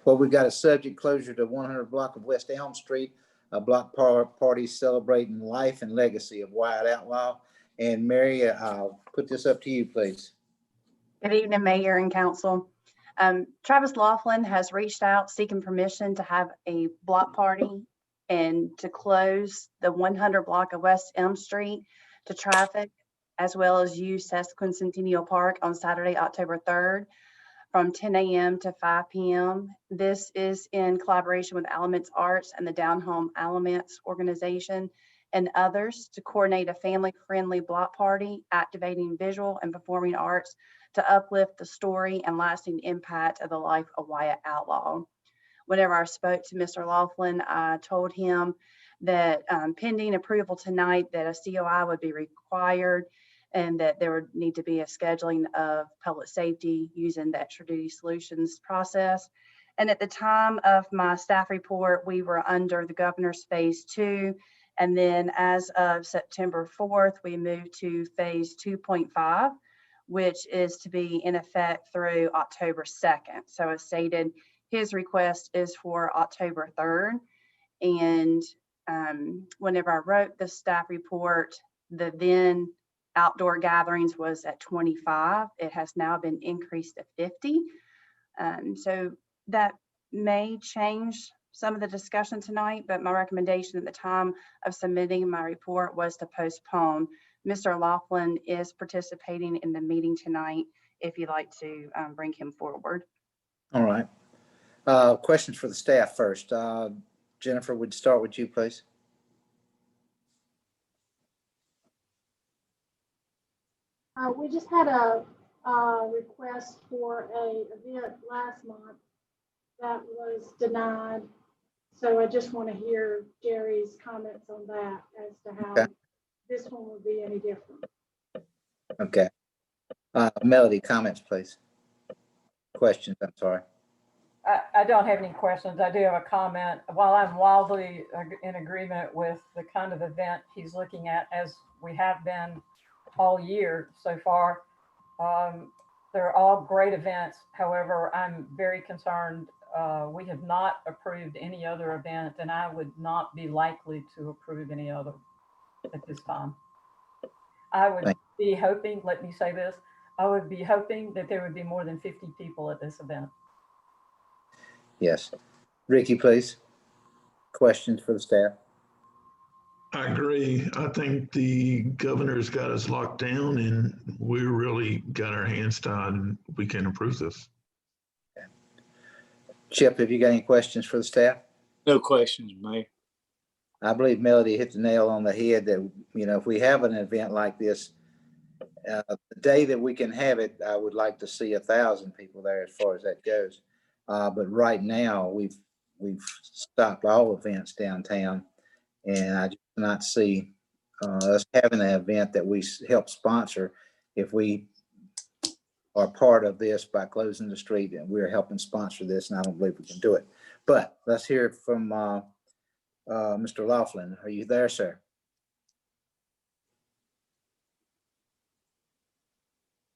Well, we've got a subject closure to 100 block of West Elm Street, a block party celebrating life and legacy of Wyatt Outlaw. And Mary, I'll put this up to you, please. Good evening, Mayor and Council. Travis Laughlin has reached out seeking permission to have a block party and to close the 100 block of West Elm Street to traffic, as well as use Sesquicentennial Park on Saturday, October 3rd from 10 a.m. to 5 p.m. This is in collaboration with Alamance Arts and the Down Home Alamance organization and others to coordinate a family-friendly block party, activating visual and performing arts to uplift the story and lasting impact of the life of Wyatt Outlaw. Whenever I spoke to Mr. Laughlin, I told him that pending approval tonight, that a COI would be required and that there would need to be a scheduling of public safety using the extra duty solutions process. And at the time of my staff report, we were under the governor's phase 2. And then as of September 4th, we moved to phase 2.5, which is to be in effect through October 2nd. So as stated, his request is for October 3rd. And whenever I wrote the staff report, the then outdoor gatherings was at 25. It has now been increased to 50. So that may change some of the discussion tonight, but my recommendation at the time of submitting my report was to postpone. Mr. Laughlin is participating in the meeting tonight if you'd like to bring him forward. All right. Questions for the staff first. Jennifer, would start with you, please. We just had a request for an event last month that was denied. So I just want to hear Jerry's comments on that as to how this one would be any different. Okay. Melody, comments, please. Questions, I'm sorry. I don't have any questions. I do have a comment. While I'm wildly in agreement with the kind of event he's looking at, as we have been all year so far, they're all great events. However, I'm very concerned. We have not approved any other event, and I would not be likely to approve any other at this time. I would be hoping, let me say this, I would be hoping that there would be more than 50 people at this event. Yes. Ricky, please. Questions for the staff? I agree. I think the governor's got us locked down and we really got our hands tied and we can approve this. Okay. Chip, have you got any questions for the staff? No questions, Mayor. I believe Melody hit the nail on the head that, you know, if we have an event like this, the day that we can have it, I would like to see 1,000 people there as far as that goes. But right now we've stopped all events downtown, and I just cannot see us having an event that we help sponsor if we are part of this by closing the street, and we're helping sponsor this, and I don't believe we can do it. But let's hear it from Mr. Laughlin. Are you there, sir?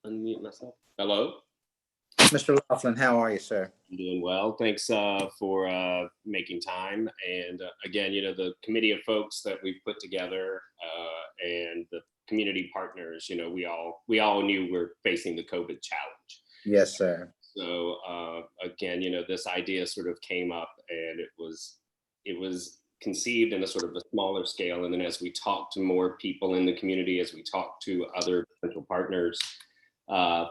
Unmute myself. Hello. Mr. Laughlin, how are you, sir? I'm doing well. Thanks for making time. And again, you know, the committee of folks that we've put together and the community partners, you know, we all knew we're facing the COVID challenge. Yes, sir. So again, you know, this idea sort of came up, and it was conceived in a sort of a smaller scale. And then as we talked to more people in the community, as we talked to other potential partners,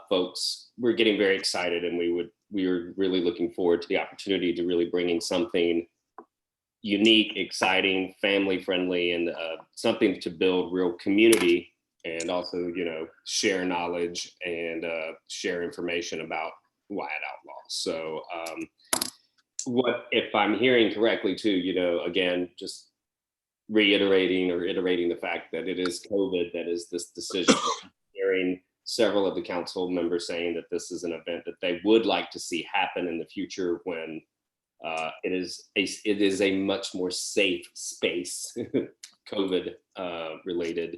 folks were getting very excited, and we were really looking forward to the opportunity to really bringing something unique, exciting, family friendly, and something to build real community, and also, you know, share knowledge and share information about Wyatt Outlaw. So what, if I'm hearing correctly too, you know, again, just reiterating or iterating the fact that it is COVID that is this decision. Hearing several of the council members saying that this is an event that they would like to see happen in the future when it is a much more safe space, COVID related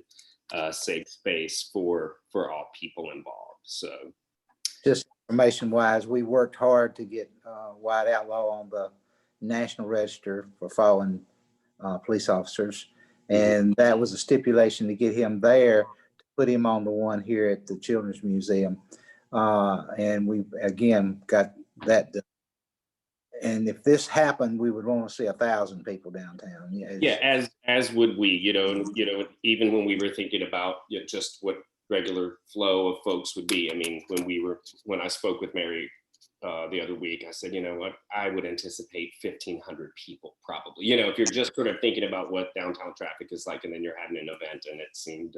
safe space for all people involved. So just information wise, we worked hard to get White Outlaw on the National Register for fallen police officers. And that was a stipulation to get him there, to put him on the one here at the Children's Museum. And we, again, got that done. And if this happened, we would want to see 1,000 people downtown. Yeah, as would we, even when we were thinking about just what regular flow of folks would be. I mean, when I spoke with Mary the other week, I said, you know what, I would anticipate 1,500 people probably. If you're just sort of thinking about what downtown traffic is like, and then you're having an event, and it seemed,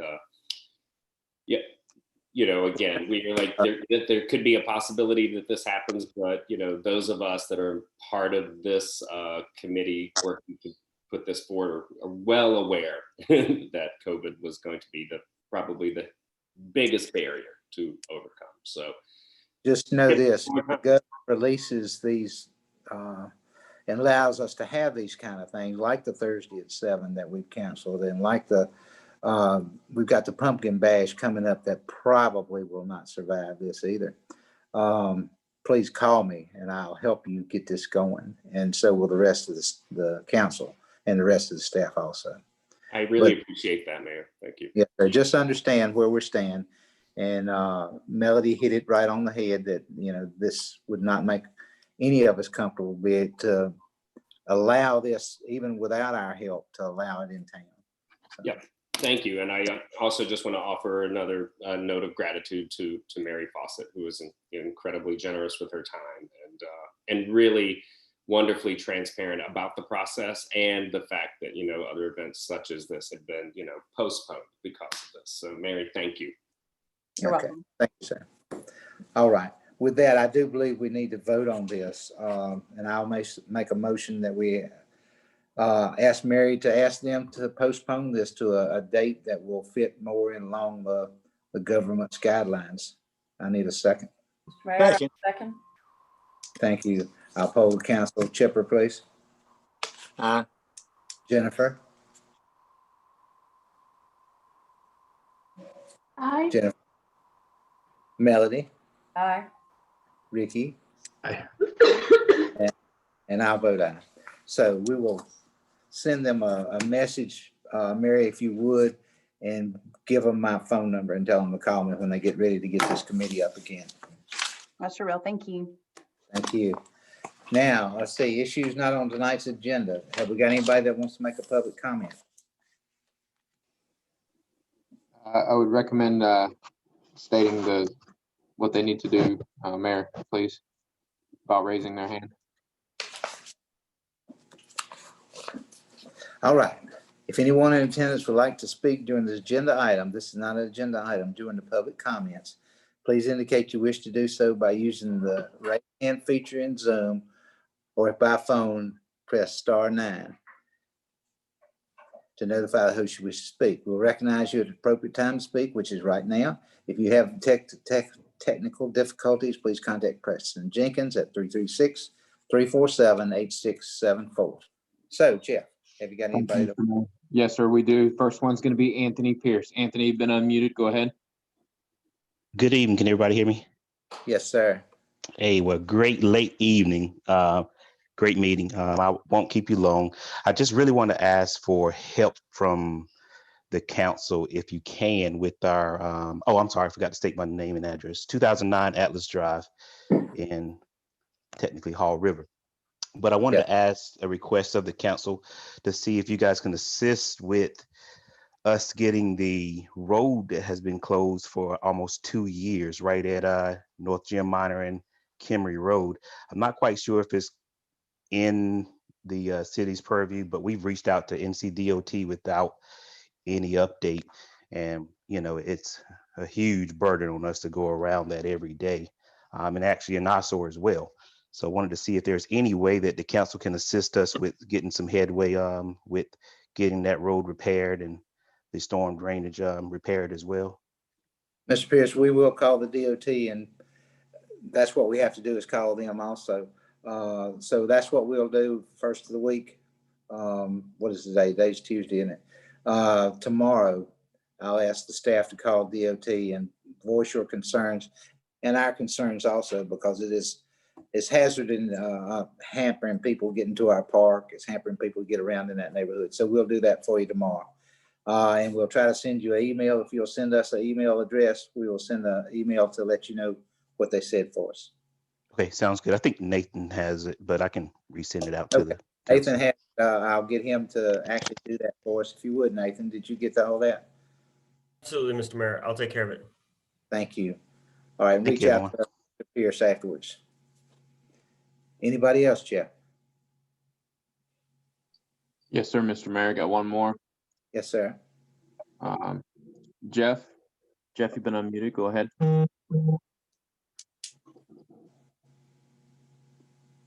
again, we were like, there could be a possibility that this happens, but those of us that are part of this committee working to put this forward are well aware that COVID was going to be probably the biggest barrier to overcome. So just know this, the government releases these and allows us to have these kind of things, like the Thursday at 7 that we've canceled, and like we've got the pumpkin bash coming up that probably will not survive this either. Please call me and I'll help you get this going. And so will the rest of the council and the rest of the staff also. I really appreciate that, Mayor. Thank you. Yeah, just understand where we're staying. And Melody hit it right on the head that, this would not make any of us comfortable to allow this, even without our help, to allow it in town. So. Yep. Thank you. And I also just want to offer another note of gratitude to Mary Fawcett, who was incredibly generous with her time and really wonderfully transparent about the process and the fact that, other events such as this had been, postponed because of this. So Mary, thank you. You're welcome. Thank you, sir. All right. With that, I do believe we need to vote on this. And I'll make a motion that we ask Mary to ask them to postpone this to a date that will fit more in along the government's guidelines. I need a second. Second. Thank you. I'll poll the council. Chipper, please. Aye. Jennifer. Aye. Jennifer. Melody. Aye. Ricky. Aye. And I'll vote aye. So we will send them a message, Mary, if you would, and give them my phone number and tell them to call me when they get ready to get this committee up again. I sure will. Thank you. Thank you. Now, let's see, issues not on tonight's agenda. Have we got anybody that wants to make a public comment? I would recommend stating what they need to do, Mayor, please, about raising their hand. All right. If anyone in attendance would like to speak during this agenda item, this is not an agenda item, during the public comments, please indicate you wish to do so by using the right hand feature in Zoom, or if by phone, press *9 to notify the host you wish to speak. We'll recognize you at the appropriate time to speak, which is right now. If you have technical difficulties, please contact Preston Jenkins at 336-347-8674. So, Jeff, have you got anybody? Yes, sir, we do. First one's going to be Anthony Pierce. Anthony, you've been unmuted. Go ahead. Good evening. Can everybody hear me? Yes, sir. Hey, well, great late evening. Great meeting. I won't keep you long. I just really want to ask for help from the council, if you can, with our, I'm sorry, I forgot to state my name and address. 2009 Atlas Drive in technically Hall River. But I wanted to ask a request of the council to see if you guys can assist with us getting the road that has been closed for almost 2 years, right at North Jim Minor and Kimry Road. I'm not quite sure if it's in the city's purview, but we've reached out to NCDOT without any update. And, it's a huge burden on us to go around that every day, and actually an eyesore as well. So I wanted to see if there's any way that the council can assist us with getting some headway with getting that road repaired and the storm drainage repaired as well. Mr. Pierce, we will call the DOT, and that's what we have to do, is call them also. So that's what we'll do first of the week. What is today? Today's Tuesday, isn't it? Tomorrow, I'll ask the staff to call DOT and voice your concerns. and our concerns also, because it's hazard and hampering people getting to our park. It's hampering people to get around in that neighborhood. So we'll do that for you tomorrow. And we'll try to send you an email. If you'll send us an email address, we will send an email to let you know what they said for us. Okay, sounds good. I think Nathan has it, but I can resend it out to the Nathan has, I'll get him to actually do that for us. If you would, Nathan, did you get all that? Absolutely, Mr. Mayor. I'll take care of it. Thank you. All right, Thank reach you, out to Pierce afterwards. Anybody else, Jeff? Yes, sir, Mr. Mayor. Got one more. Yes, sir. Jeff, you've been unmuted. Go ahead.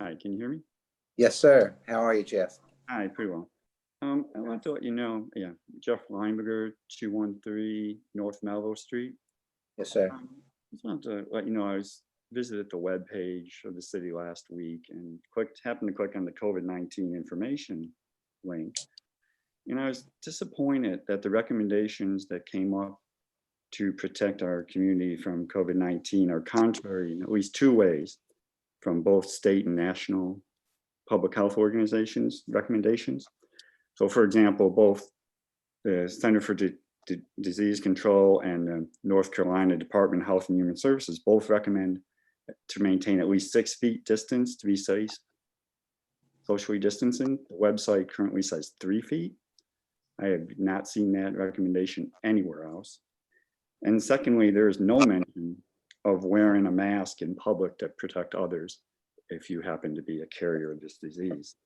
Hi, can you hear me? Yes, sir. How are you, Jeff? Hi, pretty well. I want to let you know, Jeff Lineberger, 213 North Melville Street. Yes, sir. Just wanted to let you know I visited the webpage of the city last week and happened to click on the COVID-19 information link. And I was disappointed that the recommendations that came up to protect our community from COVID-19 are contrary in at least two ways from both state and national public health organizations' recommendations. So for example, both the Center for Disease Control and the North Carolina Department of Health and Human Services both recommend to maintain at least 6 feet distance to be safe, socially distancing. The website currently says 3 feet. I have not seen that recommendation anywhere else. And secondly, there is no mention of wearing a mask in public to protect others if you happen to be a carrier of this disease.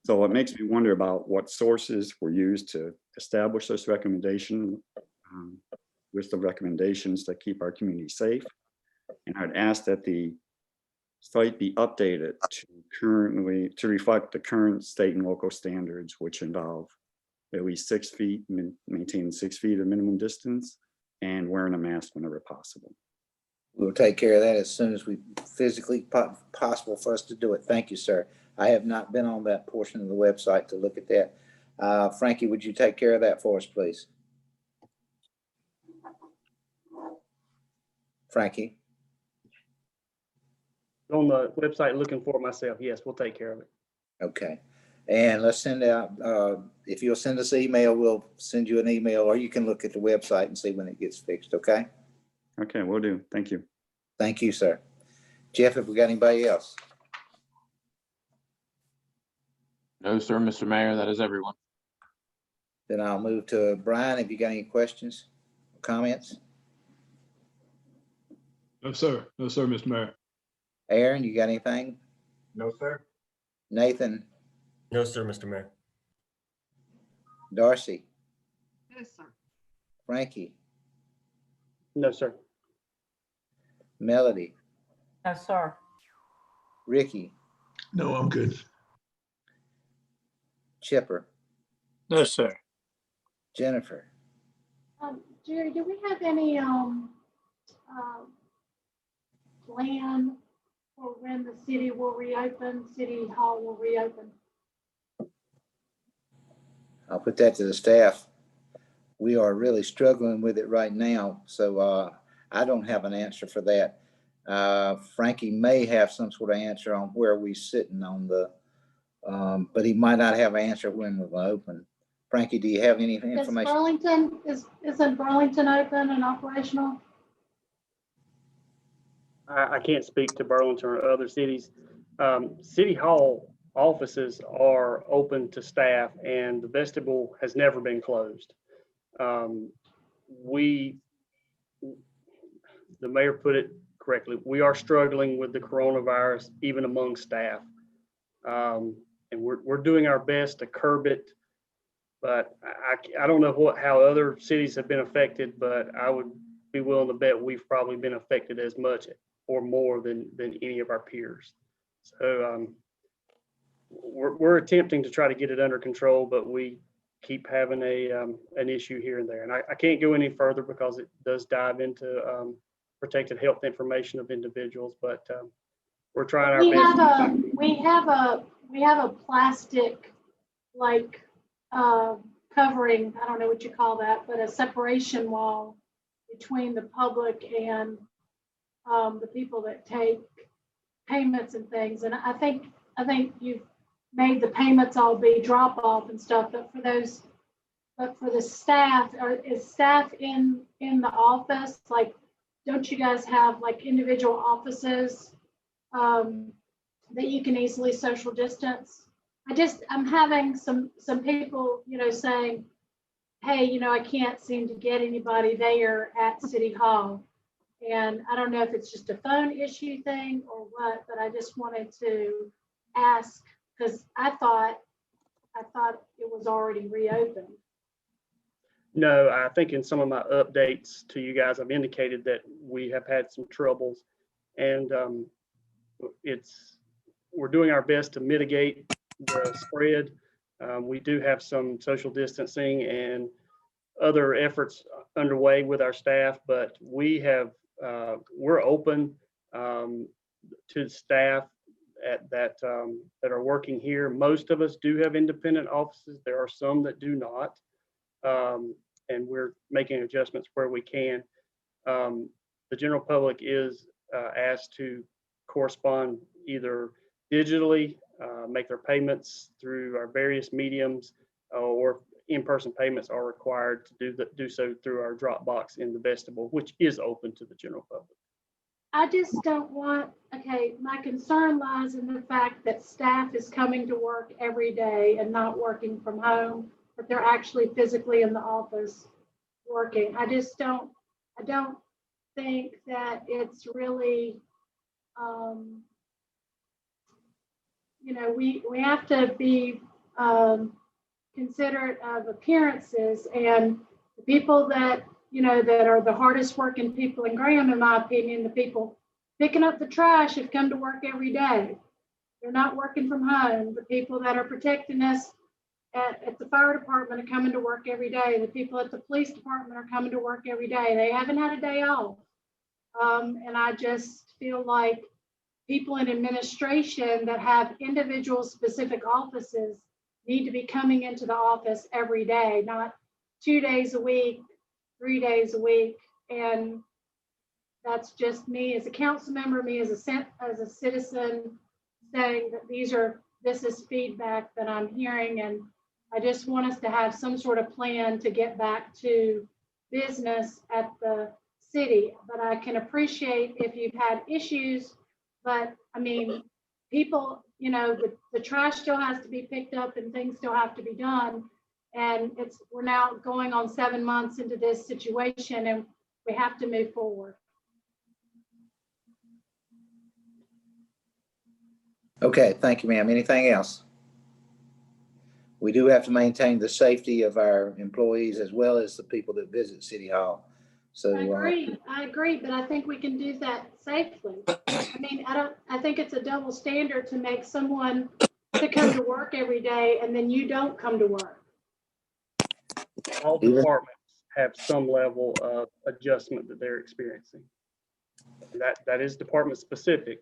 So it makes me wonder about what sources were used to establish this recommendation with the recommendations that keep our community safe. And I'd ask that the site be updated to reflect the current state and local standards, which involve at least 6 feet, maintaining 6 feet of minimum distance, and wearing a mask whenever possible. We'll take care of that as soon as we physically possible for us to do it. Thank you, sir. I have not been on that portion of the website to look at that. Frankie, would you take care of that for us, please? Frankie? On the website looking for it myself. Yes, we'll take care of it. Okay. And let's send out, if you'll send us an email, we'll send you an email, or you can look at the website and see when it gets fixed, okay? Okay, will do. Thank you. Thank you, sir. Jeff, have we got anybody else? No, sir, Mr. Mayor. That is everyone. Then I'll move to Brian. Have you got any questions, comments? No, sir. No, sir, Mr. Mayor. Aaron, you got anything? No, sir. Nathan? No, sir, Mr. Mayor. Darcy? Yes, sir. Frankie? No, sir. Melody? No, sir. Ricky? No, I'm good. Chipper? No, sir. Jennifer? Jerry, do we have any plan for when the city will reopen, City Hall will reopen? I'll put that to the staff. We are really struggling with it right now, so I don't have an answer for that. Frankie may have some sort of answer on where we're sitting on the, but he might not have an answer when we're going to open. Frankie, do you have any information? Isn't Burlington open and operational? I can't speak to Burlington or other cities. City Hall offices are open to staff and the vestibule has never been closed. The mayor put it correctly. We are struggling with the coronavirus even among staff. And we're doing our best to curb it, but I don't know how other cities have been affected, but I would be willing to bet we've probably been affected as much or more than any of our peers. So we're attempting to try to get it under control, but we keep having an issue here and there. And I can't go any further because it does dive into protected health information of individuals, but we're trying our best. We have a plastic like covering, I don't know what you call that, but a separation wall between the public and the people that take payments and things. And I think you've made the payments all be drop off and stuff, but for the staff, is staff in the office? Like, don't you guys have like individual offices that you can easily social distance? I'm having some people, saying, hey, I can't seem to get anybody there at City Hall. And I don't know if it's just a phone issue thing or what, but I just wanted to ask, because I thought it was already reopened. No, I think in some of my updates to you guys, I've indicated that we have had some troubles, and we're doing our best to mitigate the spread. We do have some social distancing and other efforts underway with our staff, but we're open to staff that are working here. Most of us do have independent offices. There are some that do not, and we're making adjustments where we can. The general public is asked to correspond either digitally, make their payments through our various mediums, or in-person payments are required to do so through our drop box in the vestibule, which is open to the general public. I just don't want, my concern lies in the fact that staff is coming to work every day and not working from home, but they're actually physically in the office working. I don't think that it's really, we have to be considerate of appearances, and the people that that are the hardest working people in Graham, in my opinion, the people picking up the trash have come to work every day. They're not working from home. The people that are protecting us at the fire department are coming to work every day. The people at the police department are coming to work every day. They haven't had a day off. And I just feel like people in administration that have individual specific offices need to be coming into the office every day, not 2 days a week, 3 days a week. And that's just me as a council member, me as a citizen, saying that this is feedback that I'm hearing, and I just want us to have some sort of plan to get back to business at the city. But I can appreciate if you've had issues, but I mean, people, the trash still has to be picked up and things still have to be done. And we're now going on 7 months into this situation, and we have to move forward. Okay, thank you, ma'am. Anything else? We do have to maintain the safety of our employees as well as the people that visit City Hall. So I agree, but I think we can do that safely. I mean, I think it's a double standard to make someone to come to work every day and then you don't come to work. All departments have some level of adjustment that they're experiencing. That is department specific,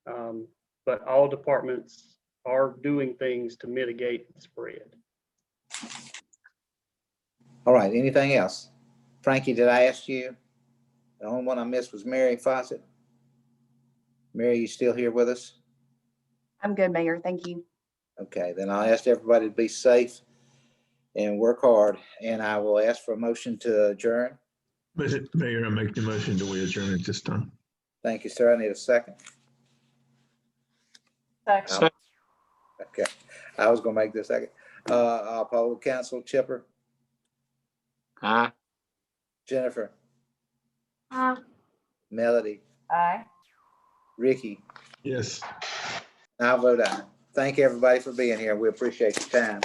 but all departments are doing things to mitigate the spread. all right, anything else? Frankie, did I ask you? The only one I missed was Mary Fawcett. Mary, you still here with us? I'm good, Mayor. Thank you. Okay, then I'll ask everybody to be safe and work hard, and I will ask for a motion to adjourn. Mayor, I make the motion to adjourn at this time. Thank you, sir. I need a second. Second. Okay, I was gonna make this second. I'll poll council. Chipper. Aye. Jennifer. Melody. Aye. Ricky. Yes. I'll vote aye. Thank everybody for being here. We appreciate your time.